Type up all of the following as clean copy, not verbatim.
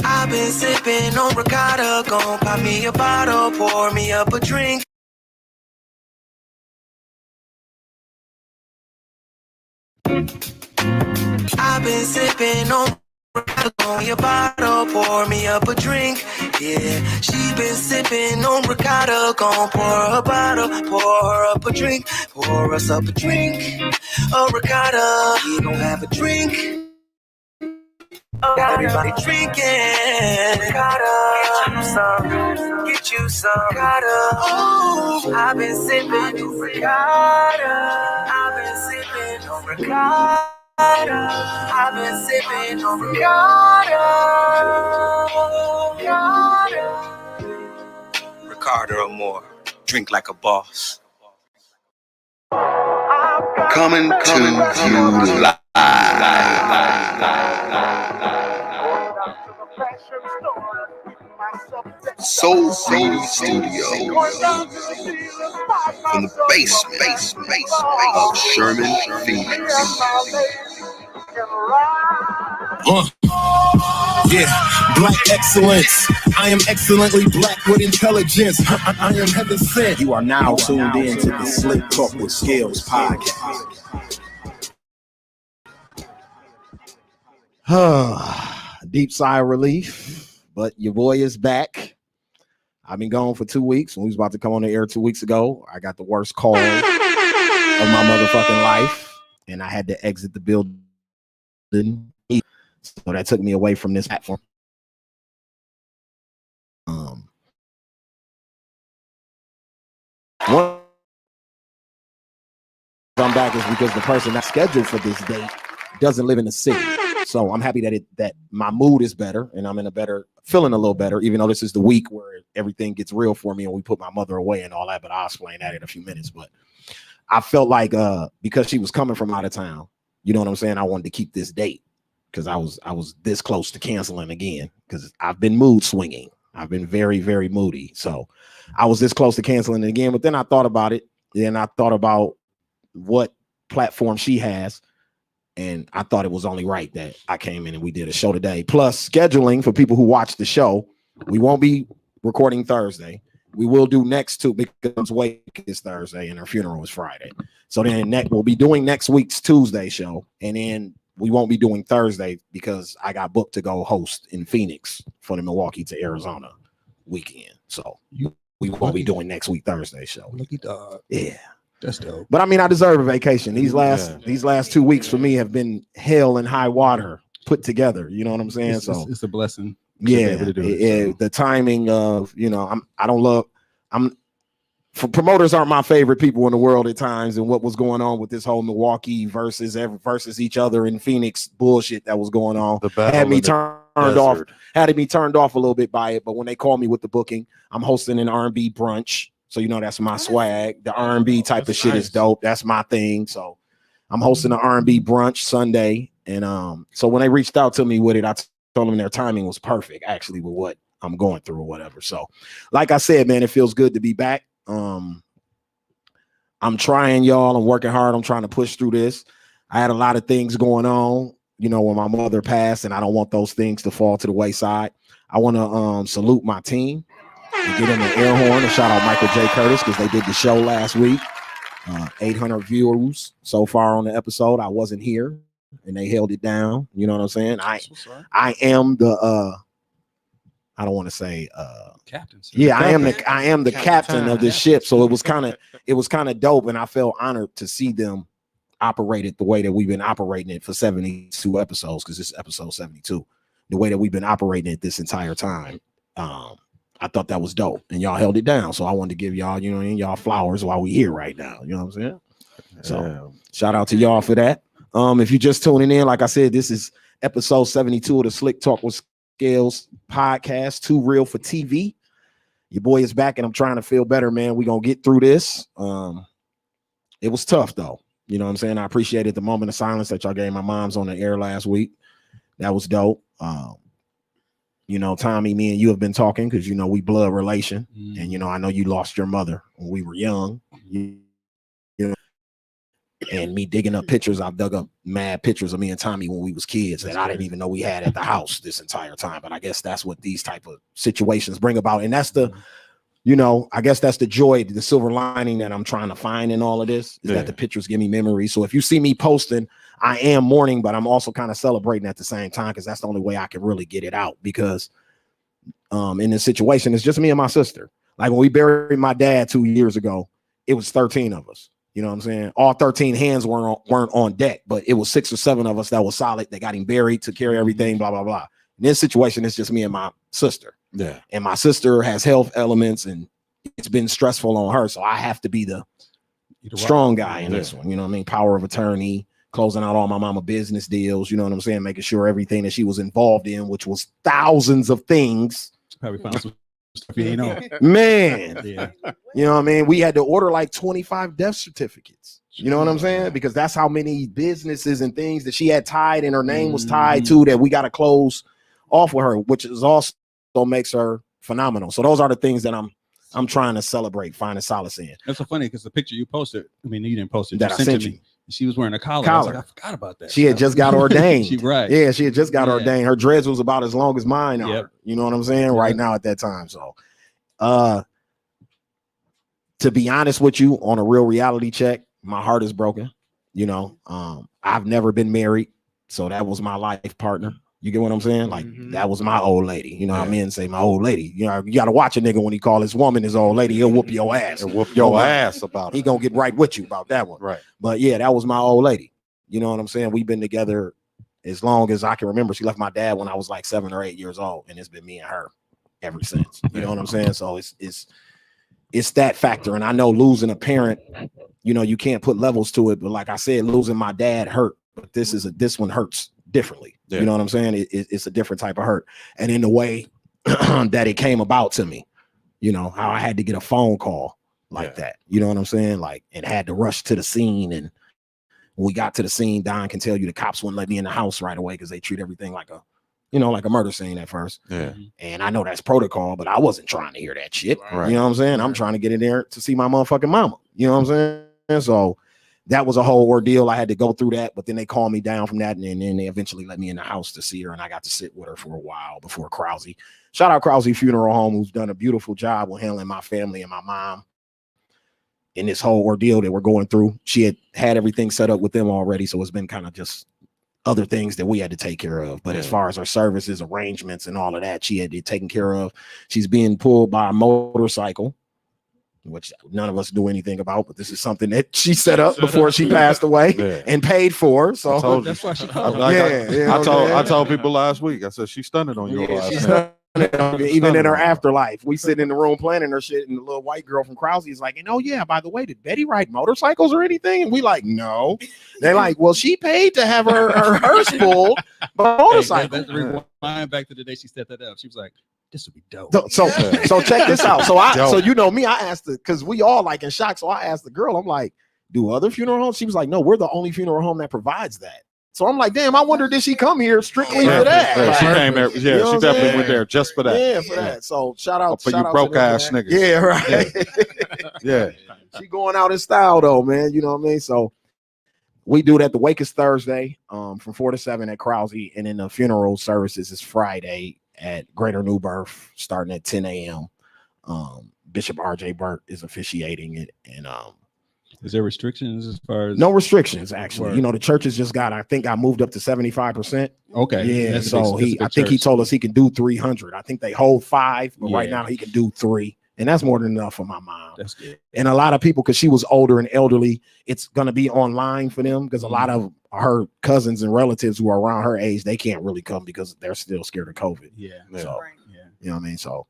I've been sipping on ricotta, gon' pop me a bottle, pour me up a drink. I've been sipping on ricotta, pour me a bottle, pour me up a drink. Yeah, she been sipping on ricotta, gon' pour her a bottle, pour her up a drink, pour us up a drink. Oh, ricotta, we gon' have a drink. Everybody drinking. Get you some. Oh, I've been sipping on ricotta. I've been sipping on ricotta. I've been sipping on ricotta. Ricotta or more. Drink like a boss. Coming to you live. Soul Free Studio from the basement of Sherman, Phoenix. Yeah, black excellence. I am excellently black with intelligence. I am heaven sent. You are now tuned in to the Slick Talk with Scalez podcast. Deep sigh of relief, but your boy is back. I've been gone for 2 weeks. When we was about to come on the air 2 weeks ago, I got the worst call of my motherfucking life, and I had to exit the building. So that took me away from this platform. One I'm back is because the person that's scheduled for this date doesn't live in the city. So I'm happy that my mood is better and I'm feeling a little better, even though this is the week where everything gets real for me and we put my mother away and all that, but I'll explain that in a few minutes. But I felt like because she was coming from out of town, you know what I'm saying? I wanted to keep this date because I was this close to canceling again because I've been mood swinging. I've been very, very moody. So I was this close to canceling it again, but then I thought about it. Then I thought about what platform she has. And I thought it was only right that I came in and we did a show today. Plus scheduling for people who watch the show. We won't be recording Thursday. We will do next two because wake is Thursday and her funeral is Friday. So then we'll be doing next week's Tuesday show. And then we won't be doing Thursday because I got booked to go host in Phoenix for the Milwaukee to Arizona weekend. So we won't be doing next week Thursday show. Lucky dog. Yeah. That's dope. But I mean, I deserve a vacation. These last 2 weeks for me have been hell and high water put together. You know what I'm saying? It's a blessing. Yeah, the timing of, promoters aren't my favorite people in the world at times, and what was going on with this whole Milwaukee versus each other in Phoenix bullshit that was going on had me turned off a little bit by it. But when they called me with the booking, I'm hosting an R&B brunch. So, that's my swag. The R&B type of shit is dope. That's my thing. So I'm hosting an R&B brunch Sunday. And so when they reached out to me with it, I told them their timing was perfect, actually, with what I'm going through or whatever. So like I said, man, it feels good to be back. I'm trying, y'all. I'm working hard. I'm trying to push through this. I had a lot of things going on, when my mother passed, and I don't want those things to fall to the wayside. I want to salute my team. And get him an air horn and shout out Michael J. Curtis because they did the show last week. 800 viewers so far on the episode. I wasn't here and they held it down. You know what I'm saying? I am the I don't want to say captain. Yeah, I am the captain of this ship. So it was kind of dope, and I felt honored to see them operate it the way that we've been operating it for 72 episodes, because this is episode 72. The way that we've been operating it this entire time. I thought that was dope, and y'all held it down. So I wanted to give y'all, y'all flowers while we here right now. You know what I'm saying? So shout out to y'all for that. If you're just tuning in, like I said, this is episode 72 of the Slick Talk with Scalez podcast, Too Real for TV. Your boy is back, and I'm trying to feel better, man. We're going to get through this. It was tough, though. You know what I'm saying? I appreciated the moment of silence that y'all gave my moms on the air last week. That was dope. Tommy, me and you have been talking because, we blood relation. And, I know you lost your mother when we were young. And me digging up pictures, I've dug up mad pictures of me and Tommy when we was kids that I didn't even know we had at the house this entire time. But I guess that's what these type of situations bring about. And that's the, you know, I guess that's the joy, the silver lining that I'm trying to find in all of this is that the pictures give me memories. So if you see me posting, I am mourning, but I'm also kind of celebrating at the same time because that's the only way I can really get it out. Because in this situation, it's just me and my sister. Like when we buried my dad 2 years ago, it was 13 of us. You know what I'm saying? All 13 hands weren't on deck, but it was 6 or 7 of us that was solid. They got him buried, took care of everything, blah, blah, blah. In this situation, it's just me and my sister. Yeah. And my sister has health elements and it's been stressful on her. So I have to be the strong guy in this one. You know what I mean? Power of attorney, closing out all my mama business deals. You know what I'm saying? Making sure everything that she was involved in, which was thousands of things. Probably found some stuff you ain't know. Man. Yeah. You know what I mean? We had to order like 25 death certificates. You know what I'm saying? Because that's how many businesses and things that she had tied and her name was tied to that we got to close off with her, which is also makes her phenomenal. So those are the things that I'm trying to celebrate, finding solace in. That's so funny because the picture you posted, I mean, you didn't post it. That You I sent it to you. me. She was wearing a collar. I was like, I forgot about that. She had just got ordained. She right. Yeah, she had just got ordained. Her dreads was about as long as mine are. Yep. You know what I'm saying? Right now at that time. So to be honest with you, on a real reality check, my heart is broken. You know, I've never been married, so that was my life partner. You get what I'm saying? Like that was my old lady. You know, how men say my old lady. You know, you got to watch a nigga when he call his woman his old lady. He'll whoop your ass. He'll whoop your ass about it. He gonna get right with you about that one. Right. But yeah, that was my old lady. You know what I'm saying? We've been together as long as I can remember. She left my dad when I was like 7 or 8 years old, and it's been me and her ever since. You know what I'm saying? So it's that factor. And I know losing a parent, you know, you can't put levels to it. But like I said, losing my dad hurt. But this one hurts differently. Yeah. You know what I'm saying? It's a different type of hurt. And in the way that it came about to me, you know, how I had to get a phone call like that. You know what I'm saying? Like, and had to rush to the scene. And when we got to the scene, Don can tell you the cops wouldn't let me in the house right away because they treat everything like a, you know, like a murder scene at first. Yeah. And I know that's protocol, but I wasn't trying to hear that shit. Right. You know what I'm saying? I'm trying to get in there to see my motherfucking mama. You know what I'm saying? So that was a whole ordeal. I had to go through that, but then they calmed me down from that, and then they eventually let me in the house to see her, and I got to sit with her for a while before Krause. Shout out Krause Funeral Home, who's done a beautiful job with handling my family and my mom in this whole ordeal that we're going through. She had everything set up with them already, so it's been kind of just other things that we had to take care of. But as far as our services, arrangements, and all of that, she had it taken care of. She's being pulled by a motorcycle, which none of us do anything about, but this is something that she set up before she passed away and paid for. So that's why she called. I told people last week. I said she's stunning on your ass. Even in her afterlife, we sit in the room planning her shit, and the little white girl from Krause is like, and oh yeah, by the way, did Betty ride motorcycles or anything? And we like, no. They're like, well, she paid to have her hearse pulled by motorcycle. That's rewind back to the day she set that up. She was like, this would be dope. So check this out. So you know me, I asked her, because we all like in shock. So I asked the girl, I'm like, do other funeral homes? She was like, no, we're the only funeral home that provides that. So I'm like, damn, I wonder, did she come here strictly for that? Yeah, she came there. Yeah, you know she definitely went there just for that. Yeah, for that. So shout out for shout you out broke ass niggas. Yeah, right. Yeah. She going out in style though, man. You know what I mean? So we do that. The wake is Thursday, from 4 to 7 at Krause, and then the funeral services is Friday at Greater New Birth, starting at 10 a.m. Bishop R.J. Burt is officiating it, and is there restrictions as far as? No restrictions, actually. Word. You know, the churches just got, I think I moved up to 75%. Okay. Yeah. So I think he told us he can do 300. I think they hold 5, but right now he can do 3. And that's more than enough for my mom. That's good. And a lot of people, because she was older and elderly, it's going to be online for them, because a lot of her cousins and relatives who are around her age, they can't really come because they're still scared of COVID. Yeah. So, you know what I mean? So,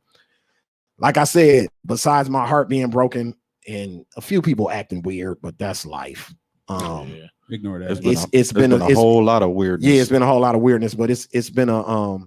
like I said, besides my heart being broken, and a few people acting weird, but that's life. Ignore that. It's been a whole lot of weirdness. Yeah, it's been a whole lot of weirdness, but it's been a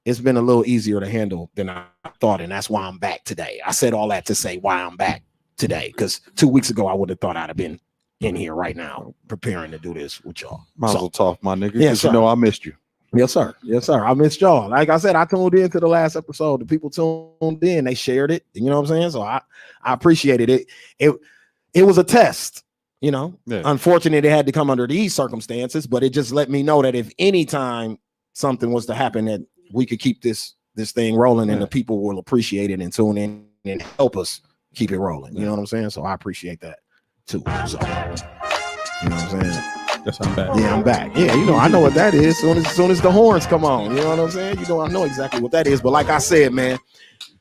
little easier to handle than I thought, and that's why I'm back today. I said all that to say why I'm back today, because 2 weeks ago I would have thought I'd have been in here right now preparing to do this with y'all. Mazel tov, my nigga. Yeah, you know I missed you. Yes, sir. Yes, sir. I missed y'all. Like I said, I tuned in to the last episode. The people tuned in, they shared it. You know what I'm saying? So I appreciated it. It was a test. You know, Yeah. unfortunate it had to come under these circumstances, but it just let me know that if any time something was to happen, that we could keep this thing rolling and the people will appreciate it and tune in and help us keep it rolling. You know what I'm saying? So I appreciate that too. So, you know what I'm saying? Yes, I'm back. Yeah, I'm back. Yeah, you know, I know what that is. Soon as the horns come on, you know what I'm saying? You know, I know exactly what that is. But like I said, man,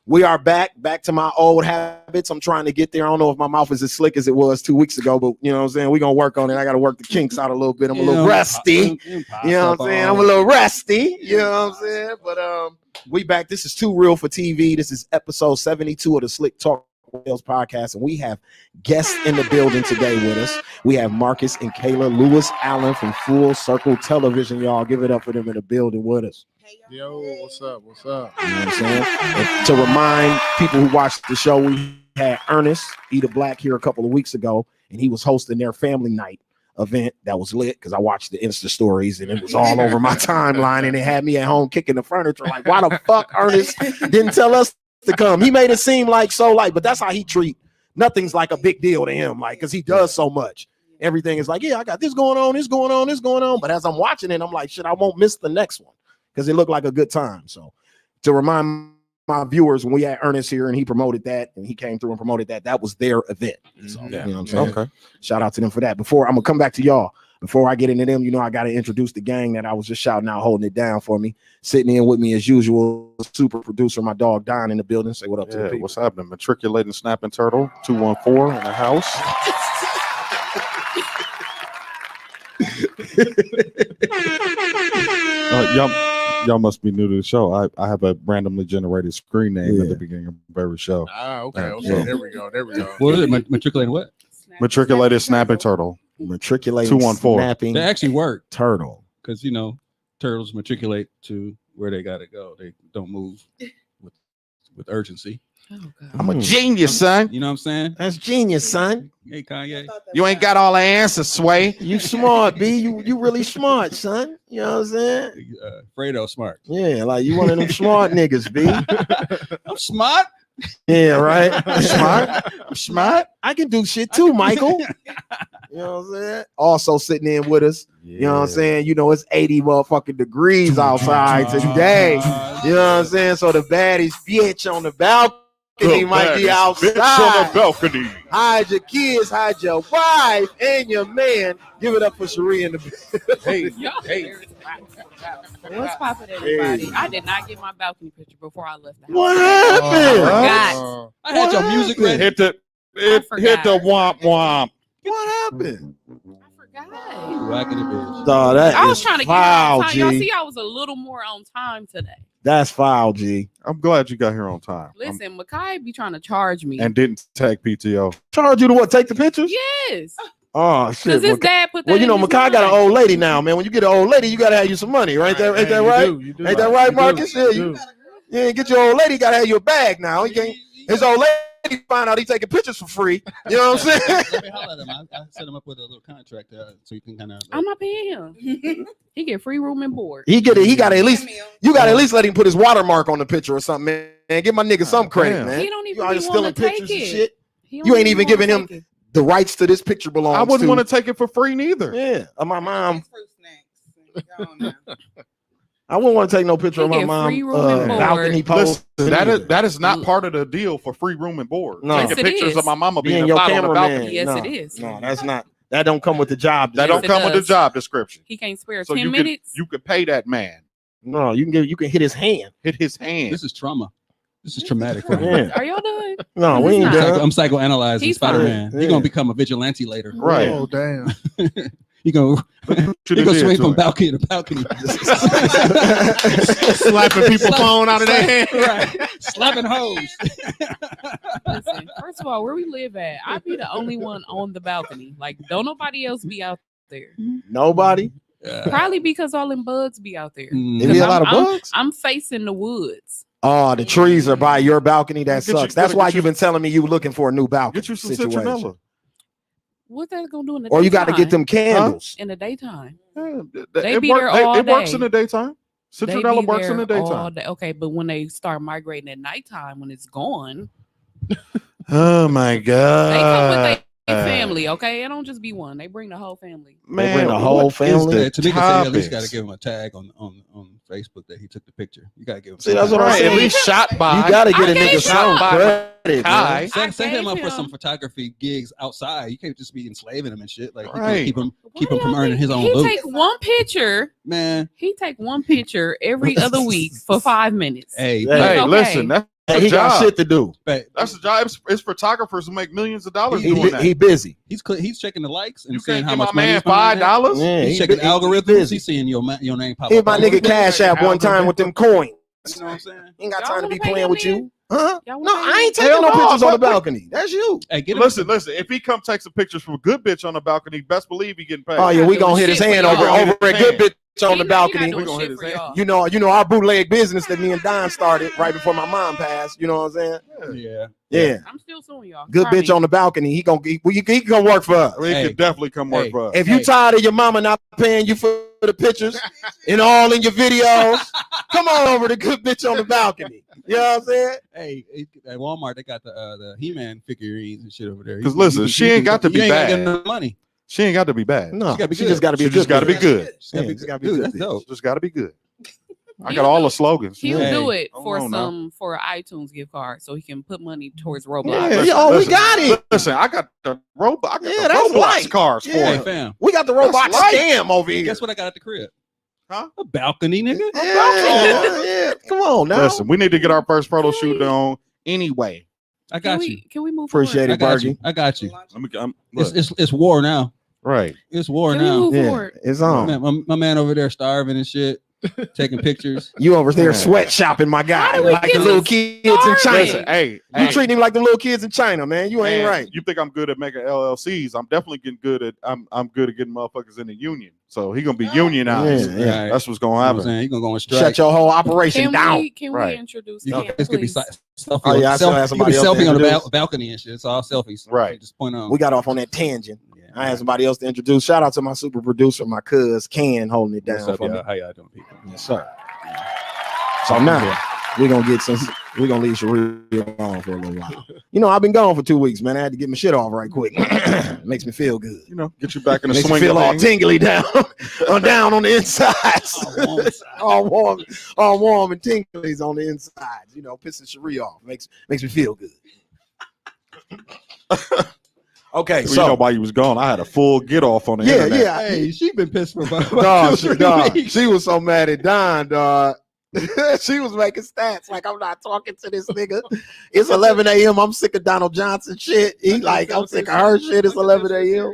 we are back to my old habits. I'm trying to get there. I don't know if my mouth is as slick as it was 2 weeks ago, but you know what I'm saying? We're gonna work on it. I gotta work the kinks out a little bit. I'm a little rusty. You know what I'm saying? I'm a little rusty. You know what I'm saying? But we back. This is Too Real for TV. This is episode 72 of the Slick Talk Wales podcast, and we have guests in the building today with us. We have Marcus and Kayla Lewis-Allen from Full Circle Television. Y'all give it up for them in the building with us. Yo, what's up? What's up? You know what I'm saying? And to remind people who watched the show, we had Ernest Eat a Black here a couple of weeks ago, and he was hosting their family night event that was lit because I watched the Insta stories and it was all over my timeline, and it had me at home kicking the furniture like, why the fuck Ernest didn't tell us to come? He made it seem like so light, but that's how he treat. Nothing's like a big deal to him, like, because he does so much. Everything is like, yeah, I got this going on, this going on, this going on. But as I'm watching it, I'm like, shit, I won't miss the next one because it looked like a good time. So to remind my viewers, when we had Ernest here and he promoted that and he came through and promoted that, that was their event. So, you know what I'm saying? Okay. Shout out to them for that. Before I'm gonna come back to y'all, before I get into them, you know, I got to introduce the gang that I was just shouting out, holding it down for me. Sitting in with me as usual, super producer, my dog Don in the building. Say what up to the people. What's happening? Matriculating Snapping Turtle 214 in the house. Y'all must be new to the show. I have a randomly generated screen name at the beginning of every show. Okay. There we go. What is it? Matriculating what? Matriculated Snapping Turtle. Matriculating 214. Snapping They actually work Turtle. because you know turtles matriculate to where they gotta go. They don't move with urgency. Oh, God. I'm a genius, son. You know what I'm saying? That's genius, son. Hey, Kanye. You ain't got all the answers, Sway. You smart, B. You really smart, son. You know what I'm saying? Fredo smart. Yeah, like you one of them smart niggas, B. I'm smart. Yeah, right. I'm smart. I can do shit too, Michael. You know what I'm saying? Also sitting in with us. You know what I'm saying? You know, it's 80 motherfucking degrees outside today. You know what I'm saying? So the baddest bitch on the balcony might be outside. On the balcony. Hide your kids, hide your wife, and your man. Give it up for Cherie in the Hey. What's poppin', everybody? I did not get my balcony picture before I left the house. What happened? Forgot. I had your music ready. Hit the womp womp. What happened? I forgot. Rocking it, bitch. Dawg, that I was is trying to get foul, on time. Y'all G. see, I was a little more on time today. That's foul, G. I'm glad you got here on time. Listen, Makai be trying to charge me. And didn't tag PTO. Charge you to what? Take the pictures? Yes. Oh shit. Because his Makai- dad put that Well, you know, in his Makai got an mind. old lady now, man. When you get an old lady, you gotta have you some money, right? Ain't that right? Ain't that right, Marcus? Yeah, you get your old lady, you gotta have your bag now. He can't. His old lady find out he taking pictures for free. You know what I'm saying? Let me holler at him. I set him up with a little contract so you can kind of. I'm not paying him. He get free room and board. He got to at least. You got to at least let him put his watermark on the picture or something, man. Give my nigga some credit, damn. man. He don't even You out here be stealing wanna take pictures and it. shit. He don't You ain't even wanna giving him take it. the rights to this picture belongs. I wouldn't to. want to take it for free neither. Yeah, of my mom. I wouldn't want to take no picture He of my get mom free room and board. balcony post. Listen, that is not part of the deal for free room and board. No. Taking Yes, it pictures is. of my mama being being a your on the cameraman. balcony. Yes, no, it is. No, that's not. That don't come with the job. That Yes, don't it come with the does. job description. He can't spare So 10 minutes. you can pay that man. No, you can hit his hand. Hit his hand. This is trauma. This is traumatic for him. Yeah. Are y'all done? No, we He's ain't not. done. I'm psychoanalyzing He's Spider-Man. fine. He's gonna become a vigilante later. Right. Oh, damn. He gonna swing from balcony to balcony, Slapping people's phone out of their hand. right? Slapping hoes. Listen, first of all, where we live at, I be the only one on the balcony. Like, don't nobody else be out there. Nobody. Probably because all them bugs be out there. Mm. There be a lot of I'm- bugs. I'm facing the woods. Oh, the trees are by your balcony. That Get you- sucks. That's gotta why get you've been telling me you were looking for a new balcony Get you some situation. citronella. What they gonna do in the Or you got to daytime? get them candles. In the daytime. Yeah, They be there all it works day. in the daytime. They Citronella be works in the there all daytime. day. Okay, but when they start migrating at nighttime, when it's gone, Oh my they come with god! family, okay? It don't just be one. They bring the whole family. They bring the whole what is family. the Hey, Tamika said you at least got to topics? give him a tag on Facebook that he took the picture. You got to give him. See, that's what I'm Right, saying. at least shot by. You gotta get a I nigga gave some him- credit, Kai. man. Set him I up for gave some him- photography gigs outside. You can't just be enslaving him and shit. Like you Right. can keep Why him from y'all earning think his own He loot. take one picture. Man, He take one picture every other week for 5 minutes. hey, Hey, Hey, okay. listen, that's Hey, a he got job. shit to do. but That's a job. It's photographers who make millions of dollars He, doing that. he busy. he's checking the likes and You seeing can't how give much my money man he's behind that. $5. Yeah, He's he checking bu- he algorithms. busy. He's seeing your name pop Hit up. my all nigga over. Cash App one time with them coins. You know what I'm saying? Ain't got Y'all time to wanna be pay playing him with then? you. Huh? Y'all No, wanna I pay ain't him? taking no Hell no, pictures on the but- balcony. That's you. Hey, get him. Listen. If he come take some pictures from a good bitch on the balcony, best believe he getting paid. Oh yeah, not we gonna doing hit his shit for hand y'all. over a good bitch on He the not balcony. doing We gonna shit hit his for hand. y'all. You know our bootleg business that me and Don started right before my mom passed. You know what I'm saying? Yeah. Yeah. I'm still suing y'all. Good Try bitch me. on the balcony. He can come work for us. I mean, he Hey. could definitely come work Hey. for us. If you Hey. tired of your mama not paying you for the pictures and all in your videos, come on over to Good Bitch on the Balcony. You know what I'm saying? Hey, at Walmart they got the He-Man figurines and shit over there. 'Cause listen, she ain't got to be you ain't gotta bad. get enough money. She ain't got to be bad. No, She gotta be she good. just got to be She a just good got to be bitch. good. Yeah, she gotta be Dude, good that's bitch. dope. Just got to be good. I He'll got all do- the slogans. He'll Hey. do it Hold for on now. for an iTunes gift card so he can put money towards Roblox. Yeah, Listen, we listen, got it. Listen, I got the Roblox. I got Yeah, the that's Roblox light. cars for Yeah. Hey it. fam, We got the Roblox light. scam over here. guess what I got at the crib? Huh? A balcony, nigga. Yeah. Come on now. Listen, we need to get our first photo shoot on anyway. I Can got you. we move Appreciate forward? it, I got Bergie. you. I got you. Let me. It's war now. right. It's war Can we now. move Yeah, forward? it's on. My man over there starving and shit, taking pictures. You over there Man. sweatshopping, my guy, How do we like the get little to kids in China. starving? Listen, hey, You treating him like the little kids in China, man. You ain't man, right. You think I'm good at making LLCs? I'm definitely getting good at. I'm good at getting motherfuckers in the union. So he gonna be unionized. Yeah, yeah. Right. That's what's gonna You know what I'm happen. saying? You gonna go on strike. Shut your whole operation down. Can Right. we introduce You Cam, know, this could be please? selfie. Oh, yeah, I still have you could be somebody else to selfie on the introduce. balcony and shit. It's all selfies. Right. Just point on. We got off on that tangent. Yeah. I had somebody else to introduce. Shout out to my super producer, my cuz Ken, holding it down What's up, for me. y'all? How y'all doing, people? Yes, sir. So now we're gonna leave Sharia on for a little while. You know, I've been gone for 2 weeks, man. I had to get my shit off right quick. Makes me feel good. You know, get you back in the Makes me swing. feel of all things. tingly down, down on the insides. all warm and tingly on the insides. You know, pissing Sharia off makes me feel good. Okay, Well, so you know, while you was gone, I had a full get off on the yeah, internet. yeah. Hey, she been pissed for about Dog, 2 or 3 dog, weeks. she was so mad at Don, dog. She was making stats like, I'm not talking to this nigga. It's 11 a.m. I'm sick of Donald Johnson shit. He like, I'm sick of her shit. It's 11 a.m.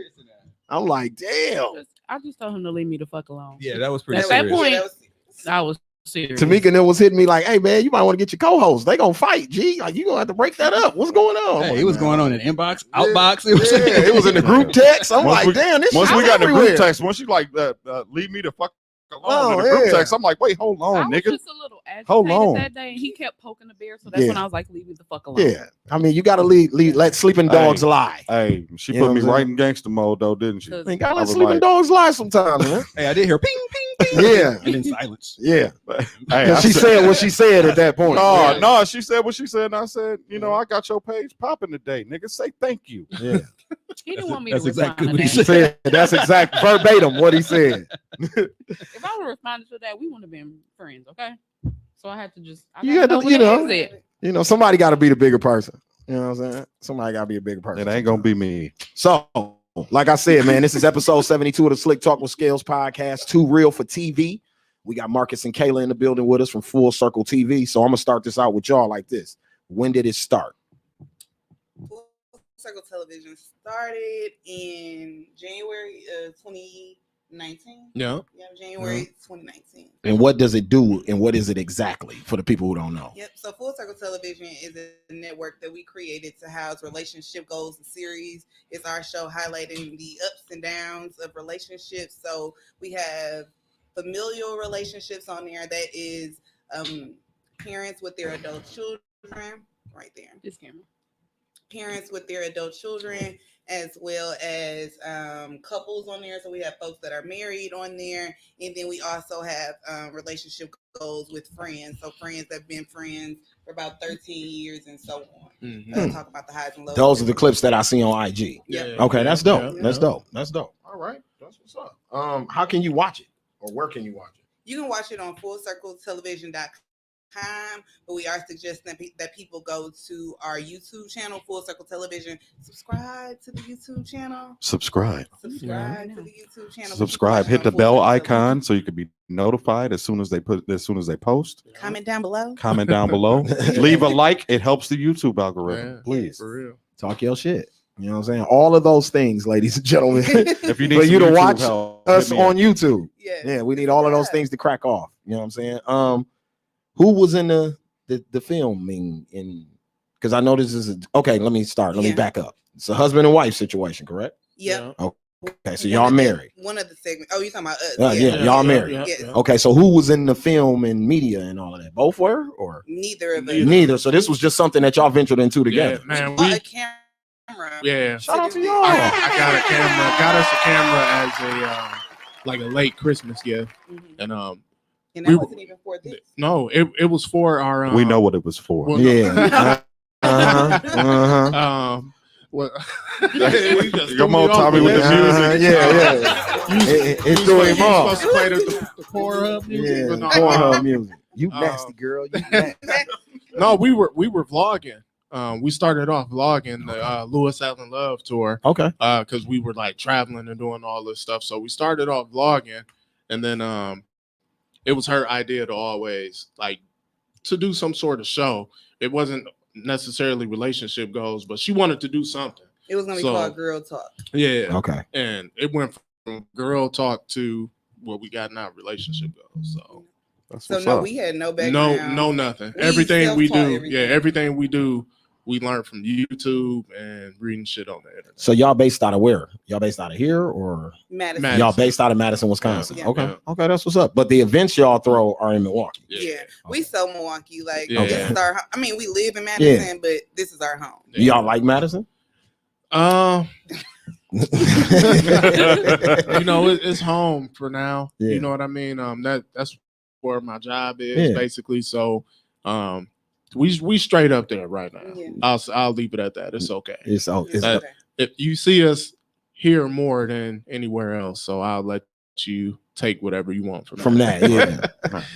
I'm like, damn. I just told him to leave me the fuck alone. Yeah, that was pretty At that serious. point, I was serious. Tamika then was hitting me like, hey man, you might want to get your co-host. They gonna fight, G. Like you gonna have to break that up. What's going on? Hey, it was going on in inbox, outbox. It was, Yeah, it was in the group text. I'm Once like, we- damn, this Once shit we got in the everywhere. group text, once you like leave me the fuck alone Oh, in the group yeah. text, I'm like, wait, hold I on, was nigga. just a little Hold agitated on. that day, and he kept poking the bear. So that's Yeah. when I was like, "Leave me the fuck alone." Yeah, I mean, you gotta let sleeping dogs Hey. lie. Hey, she You know put me what I'm right saying? in gangster mode though, didn't she? 'Cause I mean, gotta I let was sleeping like- dogs lie sometimes, man. Hey, I did hear ping, ping, ping. Yeah. And then silence. Yeah, Hey, because she said what she said at that point. No, no, she said what she said, and I said, you know, I got your page popping today, nigga. Say thank you. Yeah, he didn't want me That's to respond exactly to what he that. said. that's exact verbatim what he said. If I would have responded to that, we wouldn't have been friends. Okay, so I had to just. I You gotta had to, know when you to know, exit. you know, somebody got to be the bigger person. You know what I'm saying? Somebody got to be a bigger person. It ain't gonna be me. So, like I said, man, this is episode 72 of the Slick Talk with Scalez podcast. Too real for TV. We got Marcus and Kayla in the building with us from Full Circle TV. So I'm gonna start this out with y'all like this. When did it start? Full Circle Television started in January of 2019. Yeah. Yeah, January 2019. And what does it do? And what is it exactly for the people who don't know? Yep. So Full Circle Television is a network that we created to house relationship goals and series. It's our show highlighting the ups and downs of relationships. So we have familial relationships on there. That is parents with their adult children, right there. This camera. Parents with their adult children, as well as couples on there. So we have folks that are married on there, and then we also have relationship goals with friends. So friends that have been friends for about 13 years and so on. talk about the highs and lows. Those are the clips that I see on IG. Yeah. Okay, that's dope. Yeah. That's dope. That's dope. All right, that's what's up. How can you watch it, or where can you watch it? You can watch it on fullcircletelevision.com, but we are suggesting that people go to our YouTube channel, Full Circle Television. Subscribe to the YouTube channel. Subscribe. Subscribe to the YouTube channel. Subscribe. Hit the bell icon so you can be notified as soon as they post. Comment down below. Comment down below. Leave a like. It helps the YouTube algorithm. Yeah, Please. for real. Talk your shit. You know what I'm saying? All of those things, ladies and gentlemen. If you need For you some to YouTube watch help, us hit me on up. YouTube. Yeah, we need all of those things to crack off. You know what I'm saying? Who was in the filming in? Because I know this is okay. Let me start. Let me back up. It's a husband and wife situation, correct? Yep. Okay, so y'all married. One of the segments. Oh, you talking about us? Y'all married. Yes. Okay, so who was in the film and media and all of that? Both were, or Neither of us. neither. So this was just something that y'all ventured into together. Yeah, man, Bought a camera. Yeah. Shout out to y'all. I got a camera. Got us a camera as a like a late Christmas gift, and And that wasn't even for this. no, it was for our. We know what it was for. Well, Yeah. Well, Your mom taught me with the music. It threw him off. Supposed to play the Pornhub music, but no, Pornhub music. You nasty girl. You nasty. no, we were vlogging. We started off vlogging the Lewis-Allen Love tour. Okay. Because we were like traveling and doing all this stuff. So we started off vlogging, and then it was her idea to always like to do some sort of show. It wasn't necessarily relationship goals, but she wanted to do something. It was gonna be called Girl Talk. Yeah. Okay. And it went from girl talk to what we got now, relationship goals. So we had no background. No nothing. We Everything we do, self-taught everything we do, we learned from YouTube and reading shit on the internet. So y'all based out of where? Y'all based out of here or Madison. y'all based out of Madison, Wisconsin? Yeah. Okay. Okay, that's what's up. But the events y'all throw are in Milwaukee. Yeah. We sell Milwaukee. Like Yeah. this is our. I mean, we live in Madison, but this is our home. Y'all like Madison? You know, it's home for now. Yeah. You know what I mean? That's where my job is basically. So we straight up there right now. Yeah. I'll leave it at that. It's okay. It's okay. If you see us here more than anywhere else, so I'll let you take whatever you want from that. Yeah.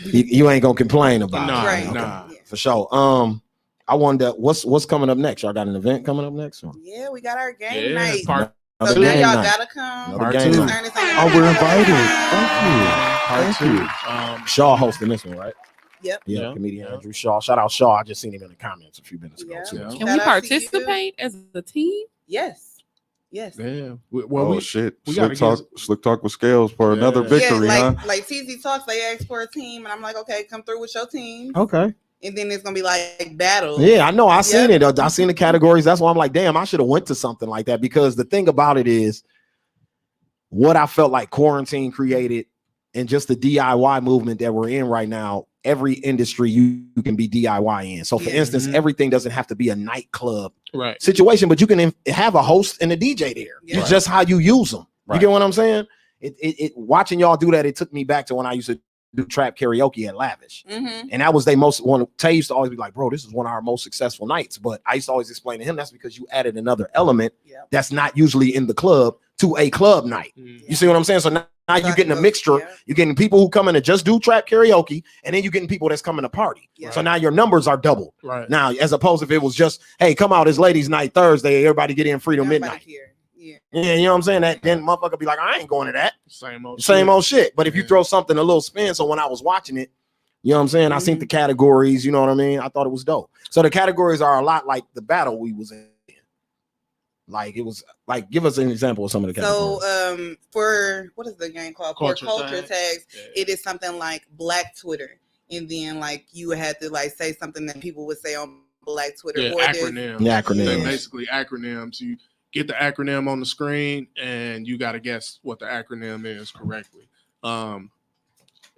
you ain't gonna complain about it. Right. Nah. For sure. I wonder what's coming up next. Y'all got an event coming up next? Or? Yeah, we got our game night. Part So Another now game y'all night. gotta come. Another game Just night. earn us on Oh, your we're birthday. invited. Thank you. Shaw hosting this one, right? Yep. Yeah, comedian Andrew Shaw. Shout out Shaw. I just seen him in the comments a few minutes ago. Yeah. Too. Yeah. Can Shout we out to participate as a team? Yes. Yes. Yeah. Shit. we gotta Slick talk with Scales for another victory, yeah, huh? like TZ Talks, they asked for a team, and I'm like, okay, come through with your team. Okay. And then it's gonna be like battle. Yeah, I know. I seen it. I seen the categories. That's why I'm like, damn, I should have went to something like that, because the thing about it is what I felt like quarantine created and just the DIY movement that we're in right now. Every industry you can be DIY in. So for instance, everything doesn't have to be a nightclub situation, but you can have a host and a DJ there. Yeah. It's just how you use them. You get what I'm saying? It watching y'all do that, it took me back to when I used to do trap karaoke at Lavish. And that was they most one. Tay used to always be like, bro, this is one of our most successful nights. But I used to always explain to him that's because you added another element that's not usually in the club to a club night. You see what I'm saying? So now you're getting a mixture. You're getting people who come in to just do trap karaoke, and then you're getting people that's coming to party. So now your numbers are double. Now, as opposed if it was just, hey, come out, it's ladies' night Thursday, everybody get in free till midnight. Yeah, you know what I'm saying? That then motherfucker be like, I ain't going to that. Same old shit. But if you throw something a little spin, so when I was watching it, you know what I'm saying? I seen the categories, you know what I mean? I thought it was dope. So the categories are a lot like the battle we was in. Like it was like, give us an example of some of the categories. So for what is the game called? For culture tags, it is something like Black Twitter. And then like you had to like say something that people would say on Black Twitter. Yeah, or acronyms. Acronyms. They're basically acronyms. You get the acronym on the screen and you got to guess what the acronym is correctly.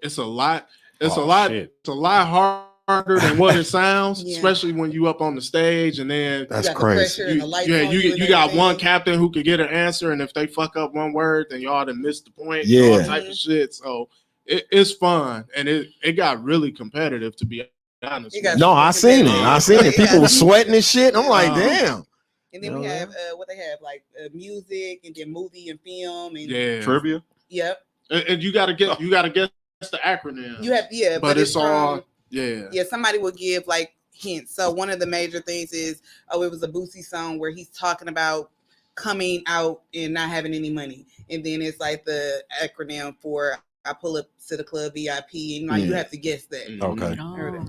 It's a lot. It's a lot harder than what it sounds, especially when you up on the stage and then that's crazy. You got one captain who could get an answer, and if they fuck up one word, then y'all done missed the point. All type of shit. So it's fun, and it got really competitive, to be honest. You got No, I seen it. I seen it. People were sweating and shit. I'm like, Uh-huh. damn. And then we have what they have, like music and then movie and film and Yeah. Trivia. Yep. And you gotta get the acronym. You have but it's all from, yeah. Somebody will give like hints. So one of the major things is it was a Boosie song where he's talking about coming out and not having any money, and then it's like the acronym for I pull up to the club VIP, and like you have to guess that. Okay.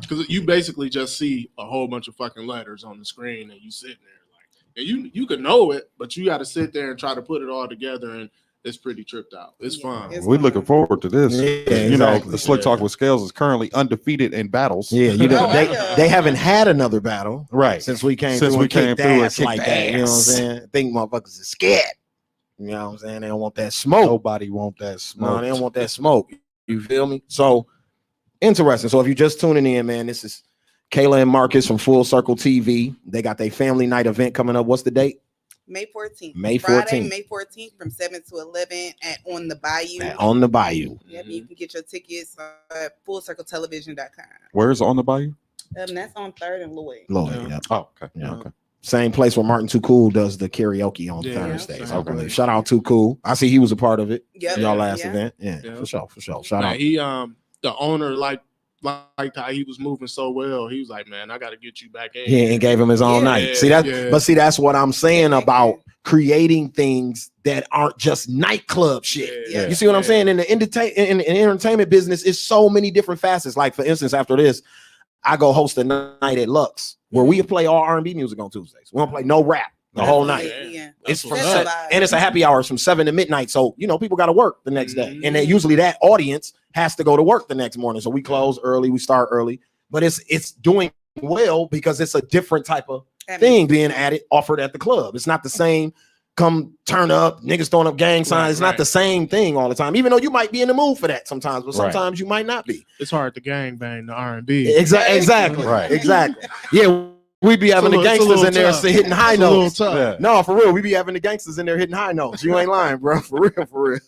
Because you basically just see a whole bunch of fucking letters on the screen, and you sitting there like, and you could know it, but you got to sit there and try to put it all together, and it's pretty tripped out. It's fun. We're looking forward to this. Yeah, you know, exactly. the Slick Talk with Scales is currently undefeated in battles. Yeah, they haven't had another battle right since we came since through we and came kicked through ass and like kicked that. You know what I'm ass. saying? I think motherfuckers are scared. You know what I'm saying? They don't want that smoke. Nobody want that smoke. No, they don't want that smoke. You feel me? So interesting. So if you're just tuning in, man, this is Kayla and Marcus from Full Circle TV. They got their family night event coming up. What's the date? May 14th. May 14th. Friday, May 14th from 7 to 11 on the Bayou. On the Bayou. Yep, you can get your tickets at fullcircletelevision.com. Where's On the Bayou? That's on 3rd and Lloyd. Yeah. Oh, okay. Yeah, okay. Same place where Martin Too Cool does the karaoke on Thursdays. I believe. Shout out Too Cool. I see he was a part of it. Yep. Y'all last event. Yeah, for sure. Shout out. He the owner liked how he was moving so well. He was like, man, I got to get you back in. He and gave him his own night. See that? But see, that's what I'm saying about creating things that aren't just nightclub shit. You see what I'm saying? In the entertainment business, it's so many different facets. Like for instance, after this, I go host a night at Lux where we play all R&B music on Tuesdays. We don't play no rap the whole night. It's from and it's a happy hour from 7 to midnight. So people got to work the next day, and then usually that audience has to go to work the next morning. So we close early, we start early, but it's doing well because it's a different type of thing being offered at the club. It's not the same. Come turn up, niggas throwing up gang signs. It's not the same thing all the time, even though you might be in the mood for that sometimes, but sometimes you might not be. It's hard to gang bang the R&B. Exactly. Right. Exactly. Yeah. We be having the gangsters in there hitting high notes. No, for real. We be having the gangsters in there hitting high notes. You ain't lying, bro. For real.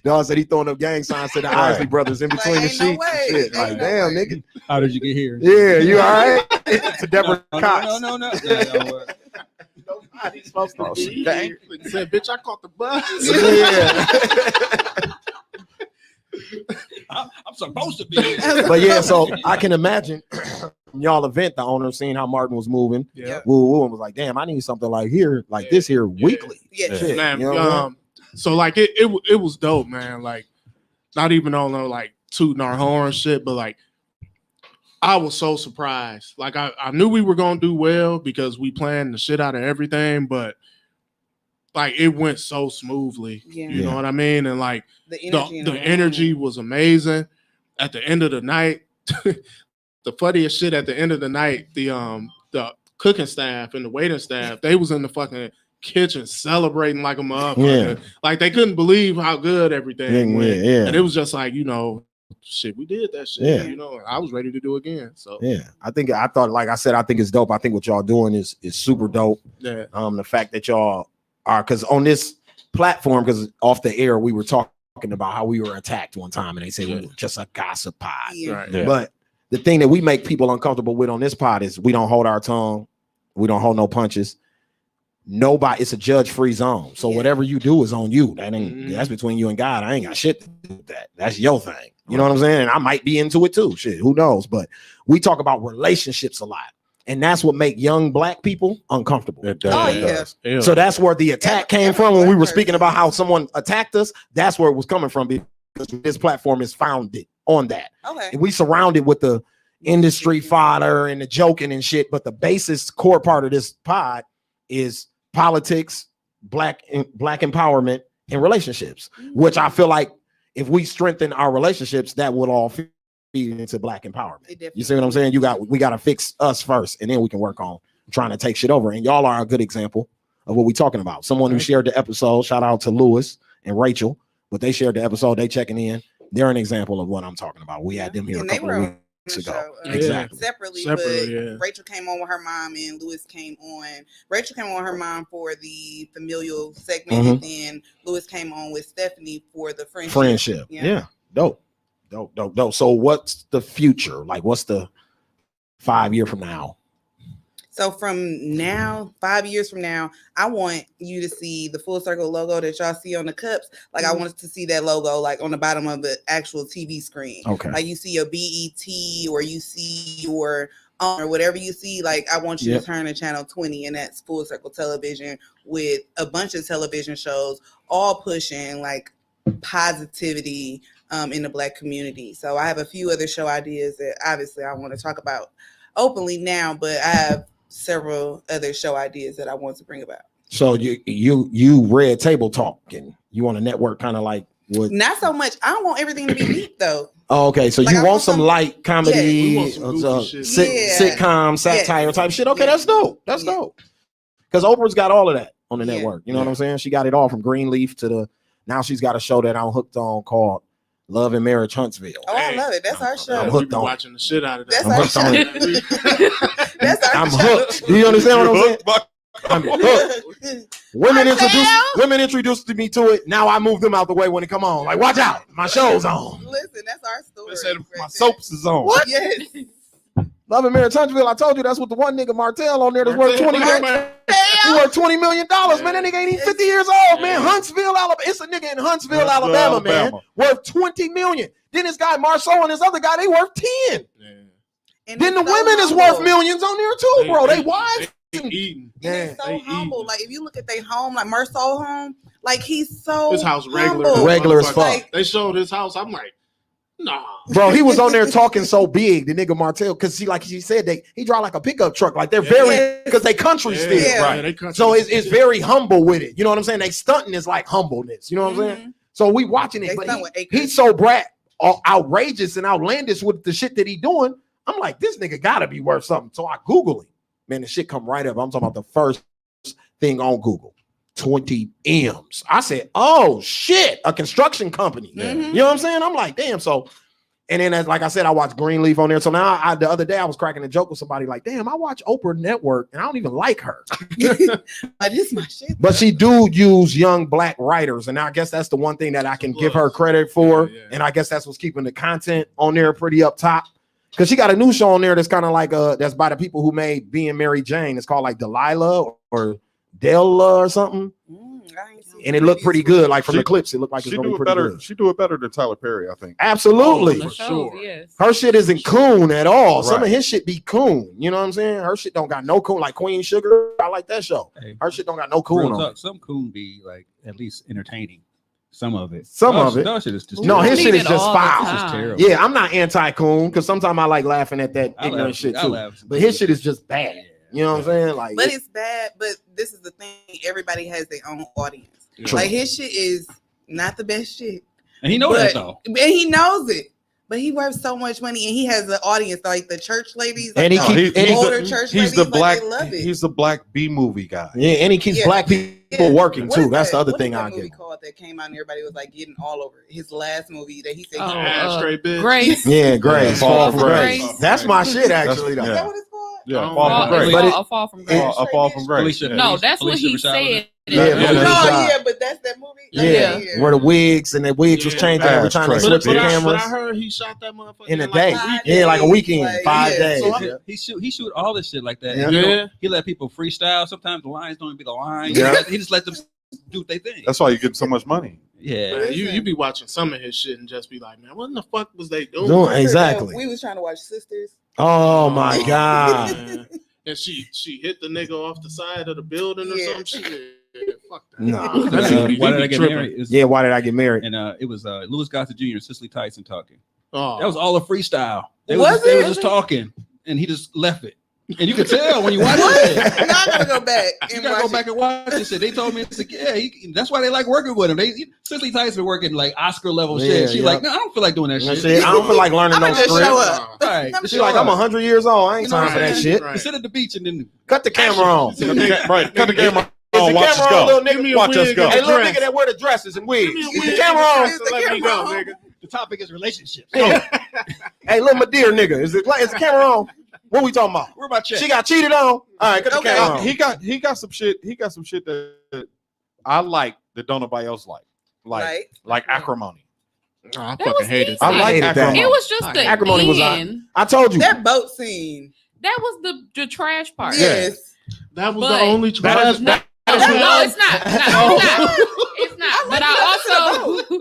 Dog said he throwing up gang signs to the Isley brothers in between the sheets and shit. Like, damn, nigga. How did you get here? Yeah, you all right? To Deborah Cox. No. Nobody's supposed to be here. Said, bitch, I caught the bus. Yeah. I'm supposed to be. But yeah, so I can imagine y'all event, the owner seeing how Martin was moving. Yeah. Woo and was like, damn, I need something like this here weekly. Yeah. Shit, Man, so like it was dope, man. Like not even on no like tooting our horn shit, but like I was so surprised. Like I knew we were gonna do well because we planned the shit out of everything, but like it went so smoothly. Yeah. You know what I mean? And like the energy, the energy was amazing. At the end of the night, the funniest shit at the end of the night, the cooking staff and the waiting staff, they was in the fucking kitchen celebrating like a motherfucker. Like they couldn't believe how good everything went. And it was just like, shit, we did that shit. I was ready to do it again. So I think it's dope. I think what y'all doing is super dope. Yeah. The fact that y'all are, because on this platform, because off the air we were talking about how we were attacked one time and they said we were just a gossip pod. Right. But the thing that we make people uncomfortable with on this pod is we don't hold our tongue, we don't hold no punches. Nobody, it's a judge-free zone. So whatever you do is on you. That ain't that's between you and God. I ain't got shit to do with that. That's your thing. You know what I'm saying? And I might be into it too. Shit, who knows? But we talk about relationships a lot. And that's what make young black people uncomfortable. Yeah. So that's where the attack came from when we were speaking about how someone attacked us. That's where it was coming from because this platform is founded on that. Okay. And we surrounded with the industry fodder and the joking and shit. But the basis core part of this pod is politics, black empowerment, and relationships, which I feel like if we strengthen our relationships, that would all feed into black empowerment. You see what I'm saying? We got to fix us first, and then we can work on trying to take shit over. And y'all are a good example of what we're talking about. Someone who shared the episode, shout out to Lewis and Rachel, but they shared the episode, they checking in. They're an example of what I'm talking about. We had them here a couple of weeks ago. Exactly. Separately, but Rachel came on with her mom and Lewis came on. Rachel came on with her mom for the familial segment, and then Lewis came on with Stephanie for the friendship. Yeah. Dope. Dope. So what's the future? Like, what's the 5 year from now? So from now, 5 years from now, I want you to see the Full Circle logo that y'all see on the cups. Like I want to see that logo like on the bottom of the actual TV screen. Okay. Like you see your BET or you see your or whatever you see. Like I want you to turn to channel 20 and that's Full Circle Television with a bunch of television shows all pushing like positivity in the Black community. So I have a few other show ideas that obviously I want to talk about openly now, but I have several other show ideas that I want to bring about. So you read Table Talk and you want a network kind of like what? Not so much. I don't want everything to be deep though. Oh, okay. So Like, you I want want some some- light comedy, shit. sitcom, satire type shit. Okay, that's dope. That's dope. Because Oprah's got all of that on the network. You know what I'm saying? She got it all from Greenleaf to the now she's got a show that I'm hooked on called Love and Marriage Huntsville. Oh, I love it. That's our show. I'm hooked on watching the shit out of that. That's our show. That's our I'm show. hooked. Do you understand what I'm saying? I'm hooked. Women introduced me to it. Now I move them out the way when it come on. Like, watch out, my show's on. Listen, that's our story. My soaps is on. What? Yes. Love and Marriage Huntsville. I told you that's what the one nigga Martell on there that's worth $20 million. He worth $20 million, man. That nigga ain't even 50 years old, man. Huntsville, Alabama. It's a nigga in Huntsville, Alabama, man. Worth $20 million. Then this guy Marceau and this other guy, they worth 10. And then the women is worth millions on there too, bro. They wives. And they're so humble. Like if you look at their home, like Marceau home, like he's so his house regular, humble. Regular as fuck. Like, they showed his house. I'm like, nah, bro. He was on there talking so big, the nigga Martell, because like she said, he drive like a pickup truck. Like they're very because they country still, right? They country so it's very humble with it. You know what I'm saying? They stunting is like humbleness. You know what I'm saying? So we watching it, but he's so outrageous and outlandish with the shit that he doing. I'm like, this nigga gotta be worth something. So I Google him. Man, the shit come right up. I'm talking about the first thing on Google. 20 M's. I said, oh shit, a construction company. You know what I'm saying? I'm like, damn. So, and then like I said, I watched Greenleaf on there. So now the other day I was cracking a joke with somebody like, damn, I watch Oprah Network and I don't even like her. Like, this is my shit. But she do use young Black writers. And I guess that's the one thing that I can give her credit for. And I guess that's what's keeping the content on there pretty up top. Because she got a new show on there that's kind of like that's by the people who made Being Mary Jane. It's called like Delilah or Della or something. And it looked pretty good. Like from the clips, it looked like it's gonna be pretty good. She do it better than Tyler Perry, I think. Absolutely. for sure. Yes. Her shit isn't coon at all. Some of Right. his shit be coon. You know what I'm saying? Her shit don't got no coon. Like Queen Sugar. I like that show. Hey, Her shit don't got no coon real on talk, it. some coon be like at least entertaining. Some of it. Some That of it. that shit is just No, his shit is it just all the foul. time. It's terrible. Yeah, I'm not anti-coon because sometimes I like laughing at that I ignorant laugh- shit I too. laugh But his shit is just bad. You know what I'm saying? Like, But it's bad. But this is the thing. Everybody has their own audience. True. Like his shit is not the best shit. And he knows that though. And he knows it. But he worth so much money, and he has an audience like the church ladies, like And he the keep- and he's older the- church He's ladies. the like, black. they love it. He's the black B movie guy. yeah, and he keeps Yeah. Black people working What too. is That's the that- other what is thing that I movie get. called that came out and everybody was like getting all over it? His last movie that he said. Oh, Straight bitch. Grace. Yeah, Grace. Fall Fall from from Grace. Grace. That's my shit, actually. That's- Though. Is that what it's called? Yeah, Oh, Fall Fall, from Grace. But it- a fall from grace. A Fall from Grace. Felicia- Yeah. No, that's what Felicia he Rashad. said. Yeah, No, yeah, yeah. yeah, but that's that movie. Yeah. Where the wigs and the wigs was Yeah. changing every That's time they crazy. switched the But cameras I heard he shot that motherfucker in a like day. 5 Yeah, like a days, weekend, like, 5 yeah. days. So Yeah. He shoot all this shit like that. Yeah. You know, Yeah. he let people freestyle. Sometimes the lines don't even be the lines. Yeah. He just let them do what they think. That's why you get so much money. Yeah. Man, you be watching some of his shit and just be like, man, what in the fuck was they doing? No, Remember exactly. that We was trying to watch Sisters. Oh my God. Man. And she hit the nigga off the side of the building or Yeah. some shit. Fuck that. Nah. That's Why did I get married? Is- Yeah, why did I get married? And it was Louis Gossett Jr. and Cicely Tyson talking. Oh. That was all a freestyle. They Was they it? were just talking, and he just left it. And you could tell when you watch What? it. Now I gotta go back You and gotta watch go back and watch this shit. They told me it's like, yeah, that's why they like working with him. Cicely Tyson working like Oscar level Yeah, shit. She's yeah. like, no, I don't feel like doing that You know shit. what I'm saying? I don't feel like learning no I'ma just script. show up. Right. I'm She's like, I'm 100 years old. I ain't time for that Right, shit. right. Sit at the beach and then Cut the camera on. Right. Cut the camera Is on. the Watch us camera on, go. little Give me nigga? a Watch us wig go. and Hey, a little dress. nigga that wear the dresses and wigs. Give me a Is the wig camera and a on? dress and let me go, nigga. the topic is relationships. Hey, little Madeira nigga, is the camera on? What we talking about? Where about check? She got cheated on. All right, cut the Okay. camera on. He got some shit. He got some shit that I like that don't nobody else like. Like acrimony. I That fucking was hated decent. that. I hated that. It was just the Acrimony was end. I told you. That boat scene. That was the trash part. Yes. That was But- the only trash. No, it's not. It's not. But I also,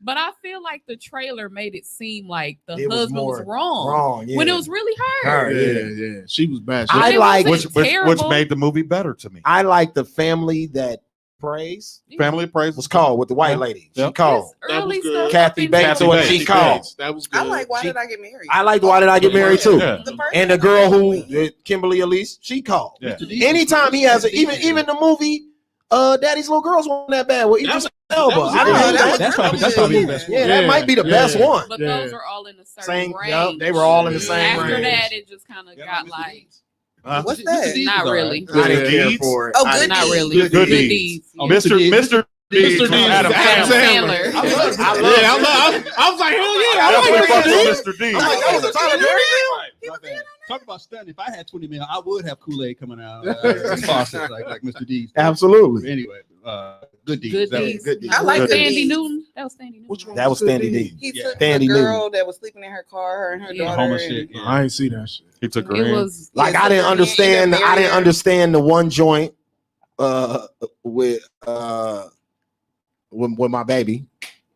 but I feel like the trailer made it seem like the It was husband was more wrong yeah. when it was really her. Her, Yeah. She was bad. I It like wasn't which terrible. made the movie better to me. I like the family that prays. Family Praise Was called with the white lady. She Yep. called. It's early was good. stuff. Kathy up Bates until- or what she called. That was good. I like Why She- Did I Get Married? I liked Why Did I Get Married too. Yeah. The first And the one girl was who clean. Kimberly Elise, she called. Yeah. Anytime he has even the movie Daddy's Little Girls wasn't that bad with Idris Elba. was I didn't good. hate that. That's probably the best one. Yeah, that might be the best one. But Yeah. those are all in a certain Same, range. yup, they were all in the same After range. that, it just kind of got like What's that? not really. I didn't care Deeds? for it. Oh, I Good didn't- Not Deeds. really. Good Deeds. Yeah. Mr. Deeds Mr. from Deeds Adam is Adam Sandler. Sandler. I love I was like, hell yeah, I Definitely like fucks Mr. with Deeds. Mr. Deeds. I'm like, that was a Tyler Perry film? Talk about stunning. If I had 20 million, I would have Kool-Aid coming out. Faucet, like Mr. D's. Absolutely. Anyway, good deeds. Good That was Deeds. Good Deeds. I like Good Good Deeds. Sandy Deeds. Newton. That was Sandy Newton. That was Standy D. He Yeah. took Sandy the girl that was sleeping in her car, her and her Yeah. daughter. Homer and- shit. Yeah. I ain't see that shit. He took her It in. was Like Yeah, I didn't so understand. he I didn't married her. understand the one joint with my baby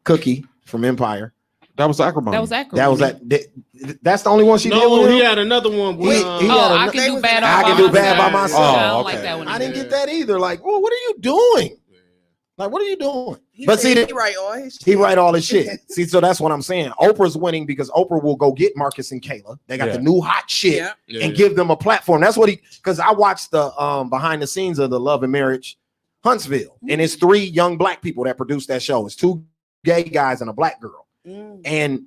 Cookie from Empire. That was Acrimony. that was accurate. That was that's the only one she did No, with he him? had another one. He- With, he Oh, had I a- can do bad. I all can by do bad by myself. myself. I don't Oh, like okay. that one. I didn't either. get that either. Like, well, what are you doing? Like, what are you doing? He But said see, he write all his shit. he write all his shit. See, so that's what I'm saying. Oprah's winning because Oprah will go get Marcus and Kayla. They got the new hot shit Yeah. and give them a platform. That's what because I watched the behind the scenes of the Love and Marriage Huntsville, and it's 3 young black people that produced that show. It's 2 gay guys and a black girl, and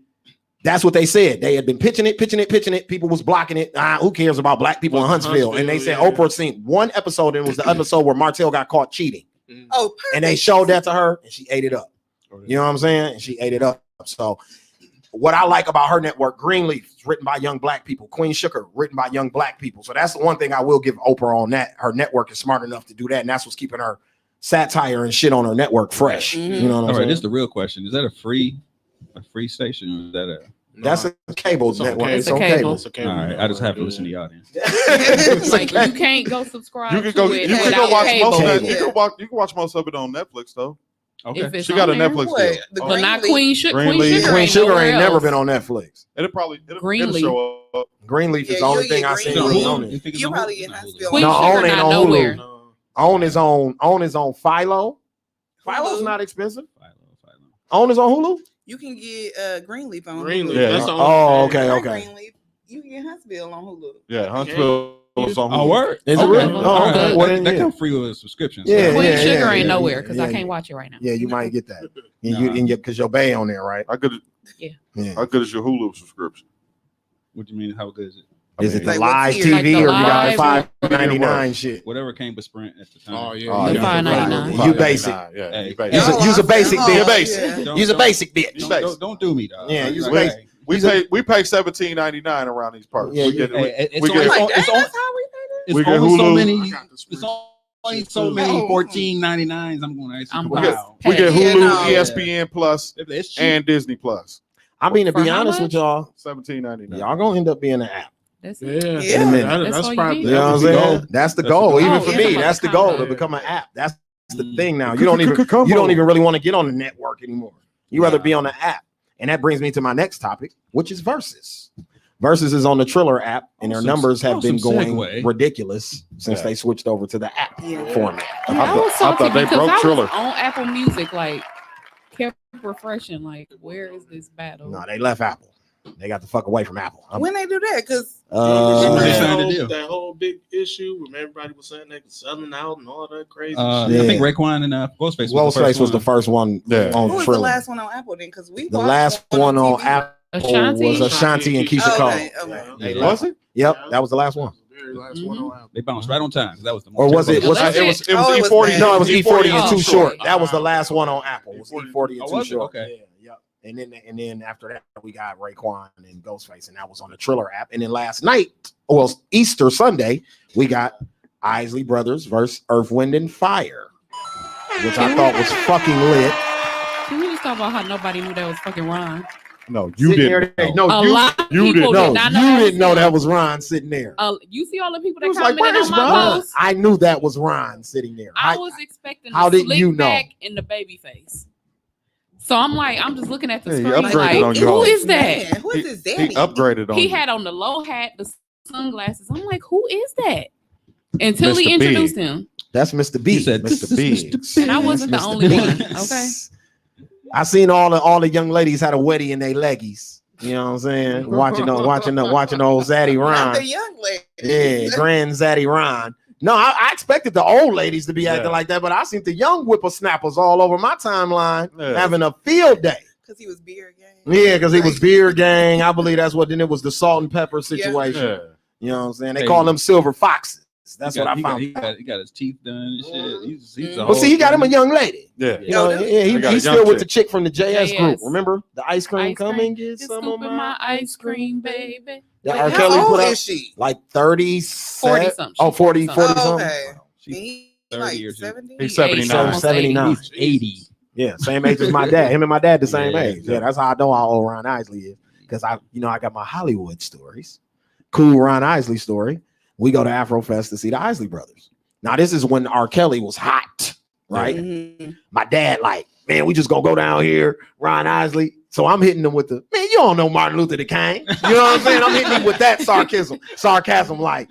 that's what they said. They had been pitching it. People was blocking it. Who cares about black people in Huntsville? And they said Oprah seen one episode, and it was the episode where Martell got caught cheating. Oh, perfect. And they showed that to her, and she ate it up. You know what I'm saying? And she ate it up. So, what I like about her network, Greenleaf, is written by young black people. Queen Sugar, written by young black people. So that's the one thing I will give Oprah on that. Her network is smart enough to do that, and that's what's keeping her satire and shit on her network fresh. You know what I'm All right, saying? this is the real question. Is that a free station or is that a That's a cable It's on network. cable. It's on cable. It's a cable all right? I just have to listen to y'all then. Like you can't go subscribe. You can go. to You it can without go watch cable. most of that. Yeah. You can watch most of it on Netflix though. If it's She got a on there. Netflix What? deal. The But not Greenleaf? Queen Greenleaf. Sugar. Queen Sugar nowhere ain't never else. been on Netflix. It'll Greenleaf. show up. Greenleaf is Yeah, the only you'll thing get I seen Greenleaf. really Hulu? on You it. think it's You on probably Hulu? get Not Huntsville. Hulu. Queen No, Sugar on ain't not on Hulu. nowhere. On is on Philo. Philo's Hulu. not expensive. Philo. On is on Hulu. You can get Greenleaf on Greenleaf. Hulu. Yeah. That's the Oh, only thing. okay, Not okay. Greenleaf. You can get Huntsville on Hulu. Yeah, Huntsville. is on Oh, Hulu. word? Is it Okay. really? All Oh, right. okay. Well, then, That yeah. come free with a subscription. Yeah, Queen yeah, Sugar yeah, ain't yeah, nowhere yeah, because yeah, I can't yeah. watch it right now. Yeah, you might get that. Nah. Because your bay on there, right? How good? Yeah. Yeah. How good is your Hulu subscription? What do you mean? How good is it? Is it the Like what live tier? TV Like the or you got live- $5.99 shit? Whatever came with Sprint at the time. Oh yeah. Oh, The yeah. $5.99. You basic. Yeah, Hey. you basic. Use a- Oh, use a I basic said, bitch. oh, Basic. yeah. Don't- Use a don't- basic bitch. Don't do me, dog. Yeah, use a Like, basic. hey, We pay $17.99 around these parts. Yeah, we you- get, hey, it's we only- get- Like, it's dang, on- that's how we pay It's We get only so Hulu. many. I got the It's subscription. only so many Oh. 14.99s. I'm going to ask I'm you. we get, Wow. we get Yeah, Hulu, no. ESPN Plus, It's cheap. and Disney Plus. I mean, to For be how honest much? with y'all, $17.99. y'all gonna end up being an app. That's Yeah. it. Yeah. In a minute. That's That's all you probably need. You know what I'm that's the saying? goal. That's the That's goal. the Even goal. for Yeah. me, that's the goal to Yeah. become an app. That's the Mm. thing now. You don't even really want to get on the network anymore. You rather be on the app. And that brings me to my next topic, which is Versus. Versus is on the Triller app, and their Awesome. numbers have been Awesome going segue. ridiculous since Yeah. they switched over to the app Yeah. format. I was I salty thought they because broke I was Triller. on Apple Music, like kept refreshing. Like, where is this battle? No, they left Apple. They got the fuck away from Apple. When they do that, because When they That signed the whole- deal. That whole big issue when everybody was saying they were selling out and all that crazy I shit. think Raekwon and Ghostface. Ghostface was the first one Yeah. on who was Triller. the last one on Apple then? Because we The watched last one on TV. Apple Ashanti? was Ashanti and Keisha Oh, Cole. okay, okay. They Was left. it? Yep, that was the last one. Very last one on Apple. They bounced right on time. 'Cause that was the Or was it? Yeah, Was that's it? It was Oh, it was E40. bad. No, it was E40 and Oh, Too short. Short. That was the last one on Apple. It was E40 and Oh, Too was it? Short. Okay. Yeah, yep. And then after that, we got Raekwon and Ghostface, and that was on the Triller app. And then last night, well, Easter Sunday, we got Isley Brothers versus Earth, Wind, and Fire, which I thought was fucking lit. Can we just talk talk about how nobody knew that was fucking Ron. No, you didn't. No, A lot of you people didn't. did not know you that didn't know was that him. was Ron sitting there. You see all the people It that was like, commented where's on my Ron? post? I knew that was Ron sitting there. I was expecting how the did slick you know? back in the baby face. So I'm just looking at the Yeah, he screen upgraded like, on you who all. is that? Man, who is this He daddy? upgraded on He you. had on the low hat, the sunglasses. I'm like, who is that? Until he Mr. introduced Big. him. That's Mr. B. He said, Mr. Biggs. And I wasn't the Mr. only one. Biggs. Okay. I seen all the young ladies had a wedding in their leggies. You know what I'm saying? Watching old Zaddy Not Ron. the young lady. Yeah, Grand Zaddy Ron. No, I expected the old ladies to be acting like that, but I seen the young whippersnappers all over my timeline having a field day. Because he was beer gang. Yeah, because he was beer gang. I believe that's what. Then it was the salt and pepper situation. Yeah. You know what I'm saying? They Hey. call them silver foxes. That's what I found. He got his teeth done and shit. He's Well, see, he got him a young lady. Yeah. You know, They got a he's young still with chick. the chick from the JS group. JS. Remember the ice cream? Ice Come cream. and get Just some of scooping my ice cream, baby. That Wait, R. how Kelly old put out is she? like 30, 40 something. Oh, 40 40 something. Oh, okay. She's He 30 like years younger. 70? He's He aged 79. almost 79. 80. He's 80. Yeah, same age as my dad. Him and my dad the same Yeah. age. Yeah, that's how I know how old Ron Isley is. Because I got my Hollywood stories. Cool Ron Isley story. We go to Afrofest to see the Isley brothers. Now, this is when R. Kelly was hot, right? Mhm. My dad, like, man, we just gonna go down here, Ron Isley. So I'm hitting him with the, man, you don't know Martin Luther the King. You know what I'm saying? I'm hitting him with that sarcasm, like,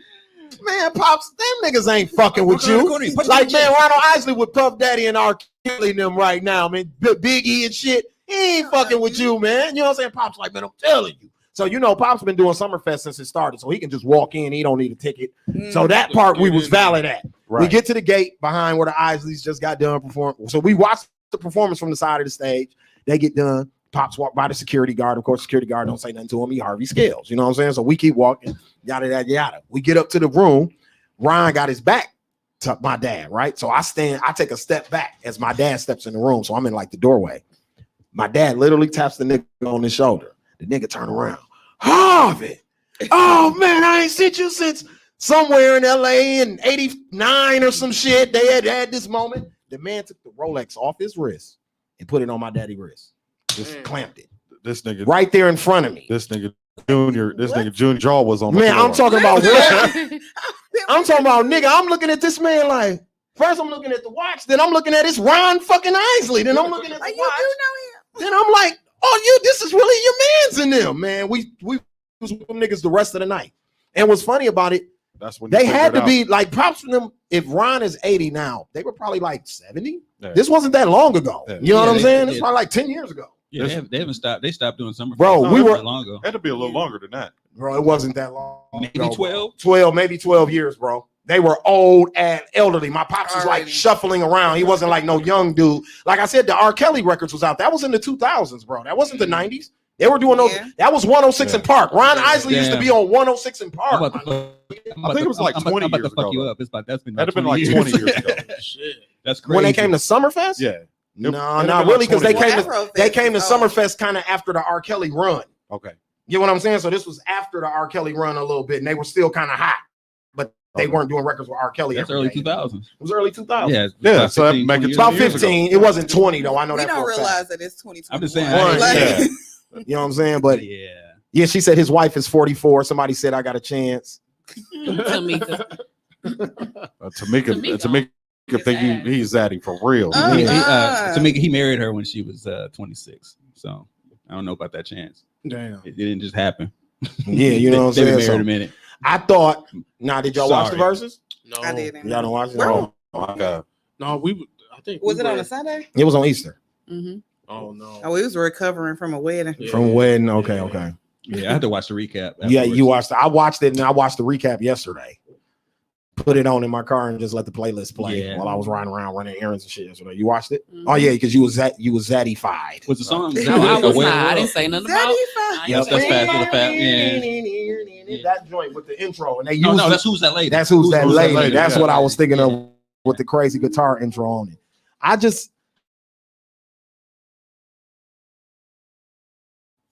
man, Pops, them niggas ain't fucking with you. Like, man, Ronald Isley with Puff Daddy and R. Kelly and them right now, man. Big E and shit. He ain't fucking with you, man. You know what I'm saying? Pops like, man, I'm telling you. So, Pop's been doing Summerfest since it started, so he can just walk in. He don't need a ticket. So that part we was valid at. Right. We get to the gate behind where the Isleys just got done performing. So we watch the performance from the side of the stage. They get done. Pops walk by the security guard. Of course, security guard don't say nothing to him. He Harvey Scalez. You know what I'm saying? So we keep walking. Yada, yada, yada. We get up to the room. Ron got his back to my dad, right? So I take a step back as my dad steps in the room. So I'm in like the doorway. My dad literally taps the nigga on his shoulder. The nigga turn around. Harvey. Oh, man, I ain't seen you since somewhere in LA in 89 or some shit. They had this moment. The man took the Rolex off his wrist and put it on my daddy's wrist. Just clamped it. This nigga Right there in front of me. This nigga Junior jaw was on the Man, floor. I'm talking about what? I'm talking about, nigga, I'm looking at this man like, first I'm looking at the watch, then I'm looking at this Ron fucking Isley, then I'm looking at the Like, watch. you do know him. Then I'm like, oh, this is really your man's in them, man. We was with them niggas the rest of the night. And what's funny about it, That's when you they had figured to be like props for them. If Ron is 80 now, they were probably like 70. Yeah. This wasn't that long ago. Yeah. You know what I'm they- saying? they- It's probably like 10 years ago. Yeah, they haven't stopped. They stopped doing summer. Bro, fest we not were- that long ago. Had to be a little longer than that. Bro, it wasn't that long. Maybe ago, bro. 12? 12, maybe 12 years, bro. They were old and elderly. My pops was like Already. shuffling around. He wasn't like no young dude. Like I said, the R. Kelly records was out. That was in the 2000s, bro. That wasn't the 90s. They were doing those. Yeah. That was 106 in Yeah. Park. Ron Isley used to Damn. be on 106 in I'm Park. about to fuck- I think it was like 20 I'm about to years fuck ago, you though. up. It's about that's been That'd have been like 20 years ago. Shit. That's crazy. When they came to Summerfest? Yeah. No, It'd have not been really, like because they 20 came to Afrofest they came to is Summerfest kind of after the R. Kelly run. Okay. You know what I'm saying? So this was after the R. Kelly run a little bit, and they were still kind of hot, but they weren't doing records with R. Kelly. That's every early day. 2000s. It was early 2000s. Yeah, Yeah, about so that 15, make it 20 It's about years ago. 15. It wasn't 20 though. I know We that. don't for a fact. realize that it's 2021. I'm just saying. One, Like, yeah. You know what I'm saying? But Yeah. yeah, she said his wife is 44. Somebody said I got a chance. Tamika. Tamika think he's zaddy for real. Oh, He, God. Tamika, he married her when she was 26. So I don't know about that chance. Damn. It didn't just happen. Yeah, you know what I'm They've been saying? married So a minute. I thought. Now, did y'all watch the Sorry. verses? No. I didn't. Y'all don't watch it? Where- Oh, Okay. No, I think Was we it on were- a Sunday? it was on Easter. Mm-hmm. Oh no. Oh, we was recovering from a wedding. Yeah. From wedding. Okay, Yeah. okay. Yeah, I had to watch the recap. Yeah, afterwards. you watched. I watched it, and I watched the recap yesterday. Put it on in my car and just let the playlist play Yeah. while I was riding around running errands and shit yesterday. You watched it? Mhm. Oh yeah, because you was zaddified. Was the song? No, I was Aware not. I World? didn't say nothing about. Zaddy Yes, that's fast with the fat. Yeah. That joint with the intro, and they No, used no, it- that's Who's That Lady. That's who's that lady. That's yeah. what I was thinking of with the crazy guitar intro on it. I just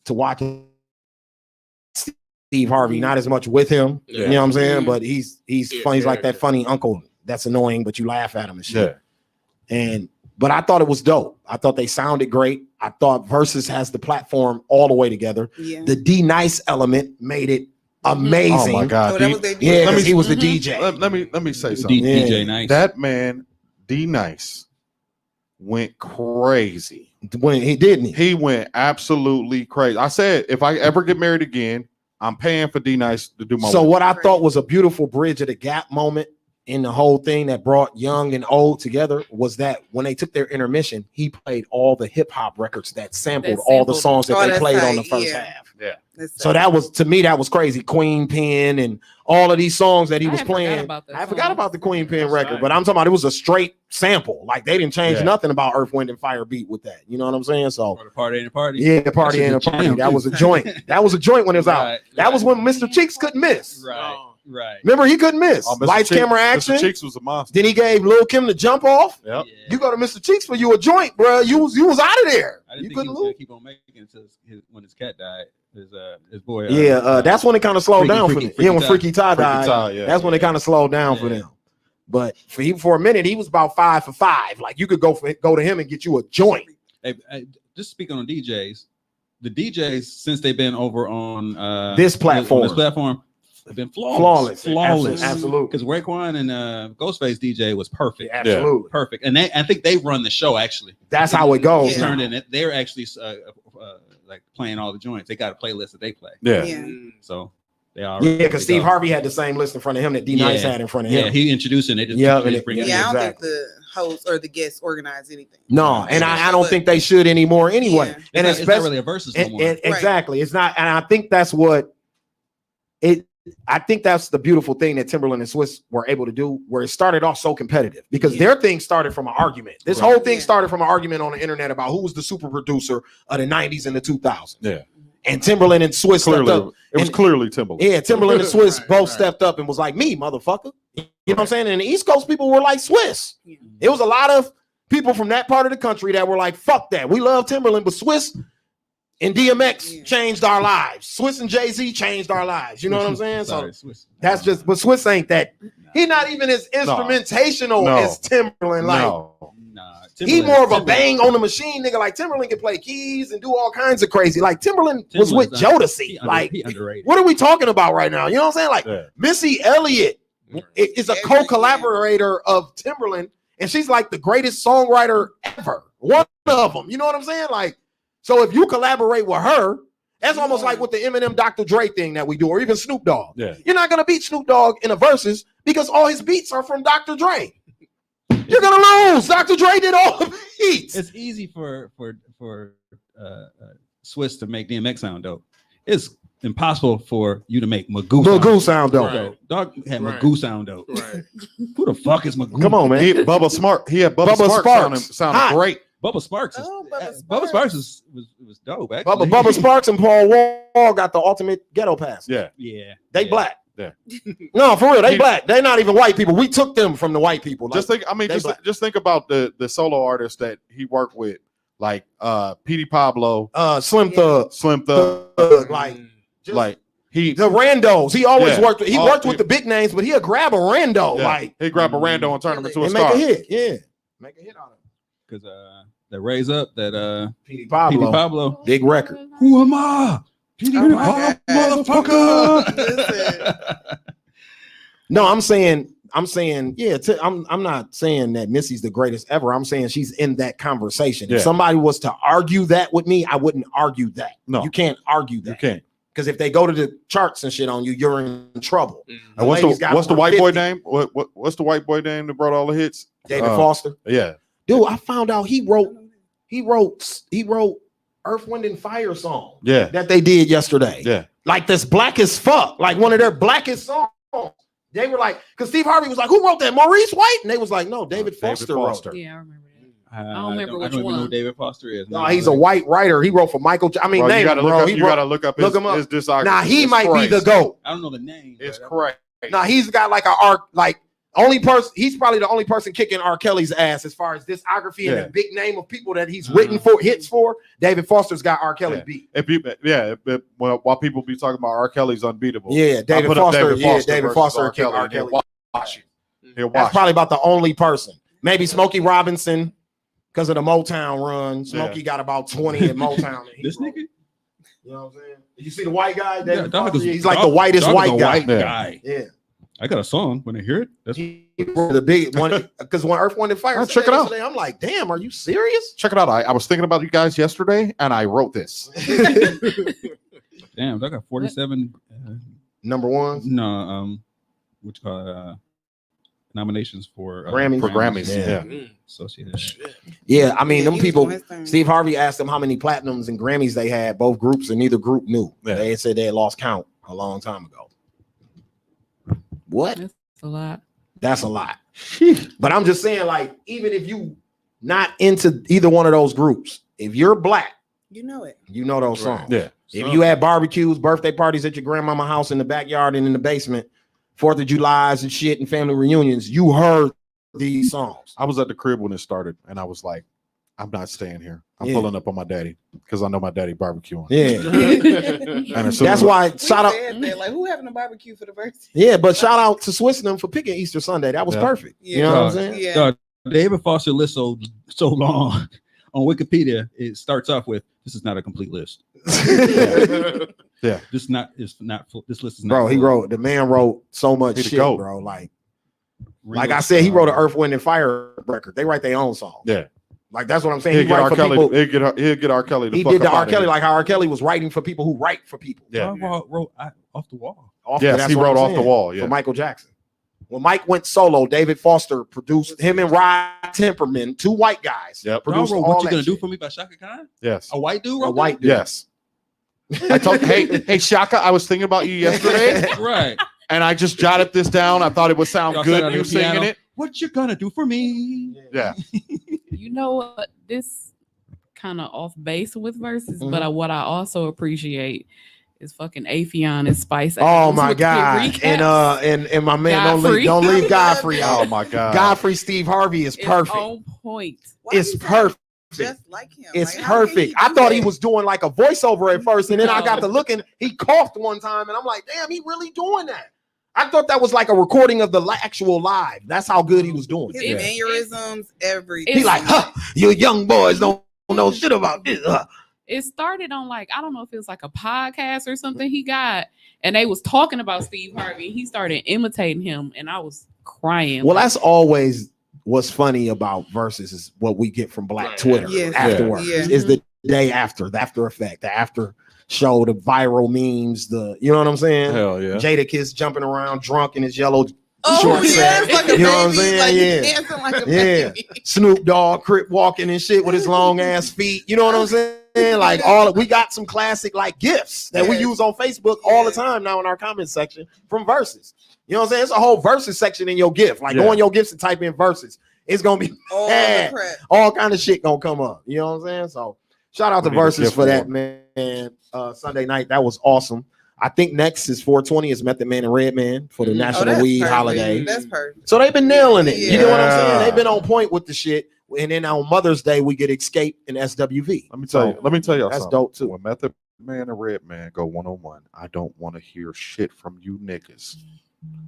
to watch Steve Harvey, not as much with him. Yeah. You know what I'm saying? Mhm. But he's Yeah, funny. He's like that character. funny uncle that's annoying, but you laugh at him and shit. Yeah. And But I thought it was dope. I thought they sounded great. I thought Versus has the platform all the way together. Yeah. The D Nice element made it amazing. Oh my God. So that was their Yeah, deal. because he was the DJ. Let me say something. DJ Nice. That man, D Nice, went crazy. When he didn't. He went absolutely crazy. I said, if I ever get married again, I'm paying for D Nice to do my So wedding. what I thought was a beautiful bridge of the gap moment in the whole thing that brought young and old together was that when they took their intermission, he played all the hip hop records that sampled all the songs that they that's played on tight, the first yeah. half. Yeah. So that was, to me, that was crazy. Queen Pen and all of these songs that he I was had forgot playing. about that I forgot song. about the Queen Pen That's record, right. but I'm talking about it was a straight sample. Like they didn't change Yeah. nothing about Earth, Wind, and Fire beat with that. You know what I'm saying? So Or the party ain't a party. yeah, the party That ain't a shit was party. jam, That too. was a joint. That was a joint when it was out. Right, That was right. when Mr. Cheeks couldn't miss. Right. Right. Remember, he couldn't miss. Oh, Mr. Lights, Cheeks- camera, Mr. action. Cheeks was a monster. Then he gave Lil Kim the jump off. Yep. Yeah. You go to Mr. Cheeks for you a joint, bro. You was out of there. I You didn't think he couldn't was gonna lose. keep on making it until when his cat died. His boy. That's when it kind of slowed Freaky- down for Freaky- them. Freaky Yeah, when Ty. Freaky Ty died, Ty, yeah. that's when it kind of slowed down for Yeah. them. But for a minute, he was about 5 for 5. Like you could go to him and get you a joint. Hey, just speaking on DJs, the DJs since they've been over on This platform. have been flawless. Absolutely. Because Raekwon and Ghostface DJ was perfect. Absolutely. Perfect. And I think they run the show actually. That's how it goes. It's now. turned in. They're actually like playing all the joints. They got a playlist that they play. Yeah. Yeah. So they are. Yeah, because Steve Harvey had the same list in front of him that D Nice Yeah. had in front of him. Yeah, he introduced it. And they just, Yeah, they and just bring it in. Yeah, I don't Exactly. think the host or the guests organize anything. No, and I don't think they should anymore anyway. Yeah. And It's not really a versus no more. Exactly. It's not, and I think that's what it. I think that's the beautiful thing that Timberland and Swiss were able to do, where it started off so competitive because their thing started from an argument. This whole thing started from an argument on the internet about who was the super producer of the 90s and the 2000s. Yeah. And Timberland and Swiss stepped Clearly, up. it was And- clearly Timberland. Yeah, Timberland and Swiss Right, both right. stepped up and was like, me, motherfucker. You know what I'm saying? And the East Coast people were like Swiss. It was a lot of people from that part of the country that were like, fuck that. We love Timberland, but Swiss and DMX changed our lives. Swiss and Jay-Z changed our lives. You know what I'm saying? Sorry, So Swiss. that's just, but Swiss ain't that. He's not even as instrumentational No. as Timberland. Like, No. Nah, he more of a Timberland- bang on the machine nigga. Like Timberland can play keys and do all kinds of crazy. Like Timberland was with Timberland's Jodeci. he Like, underrated. what are we talking about right now? You know what I'm saying? Like Yeah. Missy Elliott is a co-collaborator of Timberland, and she's like the greatest songwriter ever. One of them. You know what I'm saying? Like, so if you collaborate with her, that's almost like with the Eminem Dr. Dre thing that we do, or even Snoop Dogg. Yeah. You're not gonna beat Snoop Dogg in a verses because all his beats are from Dr. Dre. You're gonna lose. Dr. Dre did all the beats. It's easy for Swiss to make DMX sound dope. It's impossible for you to make Magoo sound dope. dope. Dog had Right. Magoo sound dope. Right. Who the fuck is Magoo? Come on, man. He had Bubba Sparks sounded Hot. great. Bubba Sparks. Oh, Bubba Sparks was dope. Actually. Bubba Sparks and Paul Wall got the ultimate ghetto pass. Yeah. Yeah. They yeah. black. Yeah. No, for real, they He- black. They're not even white people. We took them from the white people. Like, Just think about the solo artists that he worked with, like Petey Pablo, Slim Thug, Slim Thug, like he the randos. He always Yeah. worked. He All- worked with the big names, but he'll grab a rando, yeah, like he grab a rando and turn him into a and make star. a hit. Yeah, make a hit out of it. Because that Raise Up, that Petey Pablo, Petey Pablo. big record. Who am I? Petey Oh my Pablo, God. motherfucker. No, I'm saying, yeah. I'm not saying that Missy's the greatest ever. I'm saying she's in that conversation. Yeah. If somebody was to argue that with me, I wouldn't argue that. No. You can't argue that. You can't. Because if they go to the charts and shit on you, you're in trouble. And what's Ladies the got what's the white boy 150. name? What's the white boy name that brought all the hits? David Foster. Yeah. Dude, I found out he wrote Earth, Wind, and Fire song Yeah. that they did yesterday. Yeah. Like this black as fuck, like one of their blackest songs. They were like, because Steve Harvey was like, who wrote that? Maurice White? And they was like, no, David Foster wrote it. Yeah, I remember that. I don't remember I which don't even know one. who David Foster is. No, he's a white writer. He wrote for Michael. I mean, Bro, name you him, gotta bro. look up, He you wrote- gotta look up look him up. his discography. Nah, he It's might be crazy. the GOAT. I don't know the name. It's but- correct. Nah, he's got like a arc, like only person. He's probably the only person kicking R. Kelly's ass as far as discography and Yeah. the big name of people that he's written for hits for. David Foster's got R. Kelly Yeah. beat. While people be talking about R. Kelly's unbeatable. Yeah, David put up Foster. David Yeah, Foster David versus Foster R. kicked Kelly, R. and he'll Kelly. watch it. He'll That's watch probably about the only person. Maybe Smokey Robinson. because of the Motown run. Smokey got about 20 at Motown. This nigga? You know what I'm saying? You see the white guy? Yeah, David dog Foster? is- He's like dog- the whitest dog is white a guy. white guy. Yeah. I got a song when I hear it. That's The big one, because when Earth, Wind, and Fire, Check it out. yesterday, I'm like, damn, are you serious? Check it out. I was thinking about you guys yesterday, and I wrote this. damn. I got 47. Number one. No, what you call it? Nominations for Grammys. For Grammys. Yeah. Yeah. Associated. Yeah, I mean, Yeah, them he was people. doing his thing. Steve Harvey asked them how many platinums and Grammys they had, both groups, and neither group knew. Yeah. They had said they had lost count a long time ago. What? That's a lot. That's a lot. But I'm just saying, like, even if you not into either one of those groups, if you're black, You know it. you know those songs. Yeah. If you had barbecues, birthday parties at your grandmama house in the backyard and in the basement, 4th of July's and shit and family reunions, you heard these songs. I was at the crib when it started, and I was like, I'm not staying here. I'm Yeah. pulling up on my daddy because I know my daddy barbecuing. Yeah. And as soon That's as why We shout out. said that, like, who having a barbecue for the birthday? Yeah, but shout out to Swissnam for picking Easter Sunday. That was Yeah. perfect. Yeah. You know what I'm saying? Yeah. Dog, David Foster list so long on Wikipedia. It starts off with this is not a complete list. Yeah. This not is not full. This list is not. Bro, he full. wrote, the man wrote so much He the shit, GOAT. bro. Like Ringo I said, he wrote an Starr. Earth, Wind, and Fire record. They write their own song. Yeah. Like that's what I'm saying. He'll He get write R. for Kelly. people. He'll get R. Kelly. He fuck did the up R. outta Kelly here. like how R. Kelly was writing for people who write for people. Yeah. Wrote off the wall. Yes, That's he what wrote I'm off the saying, wall. Yeah. for Michael Jackson. When Mike went solo, David Foster produced him and Rod Temperman, two white guys. Yep. Y'all Produced wrote all What You that Gonna Do shit. For Me by Shaka Khan? Yes. A white dude wrote A white dude. Yes. I told hey Shaka, I was thinking about you yesterday, that? Right. and I just jotted this down. I thought it would sound Y'all good. sat on You the piano. singing it? What you gonna do for me? Yeah. You know what? This kind of off base with verses, Mhm. but what I also appreciate is fucking Afion and Spice. Oh Adams my with the God. recaps. And my man, Godfrey. don't leave Godfrey Oh out. my God. Godfrey Steve Harvey is It's perfect. on point. Why It's he sound perfect. Just like him. It's Like, how can perfect. he I do thought he that? was doing like a voiceover at first, and then I got No. to looking. He coughed one time, and I'm like, damn, he really doing that. I thought that was like a recording of the actual live. That's how good he was doing. His Yeah. mannerisms, everything. He like, huh, you young boys don't know shit about this. It started on like, I don't know if it was like a podcast or something he got, and they was talking about Steve Harvey, and he started imitating him, and I was crying. Well, like, that's always what's funny about verses is what we get from Black Twitter Yes. afterwards. Yeah. Is the day after, the after effect, the after show, the viral memes, the you know what I'm saying? Hell yeah. Jadakiss jumping around drunk in his yellow Oh, short yeah, set. it's like a You know what I'm baby, saying? like Yeah. dancing like a Yeah. baby. Snoop Dogg crip walking and shit with his long ass feet. You know what I'm saying? Like all we got some classic like gifts that we Yes. use on Facebook all the Yes. time now in our comment section from verses. You know what I'm saying? It's a whole verses section in your gift. Like Yeah. go in your gifts and type in verses. It's gonna be Oh, Yeah. the crap. all kind of shit gonna come up. You know what I'm saying? So shout out to We need a verses gift for that, for man. Sunday night that was awesome. I think next is 420 is Method Man and Redman for the Mhm. Oh, National that's Weed perfect. holiday. That's perfect. So they've been nailing it. You know what I'm saying? Yeah. They've been on point with the shit. And then on Mother's Day, we get Escape and SWV. Let me tell you. That's something. dope too. When Method Man and Redman go 1-on-1, I don't want to hear shit from you niggas.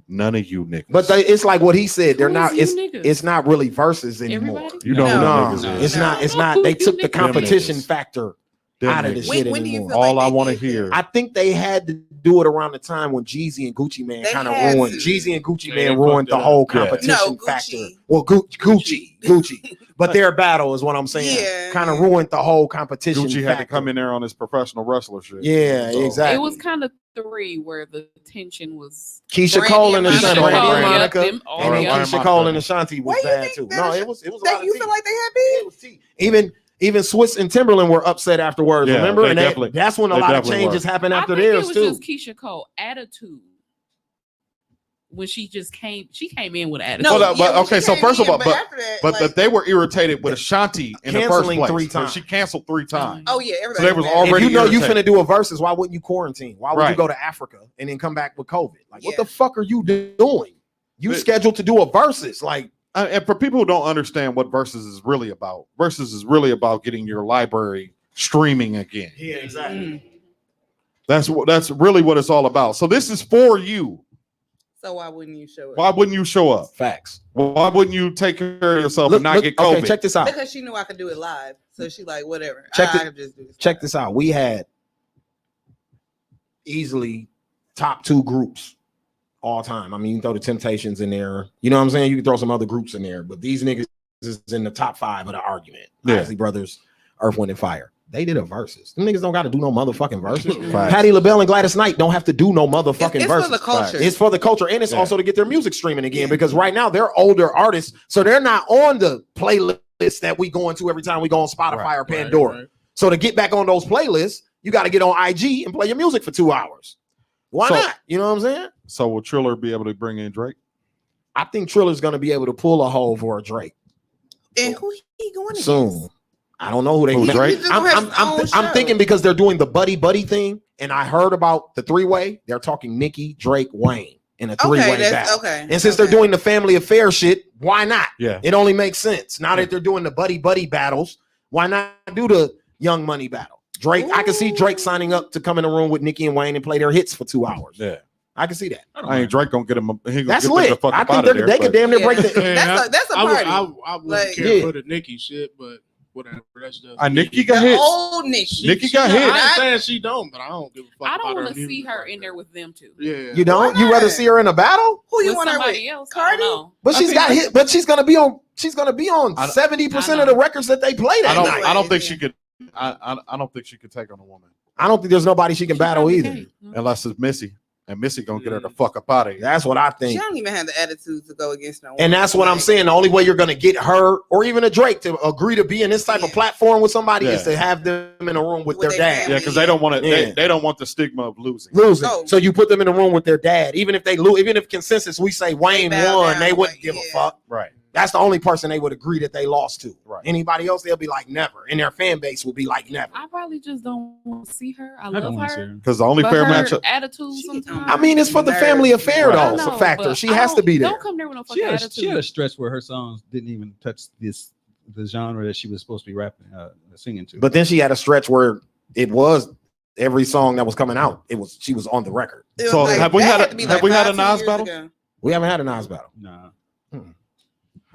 None of you niggas. But it's like what he said. They're Who not. is you It's niggas? it's not really verses anymore. Everybody? you know No. who No, niggas it's is. No. not. It's not. They took the Them competition niggas. factor Them out of the niggas. shit When do you anymore. feel All like I they want to did that? hear. I think they had to do it around the time when Jeezy and Gucci Man They kind of had ruined. to. Jeezy and Gucci Yeah, Man they ruined fucked the it up. whole Yeah. competition No, Gucci. factor. Well, Gucci. But their battle is what I'm saying. Yeah, Kind of yeah. ruined the whole competition. Gucci had to factor. come in there on his professional wrestler shit. Yeah, exactly. It was kind of three where the tension was. Keisha Brandy Cole and and Monica. Ashanti, Brandy Brandy and and Monica. Monica, Them all and then together. Keisha Cole and Ashanti was Why you bad think too. that No, is- it was a lot That of you tea. feel like they had It beef? was tea. Even Swiss and Timberland were upset afterwards. Yeah, remember, they and definitely- that's when a they lot of definitely changes happened I after think it theirs was too. just Keisha Cole attitude. When she came in with attitude. No, Well, but- when okay, she so came first of in, all, but- after that, But like, they were irritated with Ashanti in the first Canceling place. 3 So times. she canceled 3 times. oh yeah, everybody. So they was mad. already If you know you irritated. finna do a versus, why wouldn't you quarantine? Why would you Right. go to Africa and then come back with COVID? Like, what Yeah. the fuck are you doing? You But- scheduled to do a versus. Like, And for people who don't understand what Versus is really about, Versus is really about getting your library streaming again. yeah, exactly. Mm. That's really what it's all about. So this is for you. So why wouldn't you show up? Why wouldn't you show up? Facts. Why wouldn't you take care of yourself and not get COVID? Okay, check this out. Because she knew I could do it live. So she like, whatever. Check I could just do this. Check this out. We had easily top 2 groups all time. I mean, you can throw the Temptations in there. You know what I'm saying? You can throw some other groups in there, but these niggas is in the top 5 of the argument. Yeah. Isley Brothers, Earth, Wind, and Fire. They did a versus. Them niggas don't got to do no motherfucking verses. Facts. Patti LaBelle and Gladys Knight don't have to do no motherfucking It's verses. for the culture. It's for the culture, and it's also to get their music streaming again, Yeah. because right now they're older artists, so they're not on the playlist that we go into every time we go on Spotify or Pandora. Right. So to get back on those playlists, you got to get on IG and play your music for 2 hours. Why So- not? You know what I'm saying? So will Triller be able to bring in Drake? I think Triller's going to be able to pull a hole for a Drake And who he going against? soon. I don't know who they Who, get. Drake? He just gonna have his own I'm show. thinking because they're doing the buddy thing, and I heard about the 3-way. They're talking Nicki, Drake, Wayne in a 3-way Okay, that's battle. okay. And since they're doing the family affair shit, why not? Yeah. It only makes sense. Now that they're doing the buddy battles, why not do the Young Money battle? Drake, I can see Drake signing up to come in the room with Nicki and Wayne and play their hits for 2 hours. Yeah. I can see that. I ain't Drake gonna get him. He gonna That's get them the lit. fuck I up think out of there. they could but- damn near break the. Yeah, That's a I would- party. I wouldn't Like- care Yeah. for the Nicki shit, but whatever. That's just Nicki got The hits. old Nicki. Nicki She got don't- hits. I ain't saying she don't, but I don't give a fuck. I don't want want to see her in there with them two. Yeah. You don't? Why You rather not? see her in a battle? Who you With want her with? somebody else, I Cardi? don't know. But I she's think- got hit. But she's gonna be on. She's gonna be on I don't- 70% I of know. the records that they play that night. I don't think she could. I don't think she could take on a woman I don't think there's nobody she can She battle probably either. can't. unless it's Missy, and Missy gonna get her the fuck up out of here. That's what I She think. don't even have the attitude to go against no one. And that's what I'm Like, saying. The only way you're gonna get her or even a Drake to agree to be in this type of Yeah. platform with somebody is Yeah. to have them in a room with With their their dad. family. Yeah, because they don't want to. Yeah. They don't want the stigma of losing. Losing. Oh. So you put them in a room with their dad. Even if they lose, even if consensus we say Wayne bow won, down, they wouldn't like, give a yeah. fuck. Right. That's the only person they would agree that they lost to. Right. Anybody else, they'll be like never. And their fan base will be like never. I probably just don't want to see her. I I love don't want to see her. her. Because the only But fair her matchup. attitude She- sometimes. I mean, it's for the family affair Right. though. I It's a know, factor. but She I has to don't- be there. Don't come there with no She fucking had, attitude. she had a stretch where her songs didn't even touch the genre that she was supposed to be rapping, singing to. But then she had a stretch where it was every song that was coming out. She was on the record. it was So like- have we that had to be a have like we had a 5-10 Nas years battle? ago. We haven't had a Nas battle. nah.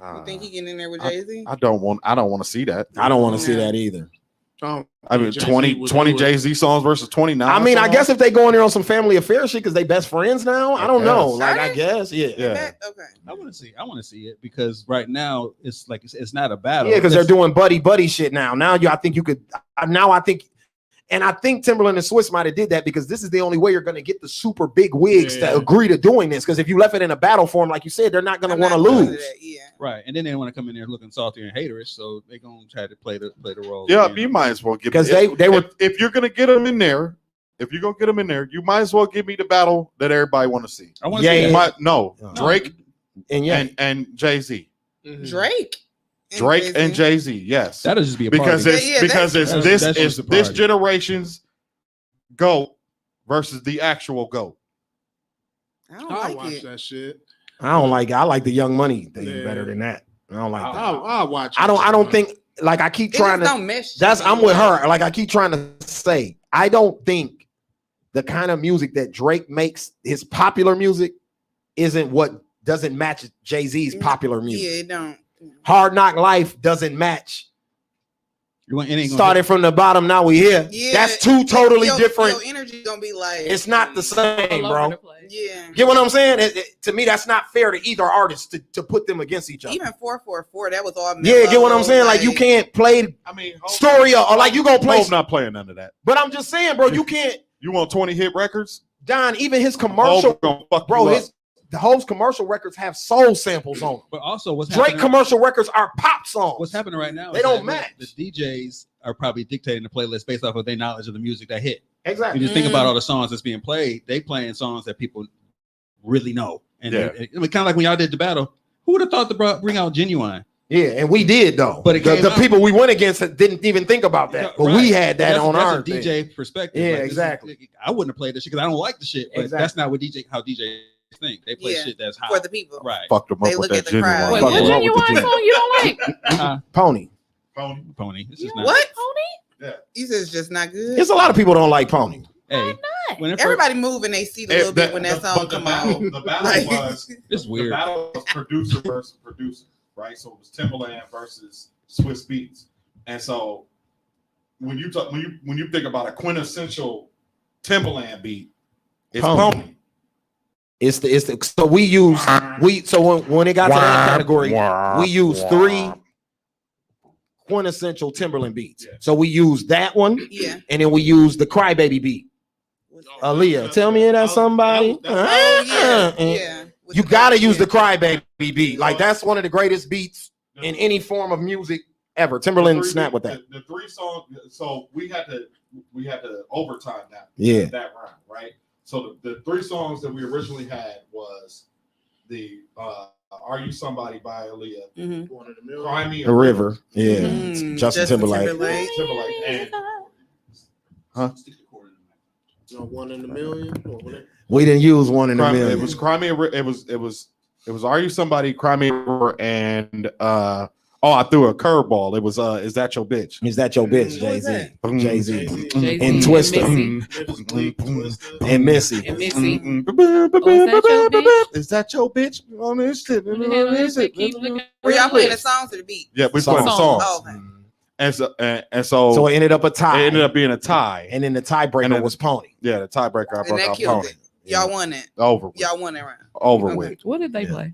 You think he getting in there with Jay-Z? I don't want to see that. I don't want to see No. that either. I mean, Jay-Z 20 would 20 do it. Jay-Z songs versus 29. I mean, I songs? guess if they go in there on some family affair shit because they best friends now, I don't know. guess. Like, Are I they? guess, yeah. Yeah. Okay. I want to see it because right now it's like it's not a battle. Yeah, because they're It's- doing buddy shit now. I think you could. I think Timberland and Swiss might have did that because this is the only way you're going to get the super big wigs Yeah. to agree to doing this. Because if you left it in a battle form, like you said, they're not going to I'm want to not going lose. that, Yeah. right, and then they want to come in there looking salty and haterish, so they're gonna try to play the role. Yeah, again. you might as well give Because if- they were if you're gonna get them in there, you might as well give me the battle that everybody want to see. I want to Yeah, see yeah. that. No. Drake and yeah, and Jay-Z. Drake. Drake and Jay-Z, yes. That'll just be a Because party. it's Yeah, because it's that's- this that's is just a this party. generation's GOAT versus the actual GOAT. I don't I'll like watch it. that shit. I don't like. I like the Young Money thing Yeah. better than that. I don't like that. I'll watch. I don't think. Like I keep They trying just to. don't mesh. That's I'm with her. Like I keep trying to say, I don't think the kind of music that Drake makes, his popular music, isn't what doesn't match Jay-Z's popular music. Yeah, it don't. Hard Knock Life doesn't match. It ain't gonna Started from the bottom, now we here. Yeah, That's two totally your, different. Your energy gonna be like It's not the same, All over the bro. place. Yeah. Get what I'm saying? To me, that's not fair to either artist to put them against each other. Even 444, that was all. Yeah, get what I'm saying? Like you like- can't play I mean, story or like you gonna play. Hope not playing none of that. But I'm just saying, bro, you can't. You want 20 hit records? Don, even his commercial, Hope gonna fuck bro, you up. the whole commercial records have soul samples on them. But also, what's Drake happening? commercial records are pop songs. What's happening right now? They is don't that match. The DJs are probably dictating the playlist based off of their knowledge of the music that hit. Exactly. You just think about all the songs that's being played. They playing songs that people really know. And Yeah. I mean, kind of like when y'all did the battle. Who would have thought to bring out Genuine? Yeah, and we did though. But it the came the out- people we went against didn't even think about that. But we Right. had that That's- on that's our a DJ perspective. Yeah, Like, this is- exactly. I wouldn't have played this shit because I don't like the shit. But Exactly. that's not what how DJs think. They play Yeah, shit that's hot. for the people. Right. Fucked them They up with look that at the crowd. genuine. Wait, Fuck what around with the Genuine Gen- song you don't like? Pony. Pony. This is not. What? Pony? You said it's just not good. There's a lot of people don't like Pony. Hey, whenever Everybody move in their seat a little bit when that song come on. The battle Like- was it's weird. The battle was producer versus producer, right? So it was Timbaland versus Swiss Beats, and so when you think about a quintessential Timbaland beat, it's Pony. It's the so we use so when it got to that category, we use 3 quintessential Timberland beats. Yeah. So we use that one, Yeah. and then we use the Crybaby beat. Aaliyah, tell me that's somebody. Oh, yeah. With You the gotta back, use yeah. the Crybaby beat. Like that's one of the greatest beats in any form of music ever. Timberland snapped with that. The 3 songs. So we had to overtime that. Yeah. That round, right? So the 3 songs that we originally had was the "Are You Somebody" by Aaliyah, Mhm. "Cry Me The River. Yeah. Mhm. Justin Timberlake. and No, 1 in a million. Or whatever. We didn't use 1 in a Cry Me. million. It was "Cry Me." It was "Are You Somebody," "Cry Me," and I threw a curveball. It was "Is That Your Bitch?" Is that your bitch, Who is Jay-Z? that? Jay-Z. Jay-Z And Twister. And Missy. And Missy. bitch? Is that your bitch? On this shit. Who the hell is it? Keep looking. Were y'all playing the songs or the beat? Yeah, we playing the Songs. songs. Oh, okay. And so So it ended up a tie. it ended up being a tie. And then the tiebreaker And then- was Pony. Yeah, the tiebreaker. I And broke that out killed Pony. it. Y'all won it. Over with. Y'all won that round. Over Okay. with. What did they play?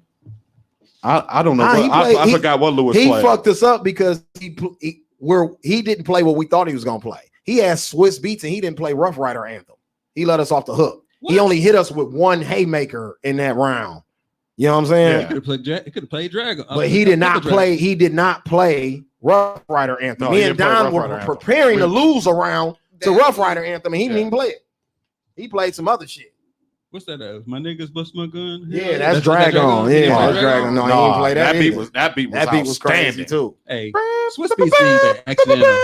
I don't know. He What, played- I forgot what Lewis He played. fucked us up because he didn't play what we thought he was gonna play. He had Swiss Beats and he didn't play Rough Rider Anthem. He let us off the hook. He only hit us with 1 haymaker in that round. You know what I'm saying? Yeah. He could have played Dragon. But he did not play. He did not play Rough Rider Anthem. No, Me he and didn't play Don Rough were Rider Anthem. preparing to lose a round to That- Rough Rider Anthem, and he didn't Yeah. even play it. He played some other shit. What's that? My niggas bust my gun. Yeah, that's Dragon. Yeah, that's Dragon. No, he didn't play that. That beat either. was That beat was crazy outstanding. too. Hey, Swiss Beats be accidental.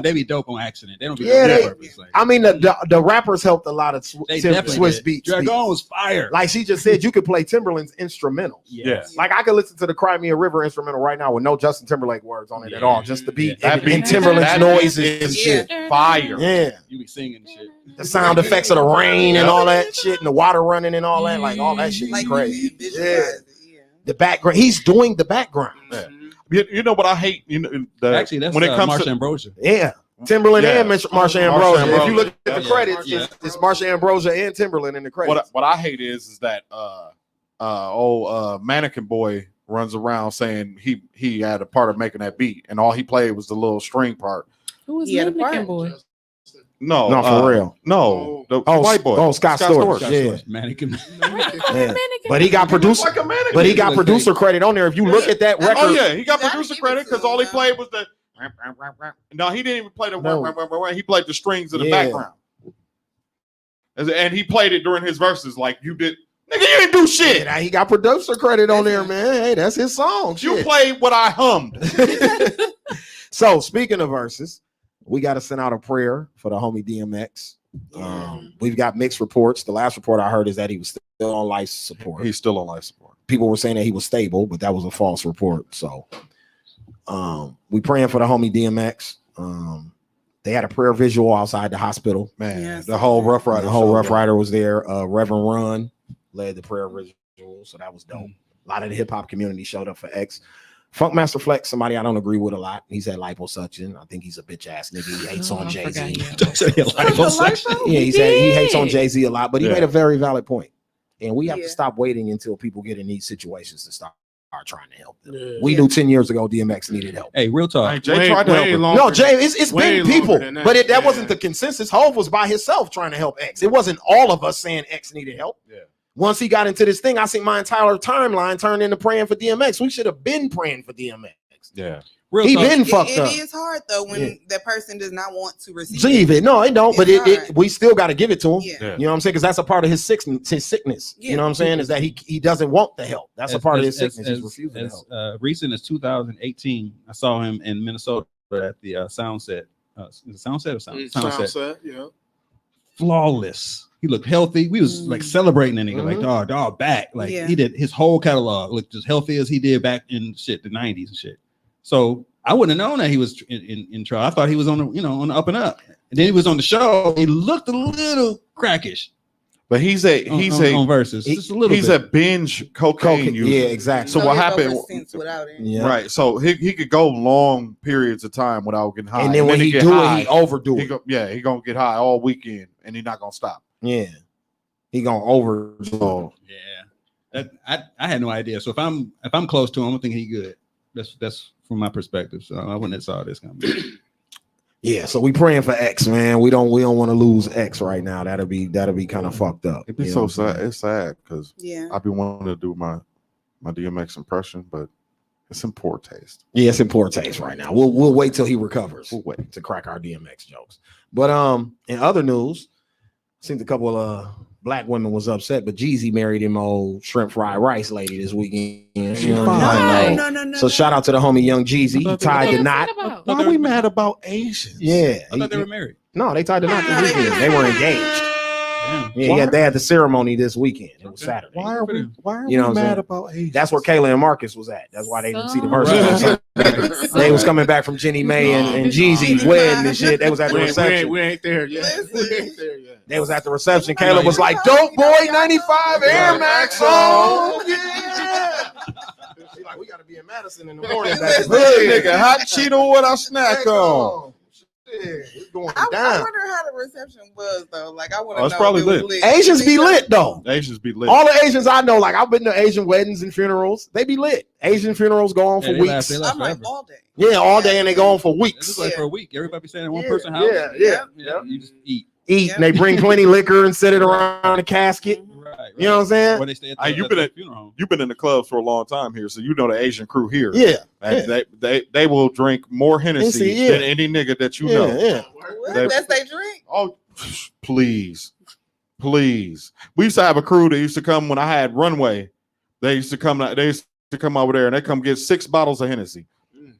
They be dope on accident. They don't be Yeah, dope they- on purpose. Like, I mean, the rappers helped a lot of they definitely Swiss did. Beats. Dragon was fire. Like she just said, you could play Timberland's instrumental. Yes. Like I could listen to the Cry Me a River instrumental right now with no Justin Timberlake words on it at Yeah. all. Just the beat Yeah. and, That beat- and Timberland's that noises beat and is shit. Fire. Yeah. You be singing and shit. The sound effects of the rain and all that shit and the water running and all that. Like all that shit is Like crazy. you visualize Yeah. it, yeah. The background. He's doing the background. Yeah. You know what I hate? Actually, that's when it comes Marsha to Ambrosia. Yeah. Timberland Yeah. and Marsha Marsha Ambrosia. If you Ambrosia. look at the Yeah. credits, Yeah. it's Marsha Ambrosia and Timberland in the credits. what I hate is that Mannequin Boy runs around saying he had a part of making that beat, and all he played was the little string part. Who was He had a Mannequin part. Boy? No, No, for real. No, the Oh, white boy. oh, Scott Storch. Scott Yeah. Storch, Mannequin. Yeah. But he got producer. Like a mannequin. But he got Look, producer credit on there. If you look at that record, Oh yeah, he got Gotta producer give it credit to because him, all he man. played was the. No, he didn't even play the. No. He played the strings in the Yeah. background, and he played it during his verses like you did. Nigga, you didn't do shit. yeah, he got producer credit on there, man. Hey, that's his song. You Shit. played what I hummed. So speaking of verses, we got to send out a prayer for the homie DMX. We've got mixed reports. The last report I heard is that he was still on life support. He's still on life support. People were saying that he was stable, but that was a false report. So we praying for the homie DMX. They had a prayer visual outside the hospital. Man, Yes. the whole Rough Rider. The whole show, Rough yeah. Rider was there. Reverend Run led the prayer visual, so that was dope. A lot of the hip hop community showed up for X. Funkmaster Flex, somebody I don't agree with a lot. He's had liposuction. I think he's a bitch ass nigga. He hates on Jay Z. Yeah, he hates on Jay Z a lot, but he Yeah. made a very valid point. And we have Yeah. to stop waiting until people get in these situations to start trying to help them. Yeah. We knew 10 years ago DMX needed help. Hey, real talk. Hey, Jay tried to help him. No, Jay, it's way been people, longer than that. but that Yeah. wasn't the consensus. Hov was by himself trying to help X. It wasn't all of us saying X needed help. Yeah. Once he got into this thing, I see my entire timeline turned into praying for DMX. We should have been praying for DMX. Yeah. Real He talk. been It fucked up. is hard though when Yeah. that person does not want to receive Receive it. No, it don't. But It's it hard. we still got to give it to him. Yeah. Yeah. You know what I'm saying? Because that's a part of his sickness. Yeah. You know what I'm saying? Is that he doesn't want the help. That's a part of his sickness. He's refusing to help. Recent as 2018, I saw him in Minnesota at the Soundset. Is it Soundset or Soundset? Soundset, yeah. Flawless. He looked healthy. We was like celebrating the nigga, like dog back. Like Yeah. he did his whole catalog looked as healthy as he did back in shit the 90s and shit. So I wouldn't have known that he was in trouble. I thought he was on the on the up and up. And then he was on the show. He looked a little crackish. But he's on versus. Just a little he's bit. a binge cocaine user. Yeah, exactly. So what happened? Without it. Yeah. Right. So he could go long periods of time without getting high. And then when he get do high, it, he overdo he it. he gonna get high all weekend, and he's not gonna stop. Yeah, he gonna overdo. Yeah, I had no idea. So if I'm close to him, I think he good. That's from my perspective. So I wouldn't have saw this coming. Yeah, so we praying for X, man. We don't want to lose X right now. That'll be kind of fucked up. It'd be You know so what I'm sad. It's sad because Yeah. I've been wanting to do my DMX impression, but it's in poor taste. Yeah, it's in poor taste right now. We'll wait till he recovers. We'll wait to crack our DMX jokes. But in other news, seems a couple of black women was upset, but Jeezy married him old shrimp fried rice lady this weekend. You know what I'm saying? So shout out to the homie Young Jeezy. He tied the knot. Why are we mad about Asians? Yeah, I thought they were married. No, they tied the knot this weekend. They were engaged. Yeah, they had the ceremony this weekend. It was Saturday. Why are we You know what I'm mad saying? about Asians? That's where Kayla and Marcus was at. That's why they didn't see the verse. They was coming back from Jenny May and Jeezy's wedding and shit. They was at the reception. We ain't there yet. We ain't there yet. They was at the reception. Kayla was like, "Dope boy, 95 Air Max on." Yeah. She's like, "We gotta be in Madison in the morning." Hey, nigga, hot Cheeto with our snack on. It's going I down. wonder how the reception was though. Like I want to Oh, it's know. probably if it was lit. Asians be lit though. Asians be lit. All the Asians I know, like I've been to Asian weddings and funerals. They be lit. Asian funerals go on for they weeks. last I'm like forever. all day. Yeah, all day, and they go on for It's weeks. like for a week. Everybody be staying in one Yeah, person house. yeah. You just eat. Eat, and they bring plenty liquor and sit it around the casket. Right. You know what I'm saying? Or they stay at Hey, the funeral home. You've been in the clubs for a long time here, so you know the Asian crew here. Yeah. And they will drink more Hennessy yeah. than any nigga that you know. Yeah. That's they drink. Oh, please. We used to have a crew that used to come when I had Runway. They used to come over there and they come get 6 bottles of Hennessy.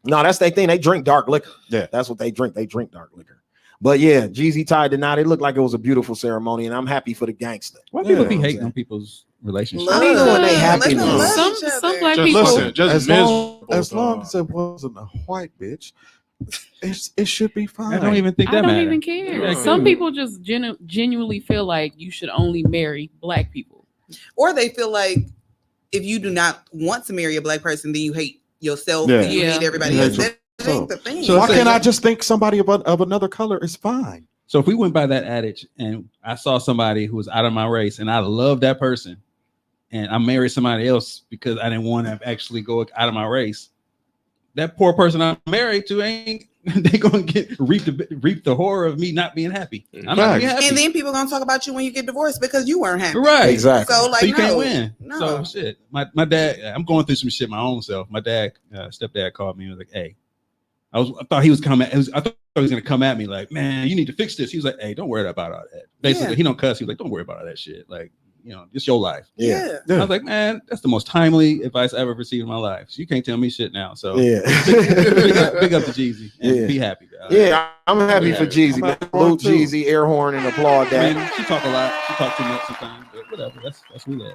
No, that's their thing. They drink dark liquor. Yeah. That's what they drink. They drink dark liquor. But yeah, Jeezy tied the knot. It looked like it was a beautiful ceremony, and I'm happy for the gangster. Why people be You know what I'm hating saying? on people's relationships? I mean, when they happy, Let them man. love each Some other. black Just people. listen, just As miserable. long as it wasn't a white bitch, it should be fine. I don't even think I that don't matter. even care. Yeah. Some people just genuinely feel like you should only marry black people. Or they feel like if you do not want to marry a black person, then you hate yourself Yeah. and you Yeah. hate everybody Yeah. else. That ain't the thing. So Why it's can't like- I just think somebody of another color is fine? So if we went by that adage and I saw somebody who was out of my race and I love that person and I married somebody else because I didn't want to actually go out of my race, that poor person I'm married to ain't they gonna reap the horror of me not being happy. I'm not gonna be happy. And then people gonna talk about you when you get divorced because you weren't happy. Right. Exactly. So like So you can't no, win. No. So shit. My dad, I'm going through some shit my own self. My dad, stepdad called me and was like, "Hey," I thought he was coming. I thought he was gonna come at me like, "Man, you need to fix this." He was like, "Hey, don't worry about all that." Basically, Yeah. he don't cuss. He was like, "Don't worry about all that shit. Like, it's your life." Yeah. I was like, "Man, that's the most timely advice I ever received in my life. So you can't tell me shit now." So Yeah. big up to Jeezy and Yeah. be happy. Yeah, I'm happy for Jeezy. I'm Man. happy for him Salute too. Jeezy, air horn, and applaud I that. mean, she talk a lot. She talk too much sometimes, but whatever. That's we love.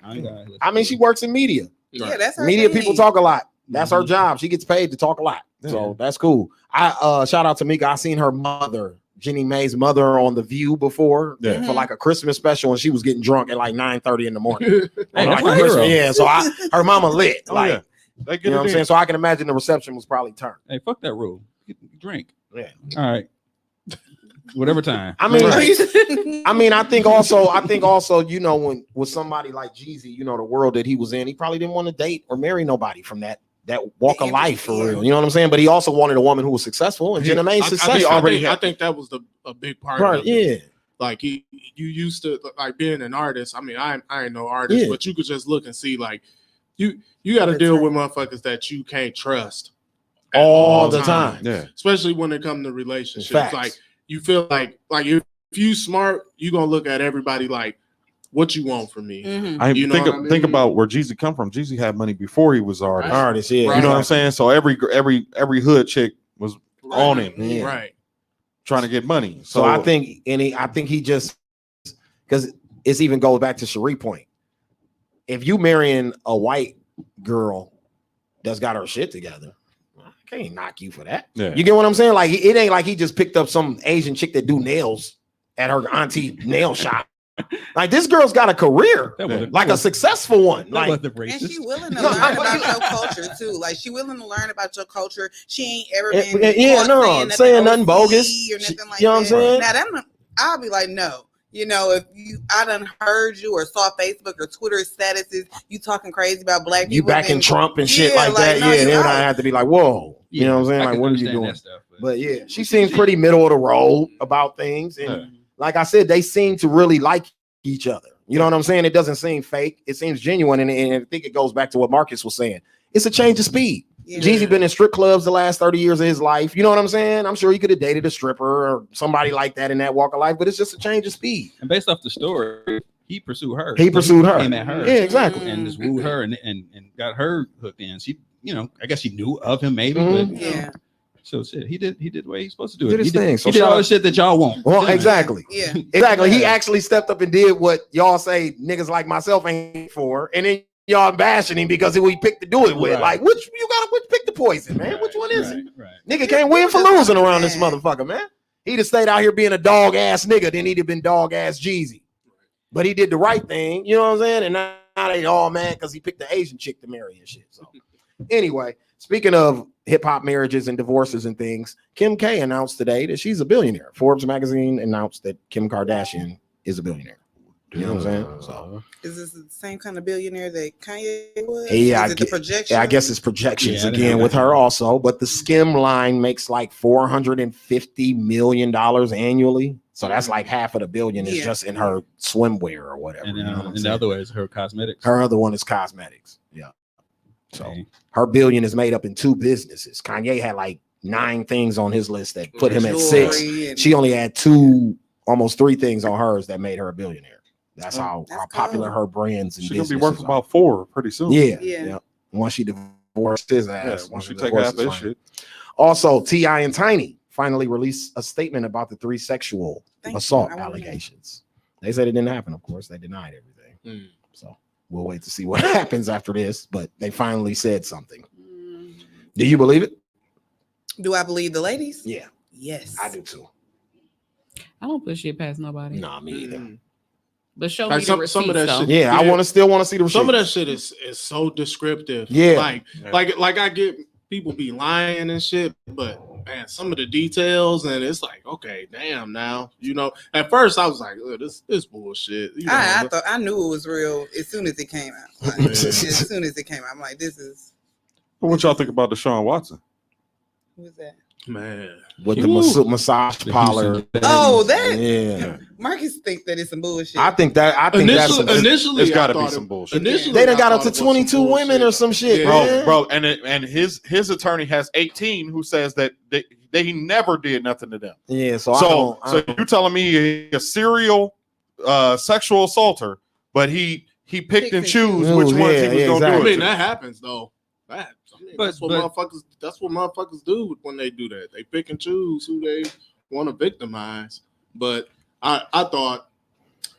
I ain't gotta listen I mean, to she it. works in media. Yeah, that's her Media thing. people talk a lot. That's her Mhm. job. She gets paid to talk a lot. So that's cool. I shout out to Mika. I seen her mother, Jenny Mae's mother, on The View before Yeah. for like a Christmas special, and she was getting drunk at like 9:30 in the morning. Hey, that's Like my Christmas- hero. Yeah, so her mama lit. Oh, Like, yeah. They get you know it what I'm in. saying? So I can imagine the reception was probably turned. Hey, fuck that rule. Drink. Yeah. All right. Whatever time. I mean, Right. I think also, you know, when with somebody like Jeezy, you know, the world that he was in, he probably didn't want to date or marry nobody from that walk of life for real. You know what I'm saying? But he also wanted a woman who was successful, and Jenna Mae's successful. I think that was a big part Right, of it. yeah. Like you used to like being an artist. I mean, I ain't no artist, Yeah. but you could just look and see like you got to deal with motherfuckers that you can't trust at All the time. Yeah. especially when it comes to relationships. Facts. Like you feel like if you smart, you gonna look at everybody like, what you want from me? Mhm. I You know think what I mean? think about where Jeezy come from. Jeezy had money before he was an artist. Artist, yeah. You know what I'm saying? So every hood chick was on him, Yeah. Right. trying to get money. So I think he just, because it's even goes back to Cherie point. If you marrying a white girl that's got her shit together, can't knock you for that. Yeah. You get what I'm saying? Like it ain't like he just picked up some Asian chick that do nails at her auntie nail shop. Like this girl's got a career, like a successful one. Like, and she willing to learn about your culture too. Like she willing to learn about your culture. She ain't ever been saying nothing bogus or nothing like you know what I'm saying? Now I'll be like, no. You know, if I done heard you or saw Facebook or Twitter statuses, you talking crazy about black people. You backing Trump and shit like that. No, then I have to be like, whoa. You know what I'm saying? Like, what are you doing? Stuff, but yeah, she seems pretty middle of the road about things. And like I said, they seem to really like each other. You know what I'm saying? It doesn't seem fake. It seems genuine. And I think it goes back to what Marcus was saying. It's a change of speed. Yeah. Jeezy been in strip clubs the last 30 years of his life. You know what I'm saying? I'm sure he could have dated a stripper or somebody like that in that walk of life, but it's just a change of speed. And based off the story, he pursued her. He pursued her. Came at her. Yeah, exactly. And just wooed her and got her hooked in. She, you know, I guess she knew of him maybe, but yeah. So shit, he did the way he's supposed to do it. He did all the shit that y'all want. Well, exactly. Yeah. Exactly. He actually stepped up and did what y'all say niggas like myself ain't for. And then y'all bashing him because we picked to do it with. Like, which pick the poison, man? Which one is it? Right. Nigga can't win for losing around this motherfucker, man. He'd have stayed out here being a dog ass nigga, then he'd have been dog ass Jeezy. But he did the right thing, you know what I'm saying? And now they all mad because he picked the Asian chick to marry and shit. So anyway, speaking of hip-hop marriages and divorces and things, Kim K announced today that she's a billionaire. Forbes magazine announced that Kim Kardashian is a billionaire. You know what I'm saying? So is this the same kind of billionaire that Kanye was? Yeah, I guess it's projections again with her also. But the Skim line makes like $450 million annually. So that's like half of the billion is just in her swimwear or whatever. And, you know what the other way is her cosmetics. Her other one is cosmetics. Yeah. So her billion is made up in two businesses. Kanye had like 9 things on his list that put him at 6. She only had 2, almost 3 things on hers that made her a billionaire. That's how popular her brands and she's gonna be worth about 4 pretty soon. Yeah. Once she divorced his ass, once she take half that shit. Also, T.I. and Tiny finally released a statement about the 3 sexual assault allegations. They said it didn't happen. Of course, they denied everything. So we'll wait to see what happens after this. But they finally said something. Do you believe it? Do I believe the ladies? Yeah. Yes, I do too. I don't put shit past nobody. Nah, me either. But show me the receipts, some of that though. shit. Yeah, I still want to see the receipts. Some of that shit is so descriptive. Yeah. Like I get people be lying and shit, but man, some of the details and it's like, okay, damn. Now you know. At first, I was like, oh, this bullshit. You know, I thought I knew it was real as soon as it came out. Like, as soon as it came out, I'm like, this is. What y'all think about Deshaun Watson? Who is that? Man, with the massage parlor. Oh, that yeah. Marcus think that it's some bullshit. I think initially it's got to be some bullshit. They done got up to 22 women or some shit, bro. And his attorney has 18 who says that he never did nothing to them. Yeah, so you telling me a serial sexual assaulter, but he picked and choose which ones he was gonna do. I mean, that happens though. That's what motherfuckers do when they do that. They pick and choose who they want to victimize. But I thought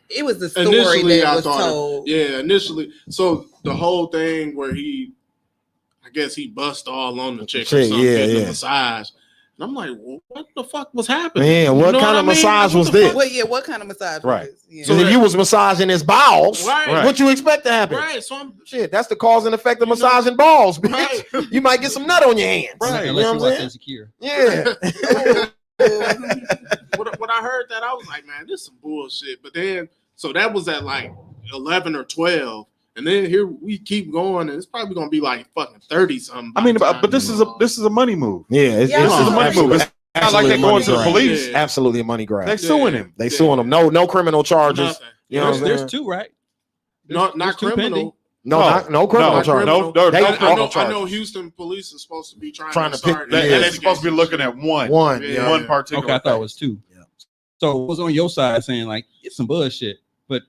it was the story that was told. Initially. So the whole thing where I guess he bust all on the chick or something, getting a massage. And I'm like, well, what the fuck was happening? Man, what kind of massage was this? What kind of massage was this? Yeah. So if you was massaging his balls, what you expect to happen? Right. So that's the cause and effect of massaging balls, bitch. Right. You might get some nut on your hands. Right. You know what I'm saying? Yeah. When I heard that, I was like, man, this is some bullshit. But then, so that was at like 11 or 12. And then here we keep going, and it's probably gonna be like fucking 30 something. I mean, but this is a money move. Yeah, this is a money move. It's not like they're going to the police. Yeah. Absolutely a money grab. They suing him. They suing him. No criminal charges. Nothing. You know, there's 2, right? Not criminal. No criminal charges. I know Houston police is supposed to be trying to start, and they're supposed to be looking at one particular. Okay, I thought it was 2. Yeah. So it was on your side saying like it's some bullshit, but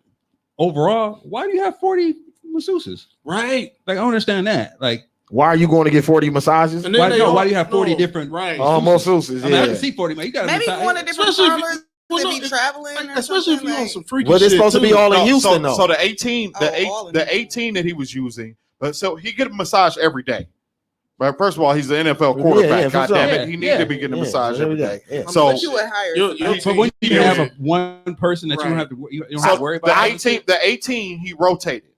overall, why do you have 40 masseuses? Right. Like I don't understand that. Like, why are you going to get 40 massages? Why do you have 40 different? Right. Masseuses. I mean, I can see 40. Man, you got maybe going to different parlors. Be traveling, especially if you on some freaky shit. Well, it's supposed to be all in Houston, though. So the 18 that he was using, but so he get a massage every day. But first of all, he's the NFL quarterback. for God sure. damn it, he needs to be getting a massage every day. Yeah. So But you would hire. But when you have a one person that you don't Right. have to, you don't have to worry the about 18, he rotated.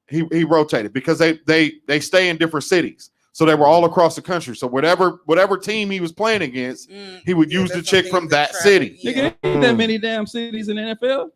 He rotated because they stay in different cities. So they were all across the country. So whatever team he was playing against, he would use the chick from that city. Nigga, ain't that many damn cities in the NFL.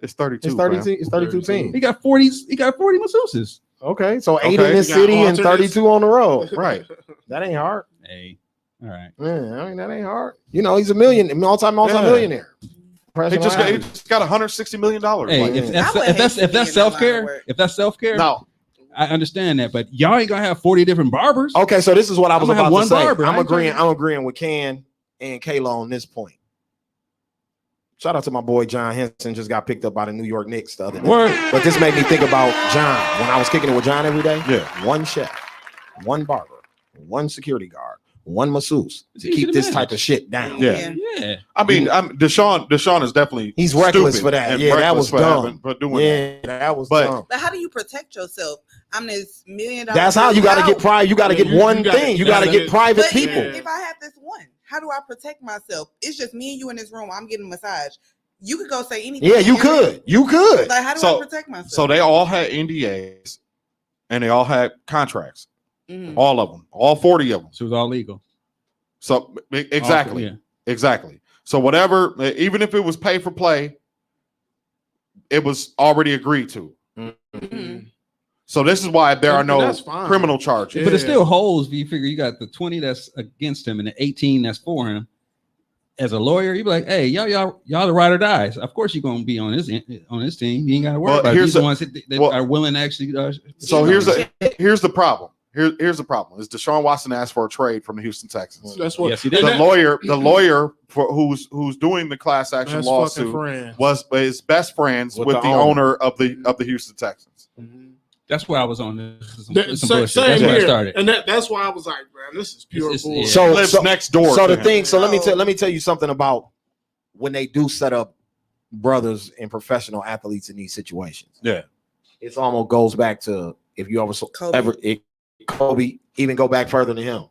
It's 32. It's 32. It's 32 teams. He got 40. He got 40 masseuses. Okay, so 8 Okay. in this You got city and alternates. 32 on the road. Right. That ain't hard. Hey, all right. Yeah, I mean that ain't hard. You know, he's a multi-millionaire. He just got $160 million. Hey, Like, if that's self care, no, I understand that. But y'all ain't gonna have 40 different barbers. Okay, so this is what I was I'm gonna about have to one say. barber. I I'm ain't agreeing. trying I'm agreeing with Ken and Kayla on this point. Shout out to my boy John Henson. Just got picked up by the New York Knicks the other day. Word. But this made me think about John when I was kicking it with John every day. Yeah. One chef, one barber, one security guard, one masseuse to Easy keep to this manage. type of shit down. Yeah. Yeah. I mean, Deshaun is definitely He's reckless stupid for that. and Yeah, that reckless was for dumb. for doing that. Yeah, that was But- dumb. But how do you protect yourself? I'm this $1 million. That's how you got to get private. You got to Yeah, get you one gotta- thing. You you got to gotta- get private But people. if I have this one, how do I protect myself? It's just me and you in this room. I'm getting a massage. You could go say anything. Yeah, you could. You could. Like, how do So- I protect myself? So they all had NDAs and they all had contracts. Mhm. All of them, all 40 of them. So it was all legal. So exactly, Yeah. exactly. So whatever, even if it was pay for play, it was already agreed to. Mhm. So this is why there are And no that's fine. criminal charges. But it's Yeah. still holes. If you figure you got the 20 that's against him and the 18 that's for him. As a lawyer, you'd be like, "Hey, y'all the ride or dies. Of course, you're gonna be on this team. You ain't got to worry Well, about it. here's These are the- the ones that well, are willing to actually." So here's the problem. Here's the problem. Is Deshaun Watson asked for a trade from the Houston Texans. That's what. Yes, he and did. The lawyer for who's doing the class action Best lawsuit fucking friend. is best friends With with the the owner of the Houston Texans. That's why I was on this. Some Same bullshit. That's where I here. started. And that's why I was like, man, this is pure It's- bullshit. So Lives next door. So to the him. thing. So let Oh. me tell you something about when they do set up brothers and professional athletes in these situations. Yeah. It's almost goes back to if you Kobe even go back further than him.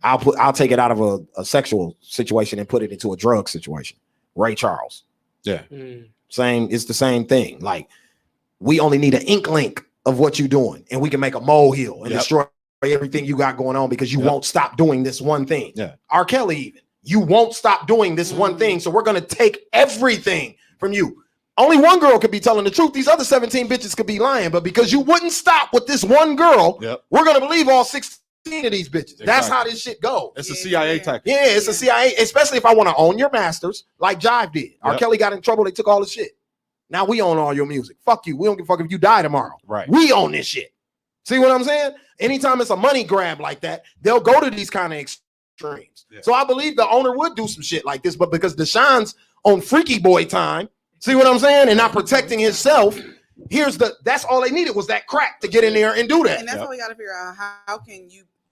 I'll take it out of a sexual situation and put it into a drug situation. Ray Charles. Same, it's the same thing. Like we only need an inkling of what you're doing, and we can make a molehill and Yep. destroy everything you got going on because you Yep. won't stop doing this one thing. Yeah. R. Kelly, even you won't stop doing this one thing, so we're gonna take everything from you. Only one girl could be telling the truth. These other 17 bitches could be lying, but because you wouldn't stop with this one girl, Yep. we're gonna believe all 16 of these bitches. That's Exactly. how this shit goes. It's a CIA tactic. Yeah, it's a CIA, especially if I want to own your masters, like Jive did. R. Yep. Kelly got in trouble, they took all the shit. Now we own all your music. Fuck you. We don't give a fuck if you die tomorrow. Right. We own this shit. See what I'm saying? Anytime it's a money grab like that, they'll go to these kind of extremes. Yeah. So I believe the owner would do some shit like this, but because Deshaun's on freaky boy time, see what I'm saying? And not protecting himself, that's all they needed was that crack to get in there and do that. And that's what we got to figure out.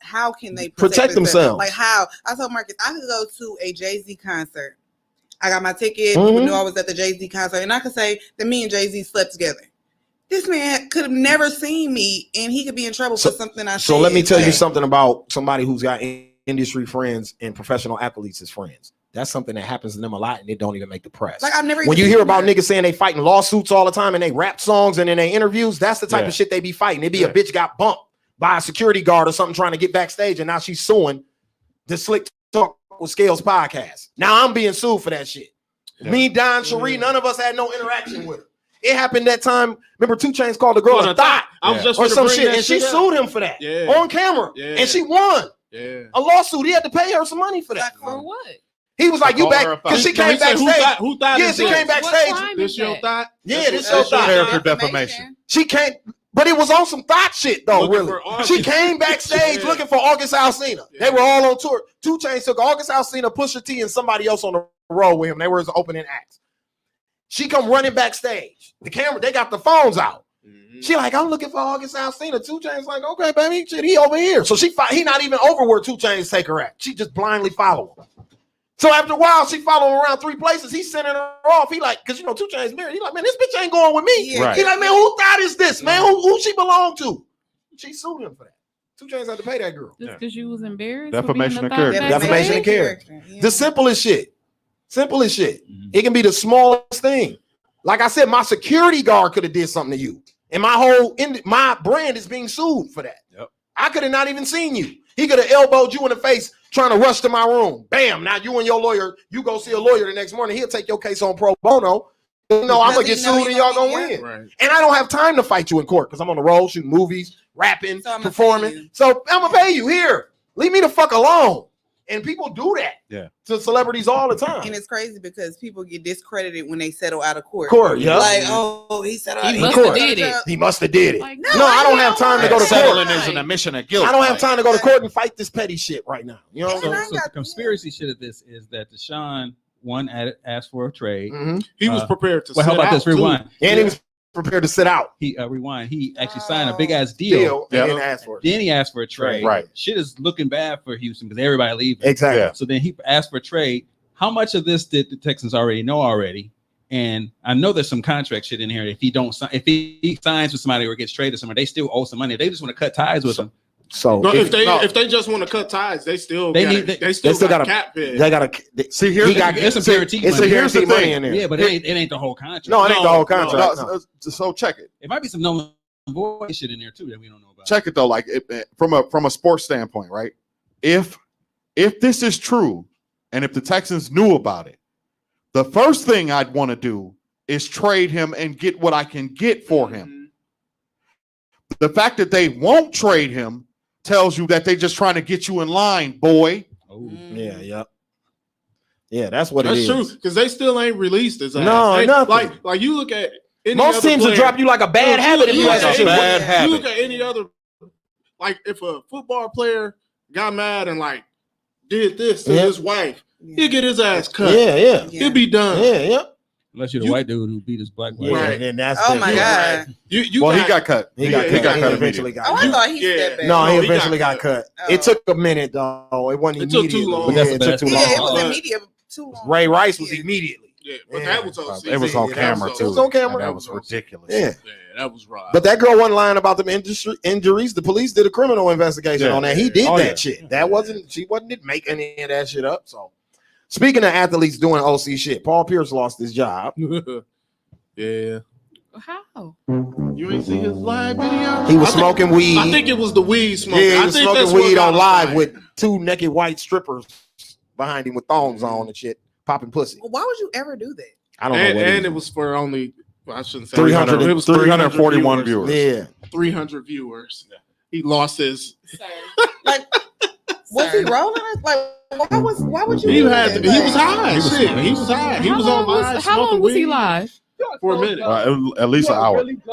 How can they Protect themselves. Like how? I told Marcus I could go to a Jay-Z concert. I got my ticket. Mhm. People knew I was at the Jay-Z concert, and I could say that me and Jay-Z slept together. This man could have never seen me, and he could be in trouble for something I said. So let me tell you Like, something about somebody who's got industry friends and professional athletes as friends. That's something that happens to them a lot, and they don't even make the press. Like I've never. When even you hear seen about that. niggas saying they fighting lawsuits all the time and they rap songs and in their interviews, that's the type Yeah. of shit they be fighting. It be Yeah. a bitch got bumped by a security guard or something trying to get backstage, and now she's suing the Slick Talk with Scalez podcast. Now I'm being sued for that shit. Yeah. Me, Don, Cherie, none of us had no interaction with her. It happened that time. Remember, 2 Chainz called the girl Well, a thought I was just or gonna some bring shit, that and she shit up. sued him for that Yeah. on camera, Yeah. and she won Yeah. a lawsuit. He had to pay her some money for that. Like, For what? He was like, "You Call her a back?" Because she Can we came say backstage. Who thought Yeah, is she this? came What backstage. crime This is your that? thought? Yeah, That's this what- your that's thought. Character defamation. She can't, but it was on some thought shit though. Looking Really, for August. she came backstage Yeah. looking for August Alsina. They were all on tour. 2 Chainz took August Alsina, Pusha T, and somebody else on the road with him. They were his opening acts. She come running backstage. The camera, they got the phones out. She like, I'm looking for August Alsina. 2 Chainz like, okay, baby, shit, he over here. So he not even over where 2 Chainz take her at. She just blindly follow him. So after a while, she follow him around 3 places. He's sending her off. He like, because 2 Chainz married. He like, man, this bitch ain't going with me. Yeah. He like, man, who thought is this, man? Who she belong to? She sued him for that. 2 Chainz had to pay that girl. Just because you was embarrassed. Defamation for of being a character. thought Defamation of backstage? character. Yeah. The simplest shit. Simplest shit. Mhm. It can be the smallest thing. Like I said, my security guard could have did something to you, and my brand is being sued for that. Yep. I could have not even seen you. He could have elbowed you in the face trying to rush to my room. Bam! Now you and your lawyer, you go see a lawyer the next morning. He'll take your case on pro bono. I'm gonna get sued and y'all gonna win. Right. And I don't have time to fight you in court because I'm on the road shooting movies, rapping, So I'ma pay performing. you. So I'm gonna pay you here. Leave me the fuck alone. And people do that. Yeah. To celebrities all the time. And it's crazy because people get discredited when they settle out of court. Court, yeah. Like, oh, he settled out He of must court. have did it. He must have did it. Like, No, I don't have time to go to Settling court. is an admission of guilt. I don't have time to go to court and fight this petty shit right now. You know what So, I'm I so the got- conspiracy shit of this is that Deshaun asked for a trade. saying? He was prepared to. Well, how sit about out, this? too. Rewind. And he was prepared to sit out. He rewind. He actually signed a big ass deal. Deal. Yeah. And then ask for it. Then he asked for a trade. Right. Shit is looking bad for Houston because everybody leaving. Exactly. Yeah. So then he asked for a trade. How much of this did the Texans already know already? And I know there's some contract shit in here. If he signs with somebody or gets traded somewhere, they still owe some money. They just want to cut ties with him. So No, if they no. if they just want to cut ties, they still They gotta, need- they still still got gotta- cap hit. they gotta See, here's he got It's some guaranteed it's a money. here's the guaranteed money thing. in there. Yeah, but it ain't the whole contract. No, it ain't the whole No, contract. No, no. so check it. It might be some no void shit in there too that we don't know about. Check it though. Like from a sports standpoint, right? If this is true, and if the Texans knew about it, the first thing I'd want to do is trade him and get what I can get for him. The fact that they won't trade him tells you that they're just trying to get you in line, boy. Oh. Yeah, yep. Yeah, that's what That's it is. true because they still ain't released his ass. No, They- nothing. Like you look at any Most other teams will player- drop you like a bad habit if you look ask at them any- to. bad habit. You look at any other, like if a football player got mad and like did this to Yeah. his wife, he'll get his ass cut. Yeah, yeah. He'll be done. Yeah, yeah. Unless you're the You- white dude who beat his black wife. Yeah, Right. and that's Oh the- my yeah. God. You Well, he got cut. He got Yeah, cut. he He got eventually immediately. got Oh, I cut. thought he Yeah. stepped back. No, he No, he eventually got got cut. Oh. It took a minute, though. It wasn't It took too immediately. long. But that's Yeah, the it took best. too Yeah, it long. was But- immediate. Too long. Ray Rice was Yeah. immediately. Yeah, but Yeah. that was on. It was on Yeah, camera it too. was on camera. That was ridiculous. Yeah. Yeah, that was right. But that girl wasn't lying about them injuries. The police did a criminal investigation Yeah. on that. He did Oh, that yeah. shit. That wasn't, she wasn't making any of that shit up. So, speaking of athletes doing OC shit, Paul Pierce lost his job. yeah, How? you ain't see his live video. He was I think- smoking weed. I think it was the weed smoking. Yeah, he I was think that's smoking what weed got on him live fired. with 2 naked white strippers behind him with thongs on and shit, popping pussy. Well, why would you ever do that? I don't know and, what and it was for only. Well, I shouldn't say 300 it was 341 viewers. Yeah. 300 viewers. He lost his. Like, was he rolling it? Like, why would you? He do had. that? He was Like, high. He was Shit, smoking. he was high. He How was long on live. How long smoking was he weed live? for a minute. At least an hour. You did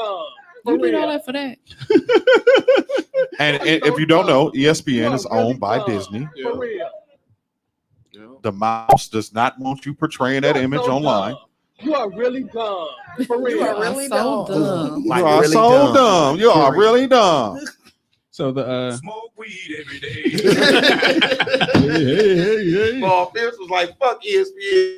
all that for that. And if you don't know, ESPN is owned by Disney. Yeah. Yeah. The mouse does not want you portraying that image online. You are really dumb. For You real. are really so dumb. dumb. Like, you are really so dumb. You are really dumb. So the Smoke weed every day. Paul Pierce was like, fuck ESPN.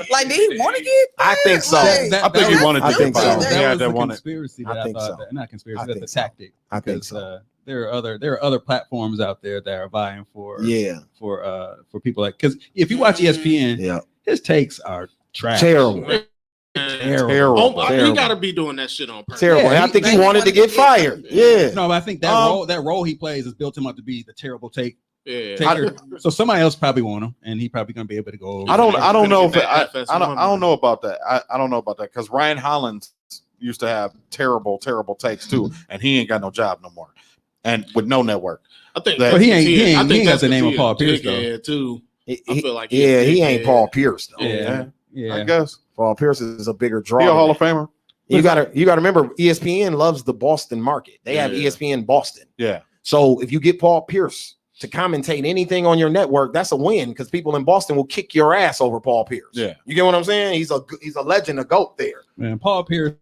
Like, did he want to get? I think so. Like, I think he wanted I to. think so. Yeah, that was that the wanted. conspiracy I that I, think thought. so. That, not conspiracy. I That's think a so. tactic. I think because, so. There are other platforms out there that are vying for Yeah. for people like, because if you watch ESPN, Yeah. his takes are trash. Terrible. Terrible. Oh, Terrible. he got to be doing that shit on purpose. Terrible. Yeah, And I think he wanted to get fired. Yeah. No, but I think that role he plays has built him up to be the terrible taker. Yeah. So somebody else probably want him, and he probably gonna be able to go over. I don't know if That I don't know about that. I don't know about that because Ryan Hollins used to have terrible takes too, and he ain't got no job no more, and with no network. I think. But he ain't I think got that's the name of he Paul a Pierce, though. dickhead, too. I feel like yeah, he's a he ain't dickhead. Paul Pierce though. Yeah. I guess Paul Pierce is a bigger draw. he a than Hall that. of Famer. You gotta remember, ESPN loves the Boston market. They have Yeah. ESPN Boston. Yeah, So if you get Paul Pierce to commentate anything on your network, that's a win because people in Boston will kick your ass over Paul Pierce. Yeah. You get what I'm saying? He's a legend, a GOAT there. Man, Paul Pierce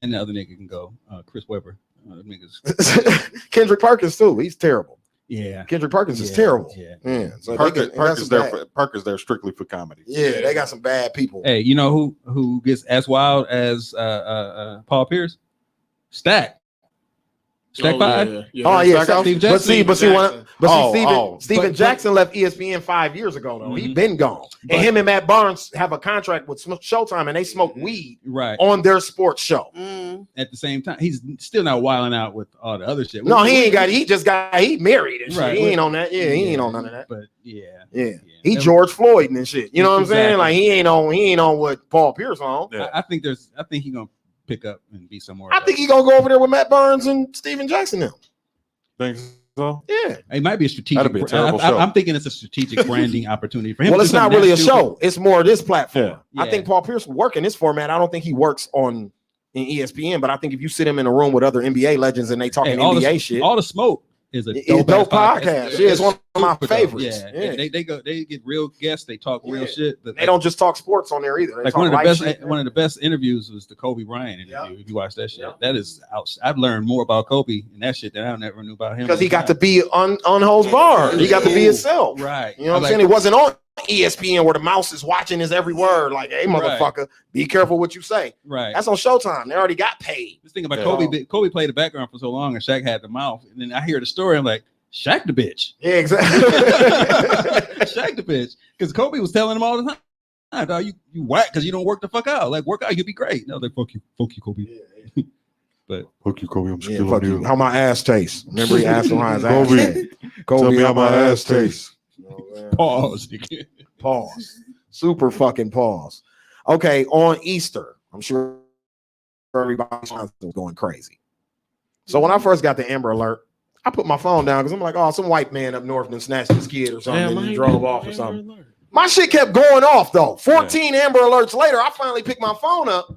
and the other nigga can go. Chris Webber. Niggas. Kendrick Perkins too. He's terrible. Yeah. Kendrick Perkins is Yeah, terrible. yeah. So Perkins there strictly for comedy. Yeah, they got some bad people. Hey, you know who gets as wild as Paul Pierce? Stack. Stack Five? Yeah. Oh yeah, Stackhouse? Steve but see, Jackson. Steven But- Jackson left ESPN 5 years ago though. He Mhm. been gone, But- and him and Matt Barnes have a contract with Showtime, and they smoke weed Right. on their sports show. Mm. At the same time, he's still not wilding out with all the other shit. No, he ain't got. He just got. He married and shit. Right. He ain't on that. Yeah, he ain't on none of that. But yeah. Yeah, he That- George Floyd and shit. You know what I'm saying? Exactly. Like he ain't on what Paul Pierce on. Yeah. I think he's gonna pick up and be somewhere. I think he gonna go over there with Matt Barnes and Steven Jackson now. Think so? Yeah. it might be a strategic. That'd be a terrible show. I'm thinking it's a strategic branding opportunity for him. Well, to it's do not something really a that stupid. show. It's more this platform. Yeah. I think Paul Pierce will work in this format. I don't think he works in ESPN, but I think if you sit him in a room with other NBA legends and they talking all NBA the, shit, all the smoke is a it's a dope podcast. Yeah, it's one of my super dope. favorites. Yeah, Yeah. They get real guests. They talk real Yeah. shit. They don't just talk sports on there either. They like talk one of the life best. shit. One of the best interviews was the Kobe Bryant interview. Yeah. If you watch that shit, Yeah. that is out. I've learned more about Kobe and that shit that I never knew about him. Because he got to be unhosed bar. He got to be himself. right. You know what I'm saying? It wasn't on ESPN where the mouse is watching his every word. Like, hey, motherfucker, be careful what you say. Right. That's on Showtime. They already got paid. This thing about Yeah. Kobe. Kobe played the background for so long, and Shaq had the mouth. And then I hear the story. I'm like, Shaq the bitch. Yeah, exactly. Shaq the bitch. Because Kobe was telling him all the time, dog, you whack because you don't work the fuck out. Like, work out, you'll be great. No, like, fuck you, Kobe. But Fuck you, Kobe. I'm Yeah, still fuck on you. you. How my ass tastes. Remember he asked him how his ass Kobe. tastes. Tell me how my ass tastes. pause. Pause. Super fucking pause. Okay, on Easter, I'm sure everybody's going crazy. So when I first got the Amber Alert, I put my phone down because I'm like, oh, some white man up north and snatched his kid or something and he drove off or something. My shit kept going off though. 14 Amber Alerts later, I finally picked my phone up.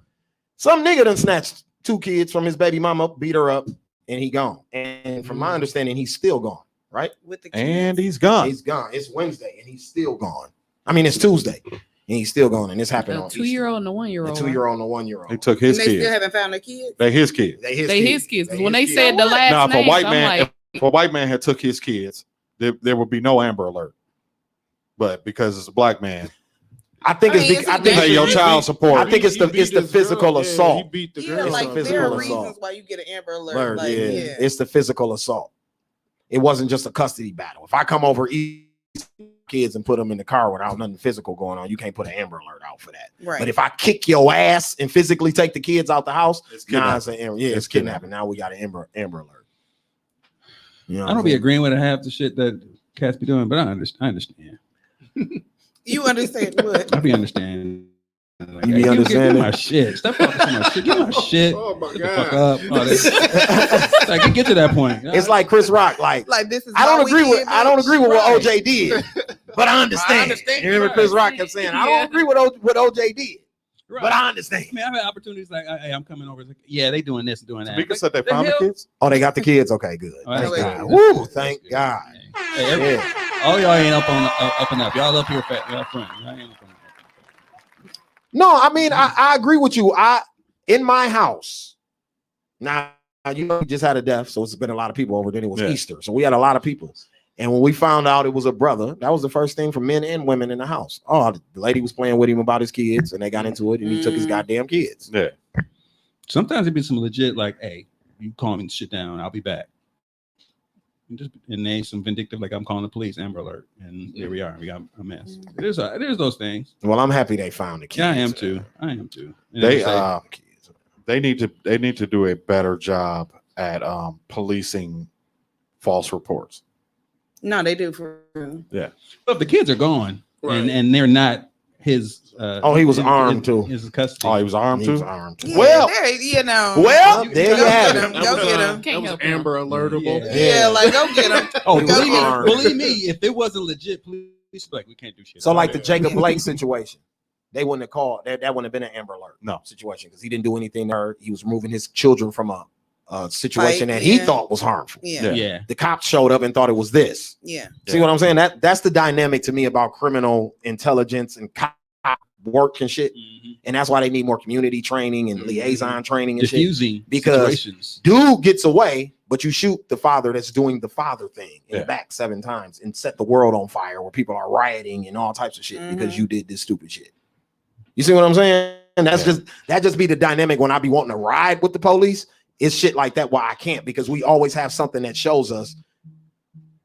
Some nigga done snatched 2 kids from his baby mama, beat her up, and he gone. And from my understanding, he's still gone, right? With the And he's gone. He's gone. It's Wednesday and he's still gone. I mean, it's Tuesday and he's still gone. And this happened A on 2-year-old and a Easter. 1-year-old. A 2-year-old and a 1-year-old. They took and his they still kids. haven't found their kids. They his kids. They his kids. They When they his said kids. the last Now, if a names, white I'm man, like, if a white man had took his kids, there would be no Amber Alert. But because it's a black man, I think I it's mean, big. I it's think pay your child support. I think it's the physical assault. He beat the Yeah, girl. like a there physical are assault. reasons why you get an Amber Alert. Alert, Like, yeah. yeah. It's the physical assault. It wasn't just a custody battle. If I come over kids and put them in the car without nothing physical going on, you can't put an Amber Alert out for that. Right. But if I kick your ass and physically take the kids out the house, It's nah, kidnapping. it's an Amber. Yeah, it's kidnapping. Now we got an Amber Alert. You know I what don't I'm be saying? agreeing with half the shit that cats be doing, but I understand. You understand what? I be understanding. Like, You hey, be understanding? Give my shit. Stop talking so much shit. Give my shit. Oh my Shut the fuck god. up. Oh, this- like, get to that point. It's like Chris Rock. Like Like this is I don't my agree with weekend, I don't bitch. agree with Right. what OJ did, but I understand. I understand. You remember Chris Rock kept saying, I don't agree with what OJ did, Right. but I understand. I mean, I've had opportunities like, hey, I'm coming over. It's like, yeah, they doing this and doing that. Tamika Like, said they the found the hell? kids. Oh, they got the kids. Okay, good. Oh, that's Thank good. God. That's Woo, good. thank That's good. God. Hey, Yeah. all y'all ain't up and up. Y'all up here fat. Y'all front. Y'all ain't up and up. No, I mean, I agree with you. In my house, now you know we just had a death, so it's been a lot of people over. Then it was Yeah. Easter, so we had a lot of people. And when we found out it was a brother, that was the first thing for men and women in the house. Oh, the lady was playing with him about his kids, and they got into it, and he took his goddamn kids. Yeah. Sometimes it be some legit like, hey, you calm and shit down. I'll be back. And then some vindictive, like I'm calling the police, Amber Alert, and here we are. We got a mess. There's those things. Well, I'm happy they found the kids. Yeah, I am too. And They it's like, they need to do a better job at policing false reports. No, they do for real. Yeah. but the kids are gone, Right. and they're not his. Oh, he was armed, too. His custody. Oh, he was armed He too. was armed. Yeah, Well- there, you know. Well, Go there you get have him. it. Go get him. That Can't was help him. Amber Alertable. Yeah, like go get him. Oh, Go believe me, get him. believe me, if it wasn't legit, please, like we can't do shit. So, about like the it. Jacob Blake situation, they wouldn't have called. That wouldn't have been an Amber Alert No. situation because he didn't do anything to her. He was removing his children from a situation Fight, that he yeah. thought was harmful. Yeah. yeah, The cops showed up and thought it was this. Yeah. See what I'm saying? That's the dynamic to me about criminal intelligence and cop work and shit. And that's why they need more community training and liaison training and shit. diffusing Because- situations. Dude gets away, but you shoot the father that's doing the father thing in the Yeah. back 7 times and set the world on fire where people are rioting and all types of shit because you did this stupid shit. You see what I'm saying? And that just be the dynamic when I be wanting to ride with the police. It's shit like that why I can't, because we always have something that shows us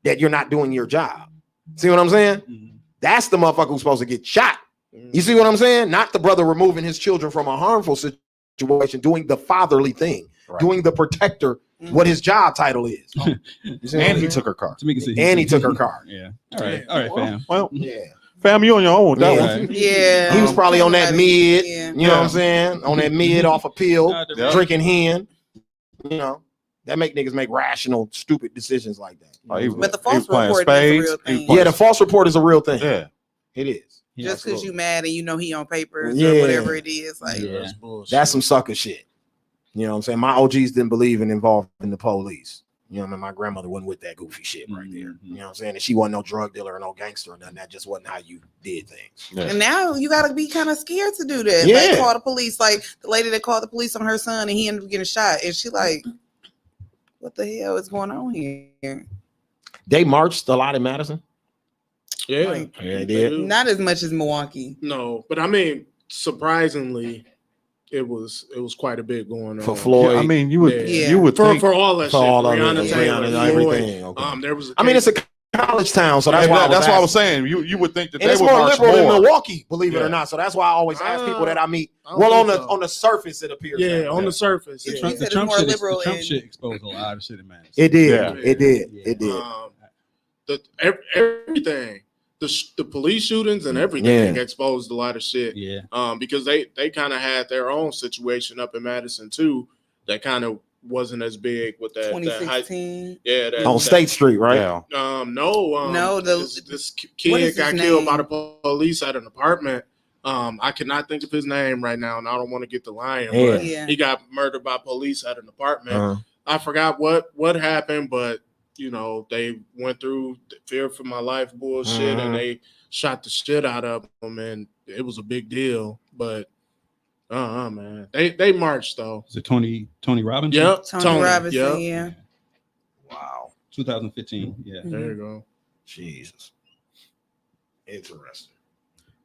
that you're not doing your job. See what I'm saying? Mhm. That's the motherfucker who's supposed to get shot. You see what I'm saying? Not the brother removing his children from a harmful situation, doing the fatherly thing, doing the protector, what his job title is. You see what And I'm he saying? took her car. Tamika said And he took her car. Yeah. All right, fam. Well, Yeah. fam, you on your own with that Yeah. one. Yeah. He was probably on that mid, Yeah. you know what I'm saying? On that mid off a pill, Yeah. drinking hen. You know, that make niggas make rational, stupid decisions like that. But the false report is a real thing. Yeah, the false report is a real thing. Yeah. It is. Just because you mad and you know he on papers Yeah. or whatever it is, like That's some sucker shit. You know what I'm saying? My OGs didn't believe in involving the police. You know what I mean? My grandmother wasn't with that goofy shit right there. You know what I'm saying? And she wasn't no drug dealer or no gangster or nothing. That just wasn't how you did things. And now you gotta be kind of scared to do that. Yeah. Like call the police. Like the lady that called the police on her son and he ended up getting shot. And she like, what the hell is going on here? They marched a lot in Madison. Yeah, Like, Yeah, they did. not as much as Milwaukee. No, but I mean, surprisingly, it was quite a bit going on For Floyd. I mean, you would Yeah. you would think for all that For shit. all of it, Breonna Taylor, Breonna, Floyd. everything. Okay. There was. I mean, it's a college town, so that's Yeah, why that's why I was asking. saying you would think that And they it's would more march liberal than more. Milwaukee, believe it Yeah. or not. So that's why I always ask people that I meet. I don't Well, on think the so. on the surface, it appears. Yeah, that on way. the surface. You Yeah. said The it's Trump more shit, liberal the Trump and- shit exposed a lot of shit in Madison. It did. Yeah. It did. Yeah. It did. Everything, the police shootings and everything Yeah. exposed a lot of shit. Yeah. Because they kind of had their own situation up in Madison too. That kind of wasn't as big with that. 2016. On State Street, right? Yeah. No, this what kid is got his killed name? by the police at an apartment. I cannot think of his name right now, and I don't want to get the lion, Yeah. but Yeah. he got murdered by police at an apartment. Uh-huh. I forgot what happened, but you know, they went through the fear for my life bullshit and they shot the shit out of him, and it was a big deal. But man, they marched though. Is it Tony Robinson? Yep, Tony Robinson, Yep. yeah. Wow. 2015. Yeah. There you go. Jesus. Interesting.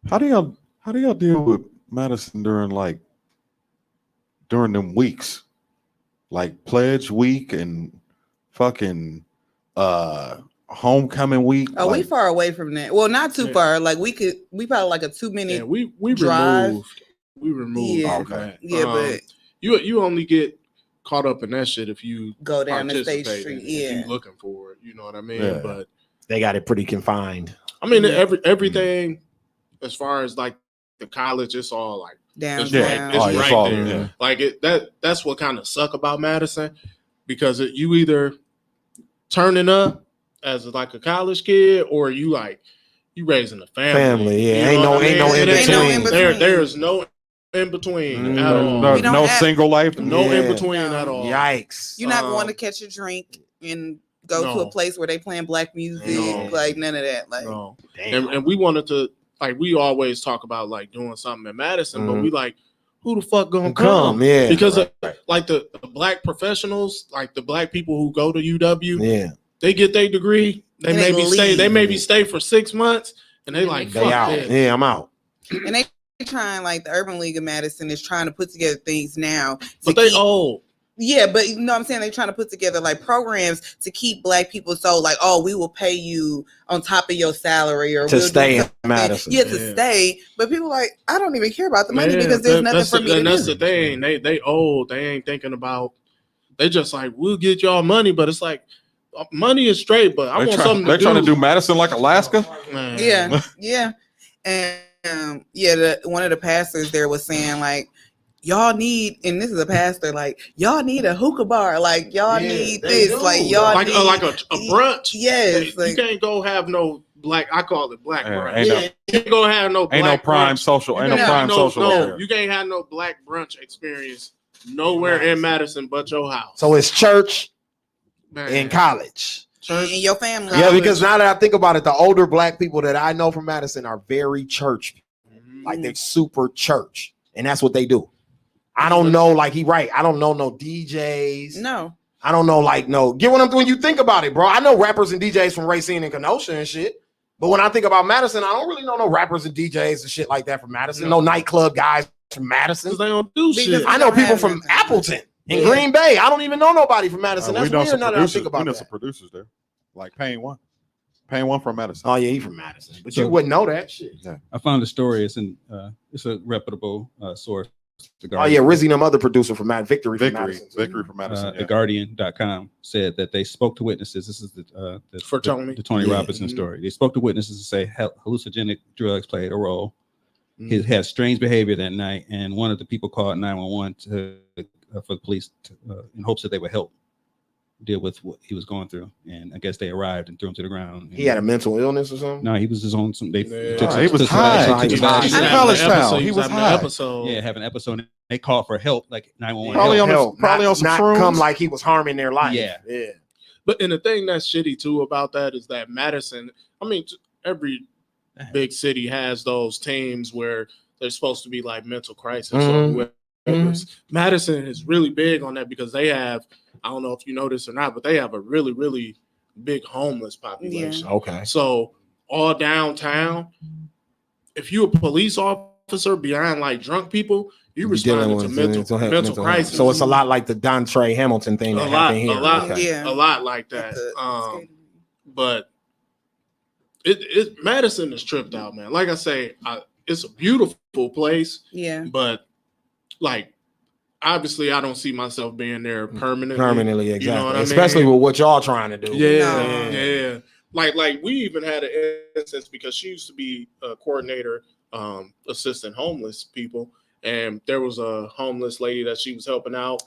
How do y'all deal with Madison during them weeks, like Pledge Week and fucking homecoming week? Oh, we like, far away from that. Well, not too Yeah. far. Like we probably like a 2-minute. Yeah, we drive. removed. Yeah. Okay. Yeah, but you only get caught up in that shit if you go down the State participate Street. in it, Yeah. if you looking for it. You know what I mean? Yeah. But They got it pretty confined. I mean, everything as far as like the college, it's all like Downtown. Yeah. it's Oh, it's right all- there. yeah. Like that's what kind of suck about Madison, because you either turning up as like a college kid or you raising a family. Yeah. You Ain't know no what I ain't no mean? in It ain't no between. between. There's no in between at all. No, We don't no have- single life. No Yeah. in between No. at all. Yikes. You're not going Um, to catch a drink and go to no. a place where they playing black music. No. Like none of that. Like No. Damn. And we wanted to, like, we always talk about like doing something in Madison, but we like, who the fuck gonna come? Yeah. Because like the black professionals, like the black people who go to UW, Yeah. they get their degree, they And they maybe stay, leave. they maybe stay for 6 months, and they like, They fuck out. that. Yeah, I'm out. and they trying like the Urban League of Madison is trying to put together things now. to But they keep- old. Yeah, but you know what I'm saying? They're trying to put together like programs to keep black people so like, oh, we will pay you on top of your salary or To we'll do stay in something. Madison. Yeah, to Yeah. stay. But people like, I don't even care about the money Man, because there's nothing that's for me to and that's do. the thing. They old. They ain't thinking about. They just like, we'll get y'all money, but it's like money is straight, but I want something. They're trying to do Madison like Alaska. Man. Yeah, yeah. And one of the pastors there was saying like, y'all need, and this is a pastor, like y'all need a hookah bar, like y'all need they this, do. like y'all like need a brunch. Yes, you like, can't go have no black. I call it black Yeah, brunch. ain't no- You can't go have no black Ain't no prime brunch. social. Ain't no No, prime social. No, there. you can't have no black brunch experience nowhere in Madison but your house. So it's church Man. and college. and your family. Yeah, because now that I think about it, the older black people that I know from Madison are very church. Like they're super church. And that's what they do. I don't know, like he right. I don't know no DJs. No. I don't know, like no. Get what I'm doing? You think about it, bro. I know rappers and DJs from Racine and Kenosha and shit. But when I think about Madison, I don't really know no rappers and DJs and shit like that from Madison. No nightclub guys from Madison. Because they don't do shit. Because- I know don't people have from nothing. Appleton. In Green Bay, I don't even know nobody from Madison. That's we know weird. some Now that I producers. think about We know that. some producers there, like Payne One from Madison. Oh yeah, he from Madison, but you wouldn't know that shit. Yeah. I found the story. It's a reputable source. Oh yeah, Rizzy, them other producer from Victory from Madison. Victory from Madison. The Guardian.com said that they spoke to witnesses. This is the Tony Robinson story. They spoke to witnesses to say hallucinogenic drugs played a role. He had strange behavior that night, and one of the people called 911 for the police in hopes that they would help deal with what he was going through. And I guess they arrived and threw him to the ground. He had a mental illness or something? No, he was just on some. He was high. He was high. Yeah, have an episode. They called for help, like 911. Probably on some not shrooms. come like he was harming their life. Yeah. But and the thing that's shitty too about that is that Madison. I mean, every big city has those teams where they're supposed to be like mental crisis or whatever. Madison is really big on that because they have. I don't know if you know this or not, but they have a really, really big homeless population. Yeah. Okay. So all downtown, if you're a police officer behind like drunk people, you're responding to mental crisis. So it's a lot like the Dontre Hamilton thing that happened here. A lot like that. But it Madison is tripped out, man. Like I say, it's a beautiful place. Yeah. But like, obviously, I don't see myself being there permanently. Permanently, exactly. You know what I mean? Especially with what y'all trying to do. Yeah. Like we even had an instance because she used to be a coordinator, assisting homeless people, and there was a homeless lady that she was helping out,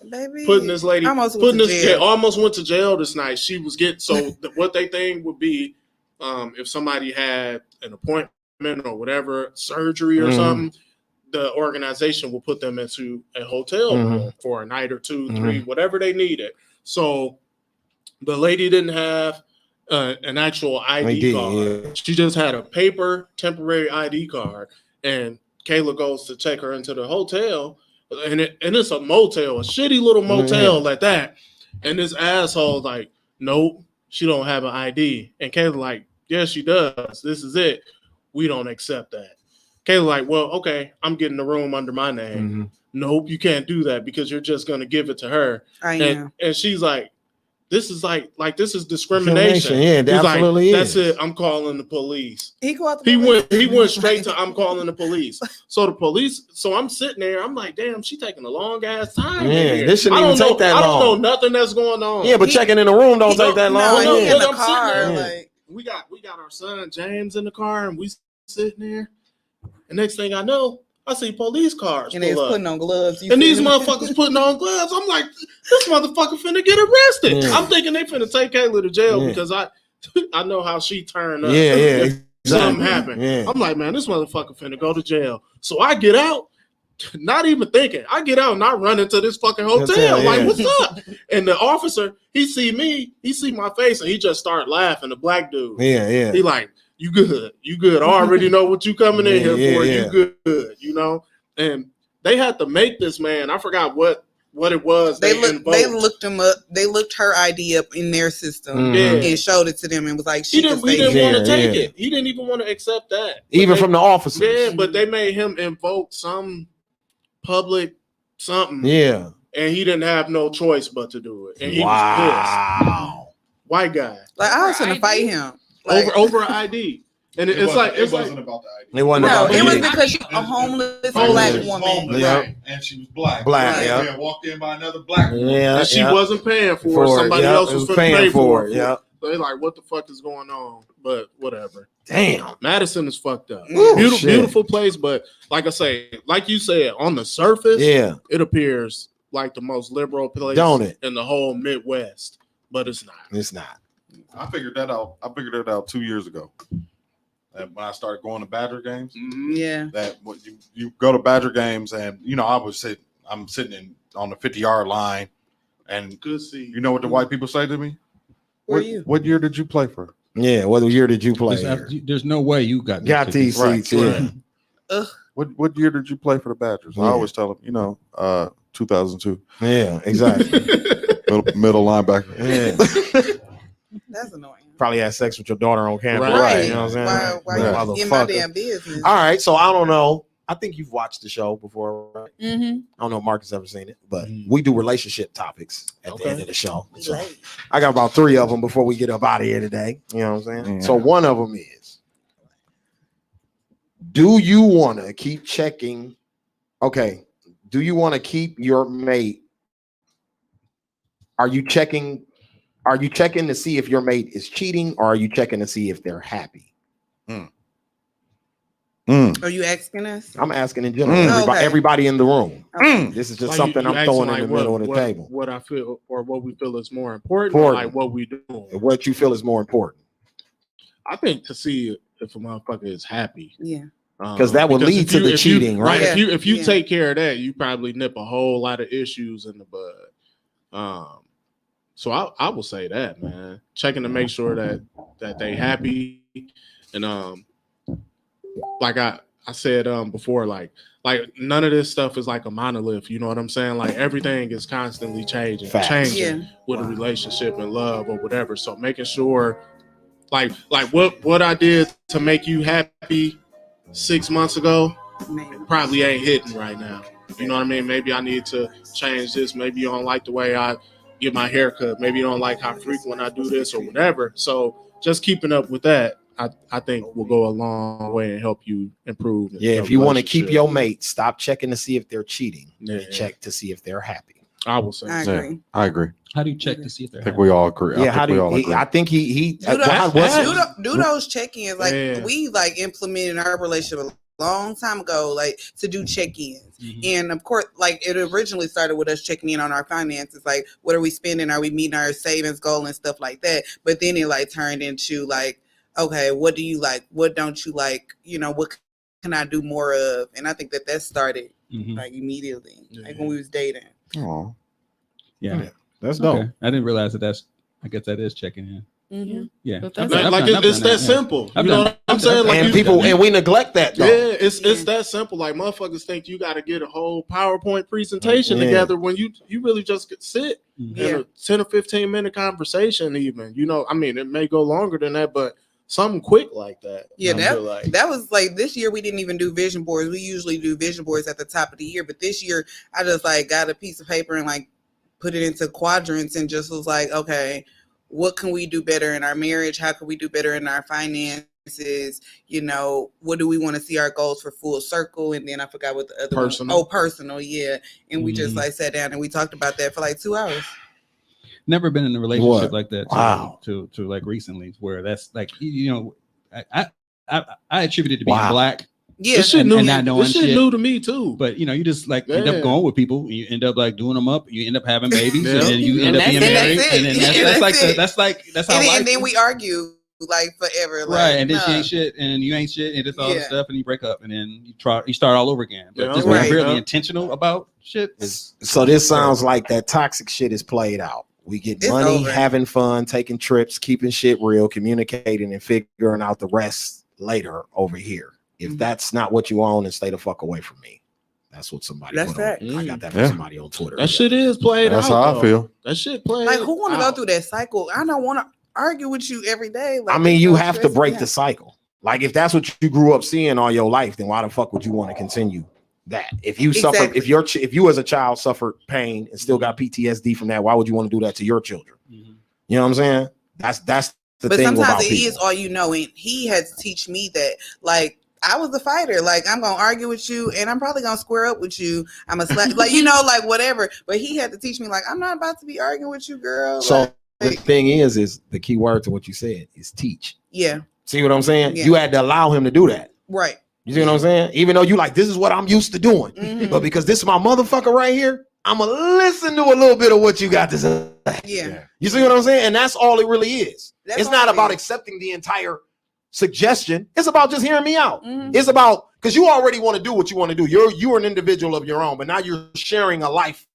putting this lady almost went to jail this night. She was getting what they think would be, if somebody had an appointment or whatever, surgery or something. The organization will put them into a hotel room for a night or two, three, whatever they needed. So the lady didn't have an actual ID card. Yeah. She just had a paper temporary ID card. And Kayla goes to take her into the hotel, and it's a motel, a shitty little motel at that. And this asshole like, nope, she don't have an ID. And Kayla like, yes, she does. This is it. We don't accept that. Kayla like, well, okay, I'm getting the room under my name. Nope, you can't do that because you're just going to give it to her. And she's like, this is like this is discrimination. Yeah, that absolutely like, that's it. I'm calling the police. He called the police. He went straight to I'm calling the police. So I'm sitting there. I'm like, damn, she taking a long ass time. Yeah, this shouldn't even take that long. I don't know nothing that's going on. Yeah, but checking in the room don't take that long. No, yeah. in the car. Like, we got our son James in the car, and we sitting there. And next thing I know, I see police cars and they're putting on gloves. And these motherfuckers putting on gloves. I'm like, this motherfucker finna get arrested. Yeah. I'm thinking they finna take Kayla to jail because I know how she turned up. Yeah. Something happened. Yeah. I'm like, man, this motherfucker finna go to jail. So I get out, not even thinking. I get out and I run into this fucking hotel. Like, what's up? And the officer, he see me, he see my face, and he just start laughing. The black dude. Yeah. He like, you good. I already know what you coming in here for. You good, you know? And they had to make this man. I forgot what it was. They looked him up. They looked her ID up in their system and showed it to them and was like, he didn't want to take it. He didn't even want to accept that. Even from the officers. Yeah, but they made him invoke some public something. Yeah. And he didn't have no choice but to do it. And he was pissed. White guy. Like, I was gonna fight him. Like, over an ID. And it wasn't about the ID. It wasn't about the it ID. was because she's a homeless black woman. And she was black. Black, walked in by another black woman. Yeah. And she wasn't paying for it. Somebody else was paying for it. Yeah. So they're like, what the fuck is going on? But whatever. Damn. Madison is fucked up. Ooh, beautiful place, but like I say, like you said, on the surface, it appears like the most liberal place in the whole Midwest. But it's not. It's not. I figured that out 2 years ago. And when I started going to Badger games, that you go to Badger games, and I'm sitting on the 50-yard line, and you know what the white people say to me? What year did you play for? Yeah, what year did you play? There's no way you got these seats. Right. What year did you play for the Badgers? I always tell them, 2002. Yeah, exactly. middle linebacker. Yeah. That's annoying. Probably had sex with your daughter on camera. Right. You know what I'm saying? Why you in my damn business? All right, so I don't know. I think you've watched the show before, right? Mm-hmm. I don't know if Marcus ever seen it, but we do relationship topics at the end of the show. So I got about 3 of them before we get up out of here today. You know what I'm saying? So one of them is, do you want to keep checking? Okay. Do you want to keep your mate? Are you checking to see if your mate is cheating, or are you checking to see if they're happy? Are you asking us? I'm asking in general. Everybody in the room. This is just Like something I'm asking, throwing like, in the middle of the table. What I feel or what we feel is more important, or like what we do. What you feel is more important. I think to see if a motherfucker is happy. Yeah. Because that would lead to the cheating, right? Like if you take care of that, you probably nip a whole lot of issues in the bud. So I will say that, man. Checking to make sure that they happy. And like I said before, like none of this stuff is like a monolith, you know what I'm saying? Like everything is constantly changing with a relationship and love or whatever. So making sure like what I did to make you happy 6 months ago probably ain't hitting right now. You know what I mean? Maybe I need to change this. Maybe you don't like the way I get my haircut. Maybe you don't like how frequent I do this or whatever. So just keeping up with that, I think will go a long way and help you improve. Yeah, if you want to keep your mate, stop checking to see if they're cheating. And check to see if they're happy. I will say. I agree. How do you check to see if they're happy? I think we all agree. Yeah, I think he do those check-ins like we like implemented in our relationship a long time ago, like to do check-ins. And of course, like it originally started with us checking in on our finances, like what are we spending? Are we meeting our savings goal and stuff like that? But then it like turned into like, okay, what do you like? What don't you like? You know, what can I do more of? And I think that started like immediately, like when we was dating. Oh, yeah, that's dope. Okay. I didn't realize that. I guess that is checking in. Yeah, but it's that simple. You know what I'm saying? Like and we neglect that. Though. Yeah, it's that simple. Like motherfuckers think you got to get a whole PowerPoint presentation together when you really just sit in a 10 or 15 minute conversation. Even I mean, it may go longer than that, but something quick like that. Yeah, that was like this year we didn't even do vision boards. We usually do vision boards at the top of the year, but this year I just like got a piece of paper and like put it into quadrants and just was like, okay, what can we do better in our marriage? How can we do better in our finances? What do we want to see our goals for full circle? And then I forgot what the other personal. Personal, yeah. And we just like sat down and we talked about that for like 2 hours. Never been in a relationship like that. To like recently, where that's like I attribute it to being black. Yeah, this shit and not knowing this shit new to me too. But you just like end up going with people, and you end up like doing them up. You end up having babies, and then you end up being married, and then that's how. And then we argue like forever, like, right? And then she ain't shit, and you ain't shit, and it's all this stuff, and you break up, and then you start all over again. But just being really intentional about shit. So this sounds like that toxic shit is played out. We get money, having fun, taking trips, keeping shit real, communicating, and figuring out the rest later over here. If that's not what you own, then stay the fuck away from me. That's what somebody put on. I got that from somebody on Twitter. That shit is played out. That's how I feel. That shit played like, who want to go through that cycle? I don't want to argue with you every day. Like, I mean, you have to break the cycle. Like, if that's what you grew up seeing all your life, then why the fuck would you want to continue that? If you suffer, if you as a child suffered pain and still got PTSD from that, why would you want to do that to your children? You know what I'm saying? That's the thing. But sometimes it is all you know, and he had to teach me that, like, I was a fighter. Like, I'm gonna argue with you, and I'm probably gonna square up with you. I'm a slap, like, like whatever. But he had to teach me, like, I'm not about to be arguing with you, girl. So the thing is the key word to what you said is teach. Yeah. See what I'm saying? Yeah. You had to allow him to do that. Right. You see what I'm saying? Even though you like, this is what I'm used to doing, but because this is my motherfucker right here, I'm gonna listen to a little bit of what you got to say. Yeah. You see what I'm saying? And that's all it really is. It's not about accepting the entire suggestion. It's about just hearing me out. It's about, because you already want to do what you want to do. You're an individual of your own, but now you're sharing a life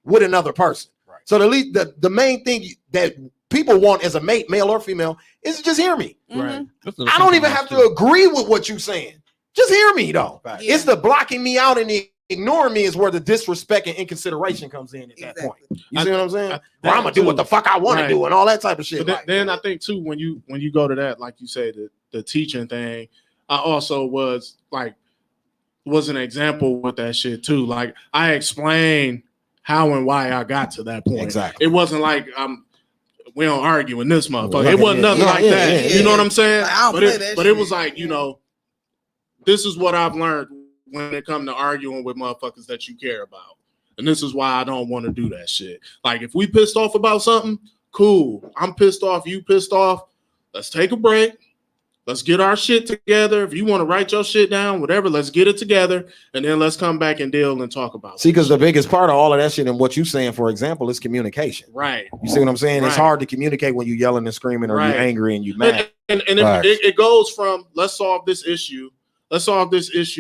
with another person. Right. So the main thing that people want as a mate, male or female, is to just hear me. Right. I don't even have to agree with what you're saying. Just hear me though. Right. It's the blocking me out and the ignoring me is where the disrespect and inconsideration comes in at that point. You see what I'm saying? Well, I'm gonna do what the fuck I want to do and all that type of shit. But then I think too, when you go to that, like you said, the teaching thing, I also was like, was an example with that shit too. Like I explained how and why I got to that point. Exactly. It wasn't like we don't argue in this motherfucker. Right. It wasn't nothing Yeah, like yeah, that. yeah, You know yeah. what I'm saying? Like, I don't but play it, that but it shit. was like, you know, this is what I've learned when it comes to arguing with motherfuckers that you care about. And this is why I don't want to do that shit. Like if we pissed off about something, cool. I'm pissed off, you pissed off. Let's take a break. Let's get our shit together. If you want to write your shit down, whatever, let's get it together. And then let's come back and deal and talk about it. See, because the biggest part of all of that shit and what you're saying, for example, is communication. Right. You see what I'm saying? It's Right. hard to communicate when you're yelling and screaming or Right. you're angry and you're mad. And Right. it goes from let's solve this issue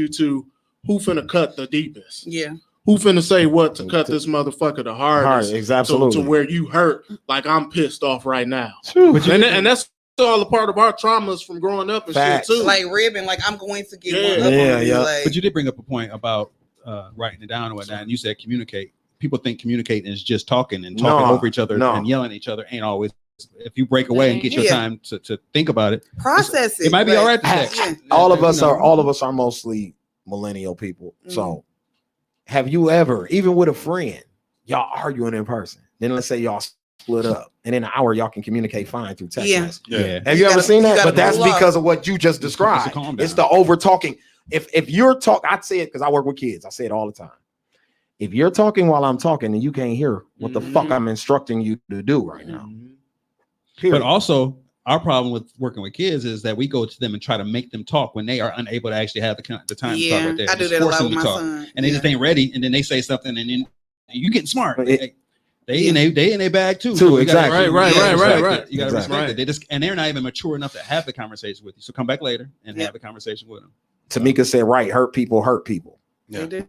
to who finna cut the deepest. Yeah. Who finna say what to cut this motherfucker the hardest Absolutely. to where you hurt like I'm pissed off right now. True. And that's all a part of our traumas from growing up and Facts. shit too. Like ribbon, like I'm going to get Yeah. one up Yeah, on you. yeah. Like, But you did bring up a point about writing it down and whatnot, and you said communicate. People think communicating is just talking and talking No, over each other no. and yelling at each other. Ain't always. If you break away and get your Yeah. time to think about it, process it. it might be like, all right to say. Yeah. all of us You know. are mostly millennial people. So have you ever, even with a friend, y'all arguing in person? Then let's say y'all split up, and in an hour y'all can communicate fine through text Yeah. message. Yeah. Have you ever seen you that? gotta But that's pull up. because of what you just described. calm It's down. the over talking. If you're talking, I'd say it because I work with kids. I say it all the time. If you're talking while I'm talking and you can't hear what the fuck I'm instructing you to do right now. Period. But also, our problem with working with kids is that we go to them and try to make them talk when they are unable to actually have the time to talk Yeah, right there. I do Just that a force lot them with to my talk. son. And they just Yeah. ain't ready, and then they say something, and then you getting smart. But it- They in their bag too. Too, You gotta- exactly. you Right, gotta right, respect right, it. You gotta exactly. respect it. They just and they're not even mature enough to have the conversation with you. So come back later and Yeah. have the conversation with them. Tamika said, right, hurt people hurt people. They do.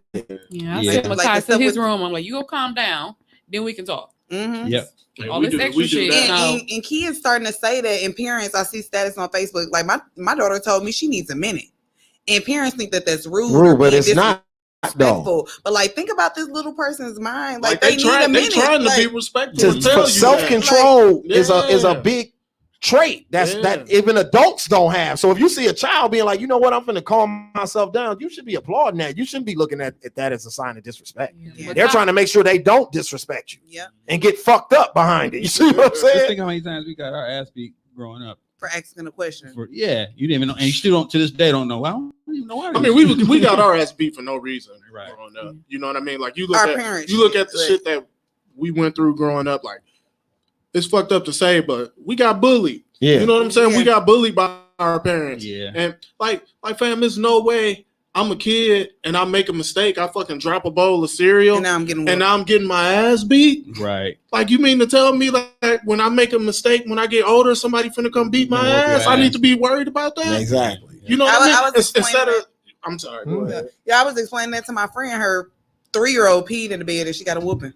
Yeah, I Yeah. sent Like Makai the to stuff his with- room. I'm like, you go calm down, then we can talk. Mhm. Yep. Yeah, All we this do- extra we do shit. that. No. And kids starting to say that, and parents, I see status on Facebook. Like my daughter told me she needs a minute, and parents think that that's rude. or Rude, but being it's not though. disrespectful. But like, think about this little person's mind. Like, they they need try, a minute. they trying to like, be respectful. and tell For you that. self-control is Yeah. a big trait that even adults don't have. So if you see a child being like, you know what, I'm gonna calm myself down, you should be applauding that. You shouldn't be looking at that as a sign of disrespect. Yeah. They're trying to make sure they don't disrespect you Yep. and get fucked up behind it. You see what I'm Just saying? think how many times we got our ass beat growing up. for asking a question. Yeah, you didn't even know, and you still don't to this day don't know. I don't even know why. I mean, we got our ass beat for no reason Right. growing up. You know what I mean? Like you look Our at parents you look at the like- shit that we went through growing up. Like it's fucked up to say, but we got bullied. Yeah. You know what I'm saying? Yeah. We got bullied by our parents. Yeah. And like fam, there's no way I'm a kid and I make a mistake. I fucking drop a bowl of cereal And now I'm getting and I'm getting my ass beat. Right. Like you mean to tell me like when I make a mistake, when I get older, somebody finna come beat my Whoop your ass? I ass. need to be worried about that. Exactly. You know what I I mean? was explaining Instead of that. I'm sorry. Go ahead. Yeah, I was explaining that to my friend. Her 3-year-old peed in the bed and she got a whooping.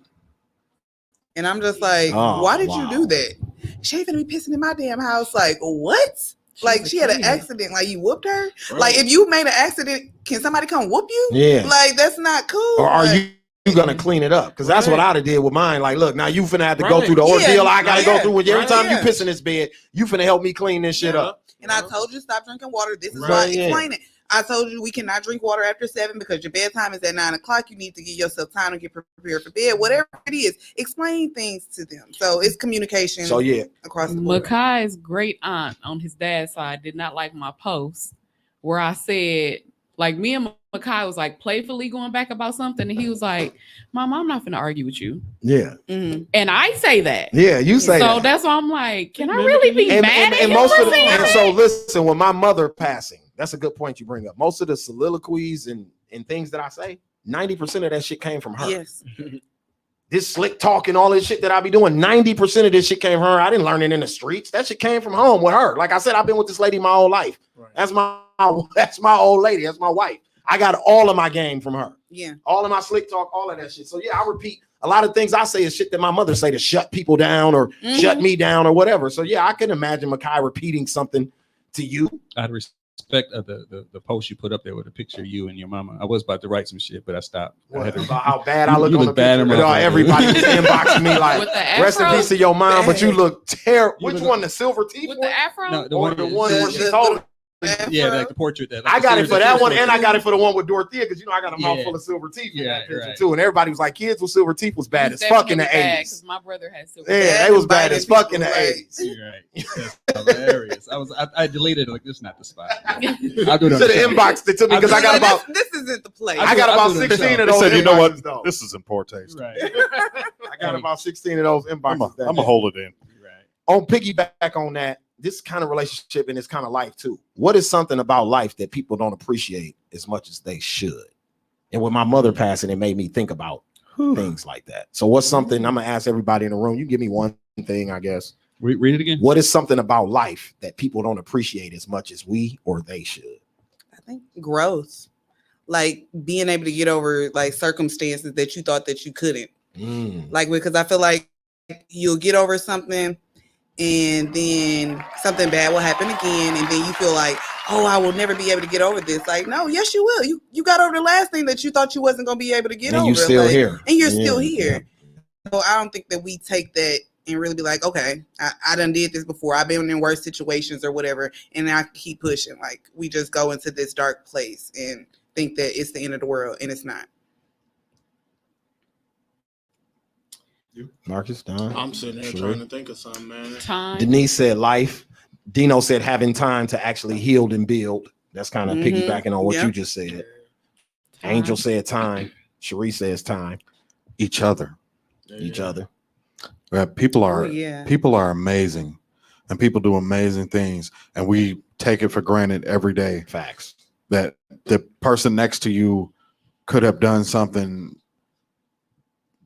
And I'm just like, Oh, why did wow. you do that? She ain't gonna be pissing in my damn house. Like, what? Like, she had an accident. Like, you whooped her? Like, if you made an accident, can somebody come whoop you? Yeah. Like, that's not cool. Or are Like, you gonna clean it up? Because that's what I'd have did with mine. Like, look, now you finna have to go Right. through the ordeal Yeah. I gotta go Yeah. through. Every Right. time you Yeah. piss in this bed, you finna help me clean this shit up. And I told you stop drinking water. This is Right, why I yeah. explain it. I told you we cannot drink water after 7 because your bedtime is at 9 o'clock. You need to give yourself time to get prepared for bed. Whatever it is, explain things to them. So it's communication So yeah, across the board. Makai's great aunt on his dad's side did not like my post where I said, like, me and Makai was like playfully going back about something, and he was like, Mom, I'm not gonna argue with you. yeah, Mhm. And I say that. yeah. You say So that. that's why I'm like, can I really be And, mad and, at and you most for of the, saying and that? so listen, with my mother passing, that's a good point you bring up. Most of the soliloquies and things that I say, 90% of that shit came from her. Yes. This slick talk and all this shit that I be doing, 90% of this shit came from her. I didn't learn it in the streets. That shit came from home with her. Like I said, I've been with this lady my whole life. Right. That's my old lady. That's my wife. I got all of my game from her. Yeah. All of my slick talk, all of that shit. So yeah, I repeat a lot of things I say is shit that my mother say to shut people down or shut me down or whatever. So yeah, I can imagine Makai repeating something to you. I'd respect the post you put up there with a picture of you and your mama. I was about to write some shit, but I stopped. I had to- About how bad I look You on look the bad picture. in my Everybody was photo. inboxing me like, With the rest in afro? peace to your mom, but you look terrible. You Which look- one, the silver teeth With the afro? No, the or one the that- one where the- she's the- holding? Yeah, like the portrait. That like I the got it series for that one, you and I got it for the one with Dorothea because I got a mouth Yeah. full of silver teeth in Yeah, that picture right. too. And everybody was like, kids with silver teeth was bad as fuck in the 80s. Because my brother had silver. Yeah, they was bad as fuck in the 80s. You're right. That's hilarious. I deleted it. Like, this is not the spot. I'll do it. On Should the have show. inboxed it to me because I got about This isn't the place. I got about I'll do it on the 16 show. of They those. said, you know what? inboxes, though. This is in poor taste. Right. I got about 16 of those inboxes. I'm gonna hold it in. Right. On piggyback on that, this kind of relationship and this kind of life too. What is something about life that people don't appreciate as much as they should? And with my mother passing, it made me think about things like that. So what's something I'm gonna ask everybody in the room? You give me one thing, I guess. Read it again. What is something about life that people don't appreciate as much as we or they should? I think growth, like being able to get over like circumstances that you thought that you couldn't. Like, because I feel like you'll get over something and then something bad will happen again, and then you feel like, oh, I will never be able to get over this. Like, no, yes, you will. You got over the last thing that you thought you wasn't gonna be able to get And over. you still like, here. and you're Yeah, still here. So I don't think that we take that and really be like, okay, I done did this before. I've been in worse situations or whatever, and I keep pushing. Like, we just go into this dark place and think that it's the end of the world, and it's not. Marcus, Don. I'm sitting here trying to think of something, man. Time. Denise said life. Dino said having time to actually heal and build. That's kind of piggybacking on what you just said. Angel said time. Cherie says time. Each other. Each other. People are yeah. people are amazing, and people do amazing things, and we take it for granted every day. Facts. That the person next to you could have done something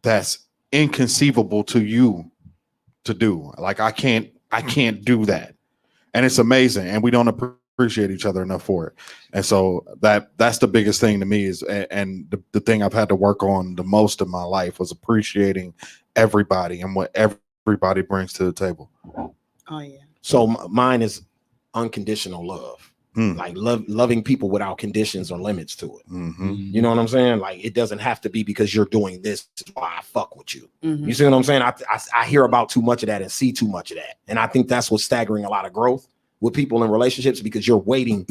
that's inconceivable to you to do. Like I can't do that, and it's amazing, and we don't appreciate each other enough for it. And so that's the biggest thing to me is, and the thing I've had to work on the most in my life was appreciating everybody and what everybody brings to the table. Oh yeah. So mine is unconditional love. Like loving people without conditions or limits to it. You know what I'm saying? Like it doesn't have to be because you're doing this is why I fuck with you. You see what I'm saying? I hear about too much of that and see too much of that. And I think that's what's staggering a lot of growth with people in relationships, because you're waiting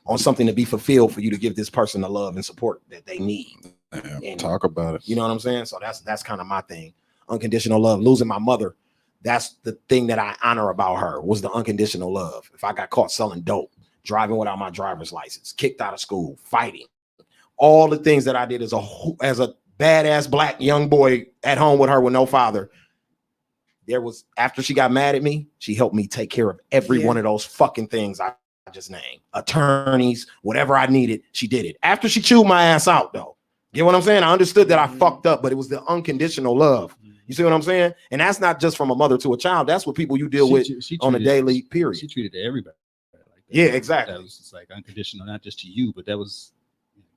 on something to be fulfilled for you to give this person the love and support that they need. And, talk about it. You know what I'm saying? So that's kind of my thing. Unconditional love. Losing my mother, that's the thing that I honor about her, was the unconditional love. If I got caught selling dope, driving without my driver's license, kicked out of school, fighting, all the things that I did as a badass black young boy at home with her with no father, there was, after she got mad at me, she helped me take care of every one of those fucking things I just named. Attorneys, whatever I needed, she did it. After she chewed my ass out, though. You know what I'm saying? I understood that I fucked up, but it was the unconditional love. You see what I'm saying? And that's not just from a mother to a child. That's what people you deal with on a daily period. She treated everybody like that. Yeah, exactly. That was just like unconditional, not just to you, but that was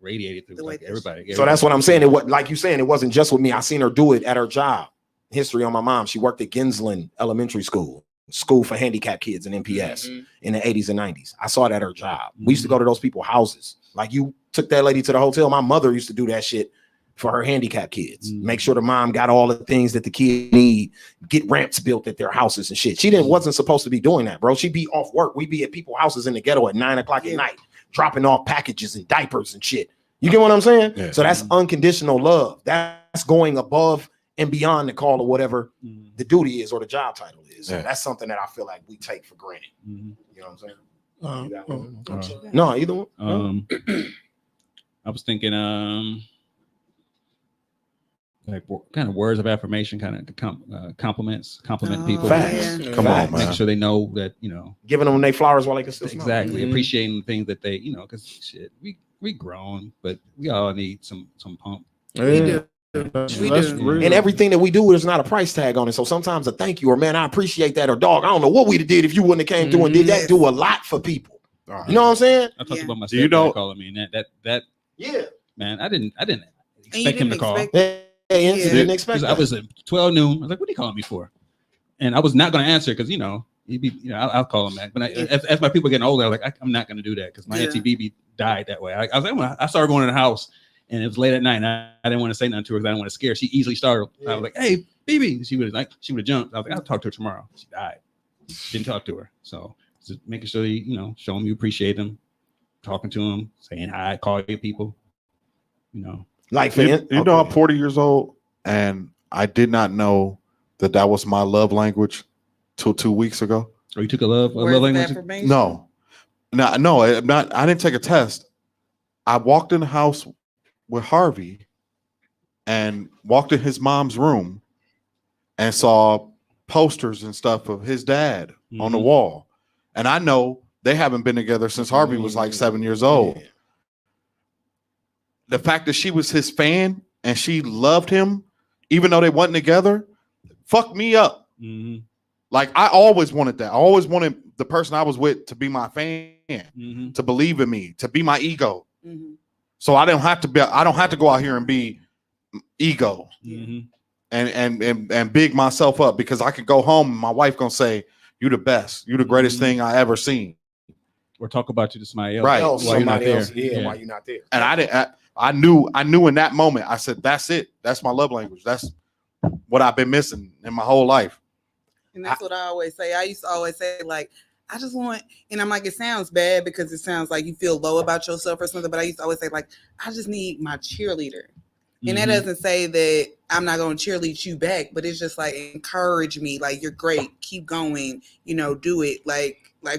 radiated through like everybody. So that's what I'm saying. It was like you saying, it wasn't just with me. I seen her do it at her job. History on my mom. She worked at Ginsland Elementary School for handicapped kids in MPS in the 80s and 90s. I saw it at her job. We used to go to those people's houses. Like you took that lady to the hotel. My mother used to do that shit for her handicapped kids. Make sure the mom got all the things that the kid need, get ramps built at their houses and shit. She wasn't supposed to be doing that, bro. She'd be off work. We'd be at people's houses in the ghetto at 9 o'clock at night, dropping off packages and diapers and shit. You get what I'm saying? Yeah. So that's unconditional love. That's going above and beyond the call or whatever the duty is or the job title is. So that's something that I feel like we take for granted. You know what I'm saying? No, either one. I was thinking, like kind of words of affirmation, kind of compliment people. Facts. Come on, man. Make sure they know that, giving them their flowers while they can still smell. Exactly. Appreciating things that they, because shit, we grown, but we all need some pump. We do. And everything that we do, there's not a price tag on it. So sometimes a thank you or man, I appreciate that, or dog, I don't know what we'd have did if you wouldn't have came through and did that. Do a lot for people. You know what I'm saying? I talked about my stepdad calling me and that man, I didn't expect him to call. Didn't expect I was at 12 noon. I was like, what are you calling me for? And I was not going to answer because, he'd be, I'll call him back. But as my people getting older, I was like, I'm not going to do that because my auntie BB died that way. I was like, I started going to the house and it was late at night. And I didn't want to say nothing to her because I didn't want to scare her. She easily startled. I was like, hey, BB. She would have jumped. I was like, I'll talk to her tomorrow. She died. Didn't talk to her. So Just making sure you show them you appreciate them, talking to them, saying hi, call your people. Like I'm 40 years old, and I did not know that was my love language till 2 weeks ago. Oh, you took a love language? No, I'm not. I didn't take a test. I walked in the house with Harvey and walked in his mom's room and saw posters and stuff of his dad on the wall. And I know they haven't been together since Harvey was like 7 years old. Yeah. The fact that she was his fan and she loved him, even though they wasn't together, fucked me up. Mm-hmm. Like, I always wanted that. I always wanted the person I was with to be my fan, to believe in me, to be my ego. Mm-hmm. So I don't have to go out here and be ego Mm-hmm. and big myself up, because I could go home and my wife gonna say, "You the best. You the greatest thing I ever seen." Or talk about you to somebody else. Right. Oh, While you're not somebody there. else. Yeah, while you're not there. And I knew in that moment, I said, "That's it. That's my love language. That's what I've been missing in my whole life." And that's what I always say. I used to always say, like, I just want, and I'm like, it sounds bad because it sounds like you feel low about yourself or something, but I used to always say, like, I just need my cheerleader. And that doesn't say that I'm not going to cheerlead you back, but it's just like, encourage me. Like, you're great. Keep going. Do it. Like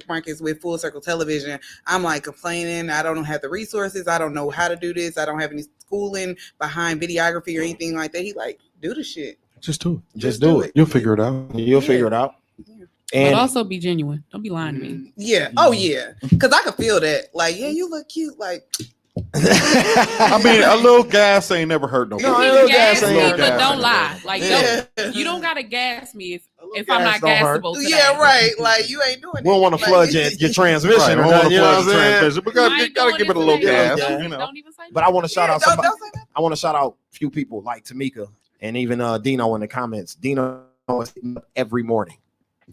Marcus with Full Circle Television, I'm like complaining. I don't have the resources. I don't know how to do this. I don't have any schooling behind videography or anything like that. He like, do the shit. Just do it. Just do it. You'll figure it out. You'll figure it out. Yeah. And But also be genuine. Don't be lying to me. Yeah. Oh, yeah. Because I could feel that. Like, yeah, you look cute. Like, I mean, a little gas ain't never hurt nobody. No, You a little can gas gas me, ain't but hurt. don't lie. Like, Yeah. you don't gotta gas me if gas I'm not don't hurt. gassable today. yeah, right. Like, you ain't doing it. we don't want to Like, flood your transmission. Right, or we want nothing, to you know plug what the I'm saying? transmission. We I gotta ain't give doing it a this little today. gas. Don't even say But I want to shout Yeah, out don't somebody. say that. I want to shout out a few people like Tamika and even Dino in the comments. Dino is hitting up every morning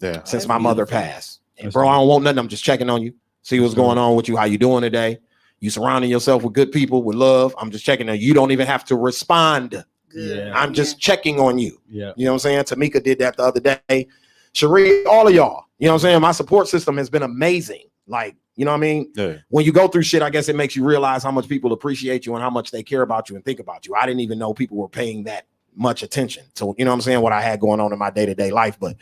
Yeah. since my mother passed. And bro, I don't want nothing. I'm just checking on you. See what's going on with you. How you doing today? You surrounding yourself with good people, with love. I'm just checking on you. You don't even have to respond. Good. Yeah. I'm just checking on you. Yeah. You know what I'm saying? Tamika did that the other day. Cherie, all of y'all. You know what I'm saying? My support system has been amazing. Like, you know what I mean? Yeah. When you go through shit, I guess it makes you realize how much people appreciate you and how much they care about you and think about you. I didn't even know people were paying that much attention to, you know what I'm saying, what I had going on in my day-to-day life. But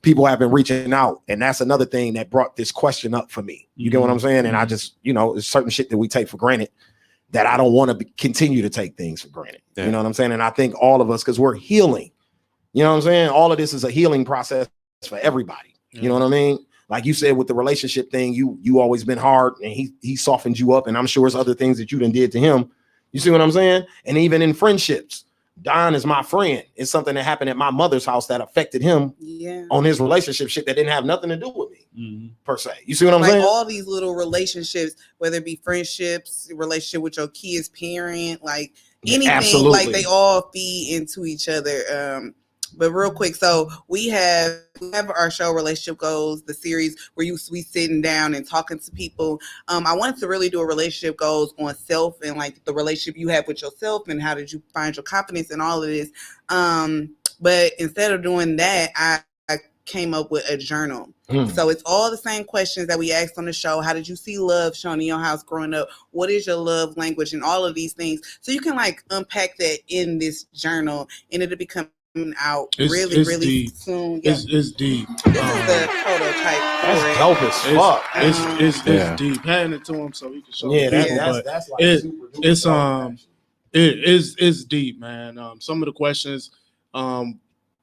people have been reaching out, and that's another thing that brought this question up for me. You get what I'm saying? And I just, there's certain shit that we take for granted that I don't want to continue to take things for granted. Yeah. You know what I'm saying? And I think all of us, because we're healing, you know what I'm saying? All of this is a healing process for everybody. You know what I mean? Like you said, with the relationship thing, you always been hard, and he softened you up, and I'm sure there's other things that you done did to him. You see what I'm saying? And even in friendships, Don is my friend. It's something that happened at my mother's house that affected him on his relationship shit that didn't have nothing to do with me per se. You see what I'm like saying? all these little relationships, whether it be friendships, relationship with your kids, parent, like anything, Absolutely. like they all feed into each other. But real quick, so we have our show Relationship Goals, the series where we sitting down and talking to people. I wanted to really do a relationship goals on self and like the relationship you have with yourself and how did you find your confidence and all of this. But instead of doing that, I came up with a journal. So it's all the same questions that we asked on the show. How did you see love shown in your house growing up? What is your love language and all of these things? So you can like unpack that in this journal and it'll become out really deep. Soon. Yeah. It's deep. This is the prototype. That's dope as fuck. It's deep. Handing it to him so he can show. Yeah, people, that's like super it's deep, man. Some of the questions,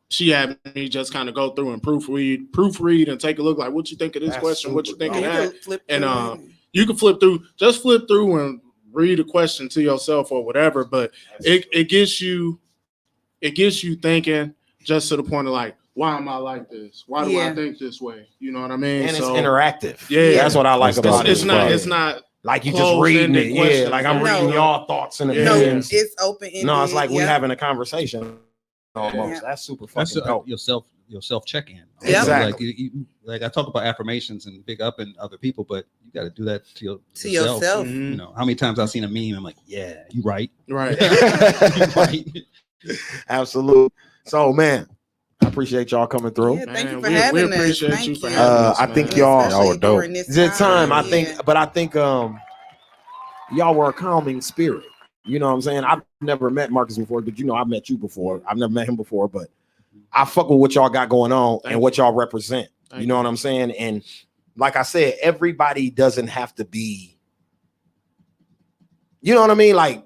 she had me just kind of go through and proofread and take a look. Like, what you think of this question? What you think of that? And you can flip through and read a question to yourself or whatever. But it gets you thinking, just to the point of like, why am I like this? Why do I think this way? You know what I mean? And it's interactive. Yeah, that's what I like about it. It's not like you just reading it. questions. Yeah, like I'm reading y'all thoughts and No, opinions. it's open-ended. No, it's like we're having a conversation. Almost. That's super fucking dope. Your self check-in. Yeah. Exactly. Like I talk about affirmations and big up in other people, but you got to do that to yourself. You know, how many times I've seen a meme, I'm like, yeah, you right. Right. You right. Absolutely. So, man, I appreciate y'all coming through. Yeah, thank you for Man, having we us. appreciate Thank you for you. having us. I man. think y'all Y'all were dope. during this It's that time. I Yeah. think, but I think y'all were a calming spirit. You know what I'm saying? I've never met Marcus before, but you know I've met you before. I've never met him before, but I fuck with what y'all got going on Thank and what y'all represent. You know what I'm saying? And like I said, everybody doesn't have to be, you know what I mean? Like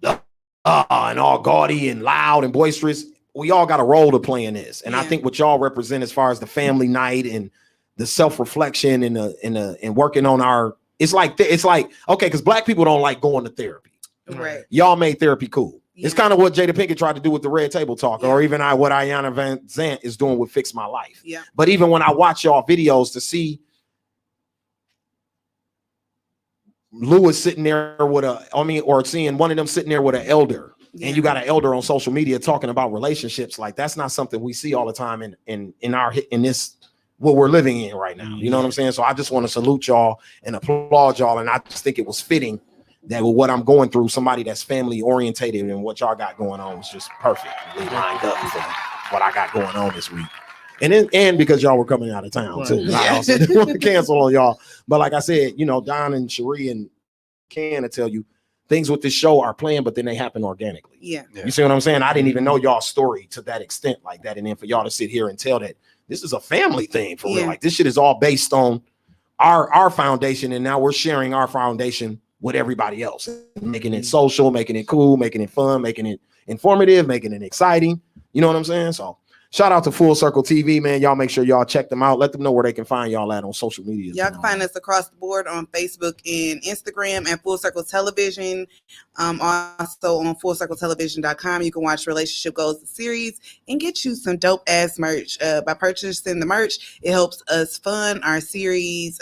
and all gaudy and loud and boisterous. We all got a role to play in this. And I think what y'all represent as far as the family night and the self-reflection and working on our, it's like okay, because black people don't like going to therapy. Right. Y'all made therapy cool. It's kind of what Jada Pinkett tried to do with the Red Table Talk, or even what Ayanna Van Zant is doing with Fix My Life. Yeah. But even when I watch y'all videos to see Lewis sitting there with or seeing one of them sitting there with an elder, and you got an elder on social media talking about relationships, like that's not something we see all the time in this what we're living in right now. You know what I'm saying? So I just want to salute y'all and applaud y'all, and I just think it was fitting that with what I'm going through, somebody that's family orientated and what y'all got going on was just perfectly lined up for what I got going on this week. And because y'all were coming out of town too. I also didn't want to cancel on y'all. But like I said, you know, Don and Cherie and Ken to tell you things with this show are planned, but then they happen organically. Yeah. You see what I'm saying? I didn't even know y'all's story to that extent like that. And then for y'all to sit here and tell that this is a family thing for real. Like this shit is all based on our foundation. And now we're sharing our foundation with everybody else, making it social, making it cool, making it fun, making it informative, making it exciting. You know what I'm saying? So shout out to Full Circle TV, man. Y'all make sure y'all check them out. Let them know where they can find y'all at on social media. Y'all can find us across the board on Facebook and Instagram and Full Circle Television. Also on FullCircleTelevision.com, you can watch Relationship Goals the series and get you some dope ass merch. By purchasing the merch, it helps us fund our series.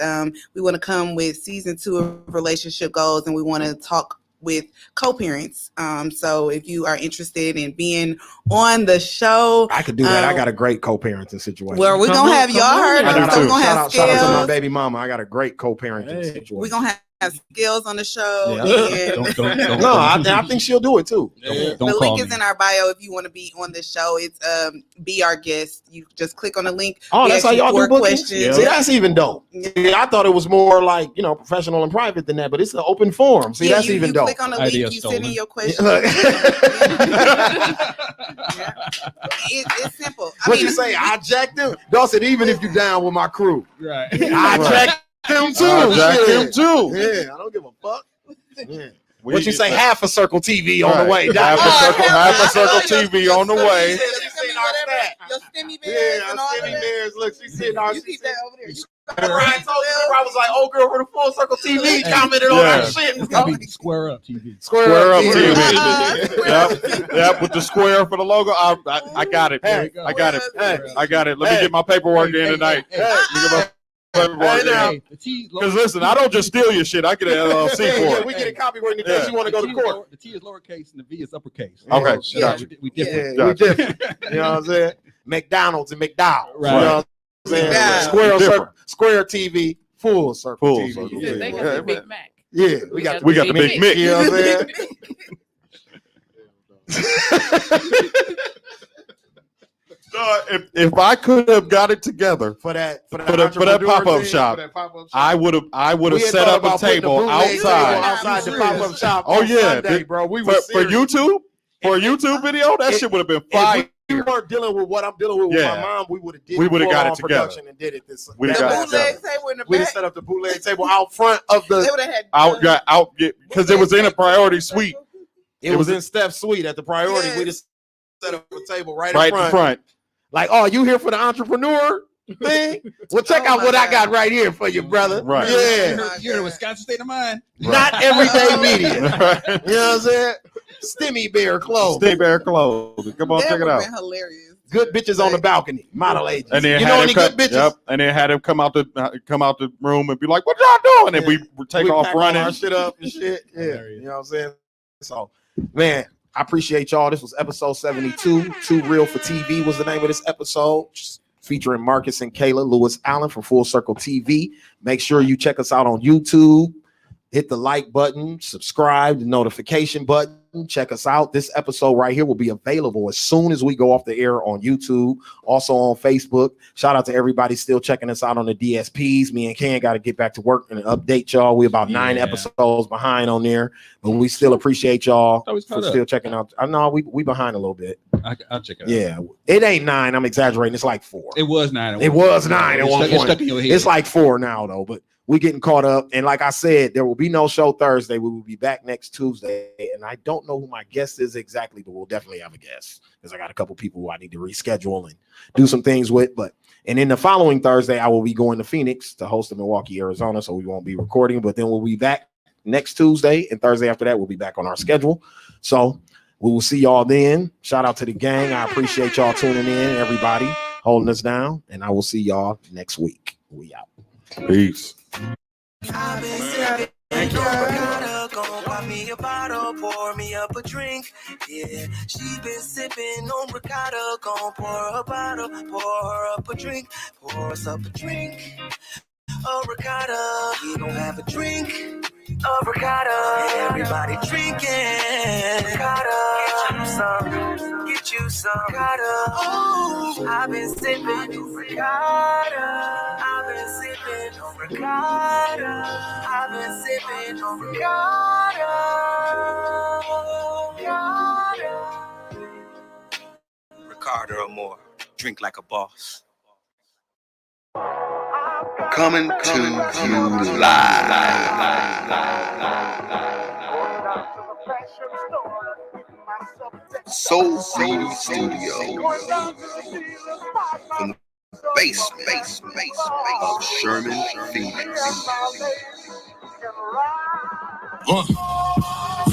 We want to come with season 2 of Relationship Goals, and we want to talk with co-parents. So if you are interested in being on the show, I could do that. I got a great co-parenting situation. Well, we're gonna have y'all heard of. So we're gonna have shout out to my Scalez. baby mama. I got a great co-parenting situation. We're gonna have Scalez on the show. Yeah. And No, I think she'll do it too. the link is in our bio if you want to be on the show. It's be our guest. You just click on the link. Oh, We that's ask how you y'all 4 do bookings? questions. See, that's even dope. See, I thought it was more like, you know, professional and private than that, but it's an open forum. See, that's even dope. Click on the link, you send in your questions. Look. It's simple. What you say? I jacked him. Dawson, even if you down with my crew. Right. I jacked him too. I jacked Shit. him too. Yeah, I don't give a fuck. Yeah. We- What you say? Half a Circle TV on the way. Half a circle TV on the way. Your stimmy bears and all stimmy that. bears. Look, she's sitting our. You keep that over there. Remember I told you, I was like, "Oh, girl, for the Full Circle TV," commented on our shit. It's gonna be Square Up TV. Square up TV. Yep, with the square for the logo. I got it. Hey, I got it. Hey. I got it. Let me get my paperwork in tonight. Let me get my paperwork in. Because listen, I don't just steal your shit. I get an LLC for We it. get a copyright in case you want to go to court. The T is lowercase and the V is uppercase. Okay, Yeah, gotcha. we different. Yeah, we different. You know what I'm saying? McDonald's and McDowell's. Right. You know what I'm saying? Yeah. Square TV, Full Circle Full TV. Circle. Yeah, They got the Big Mac. Yeah, we got the Big Mick. You know what I'm saying? If I could have got it together For that pop-up entrepreneur shop, thing, for that pop-up shop. I would have We had set thought up a about putting table bootleg table outside outside the pop-up shop. Oh, on yeah. Sunday, bro. We for were YouTube. For a YouTube video, that shit would have been fire. If we weren't dealing with what I'm dealing with Yeah. my mom, we would have got it together. production and did it this. We'd have The got it bootleg together. table in the We back. set up the bootleg table out front of They the. would have had Because it was in a priority suite. It was in Steph's suite at the priority. Yes. We just set up a table right Right in in front. front. Like, oh, you here for the entrepreneur thing? Well, check Oh out my what I God. got right here for you, brother. Right. Yeah. You're in Wisconsin State of Mind. Not everyday media. Right. You know what I'm saying? Stimmy Bear clothes. Stay Bear clothes. Come on, that check it would have out. been hilarious. Good bitches on the balcony. Model agents. And then you had know him any come, good bitches? Yep. And then had him come out the room and be like, "What y'all doing?" And we would take We off pack all running. our shit up and shit. Yeah. Hilarious. You know what I'm saying? So, man, I appreciate y'all. This was episode 72. Too Real for TV was the name of this episode. Just featuring Marcus and Kayla, Lewis-Allen from Full Circle TV. Make sure you check us out on YouTube. Hit the like button, subscribe, the notification button. check us out. This episode right here will be available as soon as we go off the air on YouTube, also on Facebook. Shout out to everybody still checking us out on the DSPs. Me and Ken got to get back to work and update y'all. We're about 9 episodes behind on there, but we still appreciate y'all for still checking out. I know we behind a little bit. I'll check it out. Yeah, it ain't 9. I'm exaggerating. It's like 4. It was 9. It was 9 at one point. It's stuck in your head. It's like 4 now though, but we getting caught up. And like I said, there will be no show Thursday. We will be back next Tuesday. And I don't know who my guest is exactly, but we'll definitely have a guest because I got a couple people who I need to reschedule and do some things with. And then the following Thursday, I will be going to Phoenix to host in Milwaukee, Arizona. So we won't be recording, but then we'll be back next Tuesday. And Thursday after that, we'll be back on our schedule. So we will see y'all then. Shout out to the gang. I appreciate y'all tuning in, everybody holding us down. And I will see y'all next week. We out. Peace. I've been sipping on gon' buy me a bottle, pour me up a drink. Yeah, she been sipping on ricotta, gon' pour her a bottle, pour her up a drink, pour us up a drink. A ricotta, we gon' have a drink. A ricotta, everybody drinking. Ricotta, get you some ricotta. Oh, I've been sipping on ricotta. I've been sipping on ricotta. I've been sipping on ricotta. Ricotta or more, drink like a boss. Coming to you live. Soul City Studio. From the basement of Sherman, Phoenix.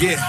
Yeah.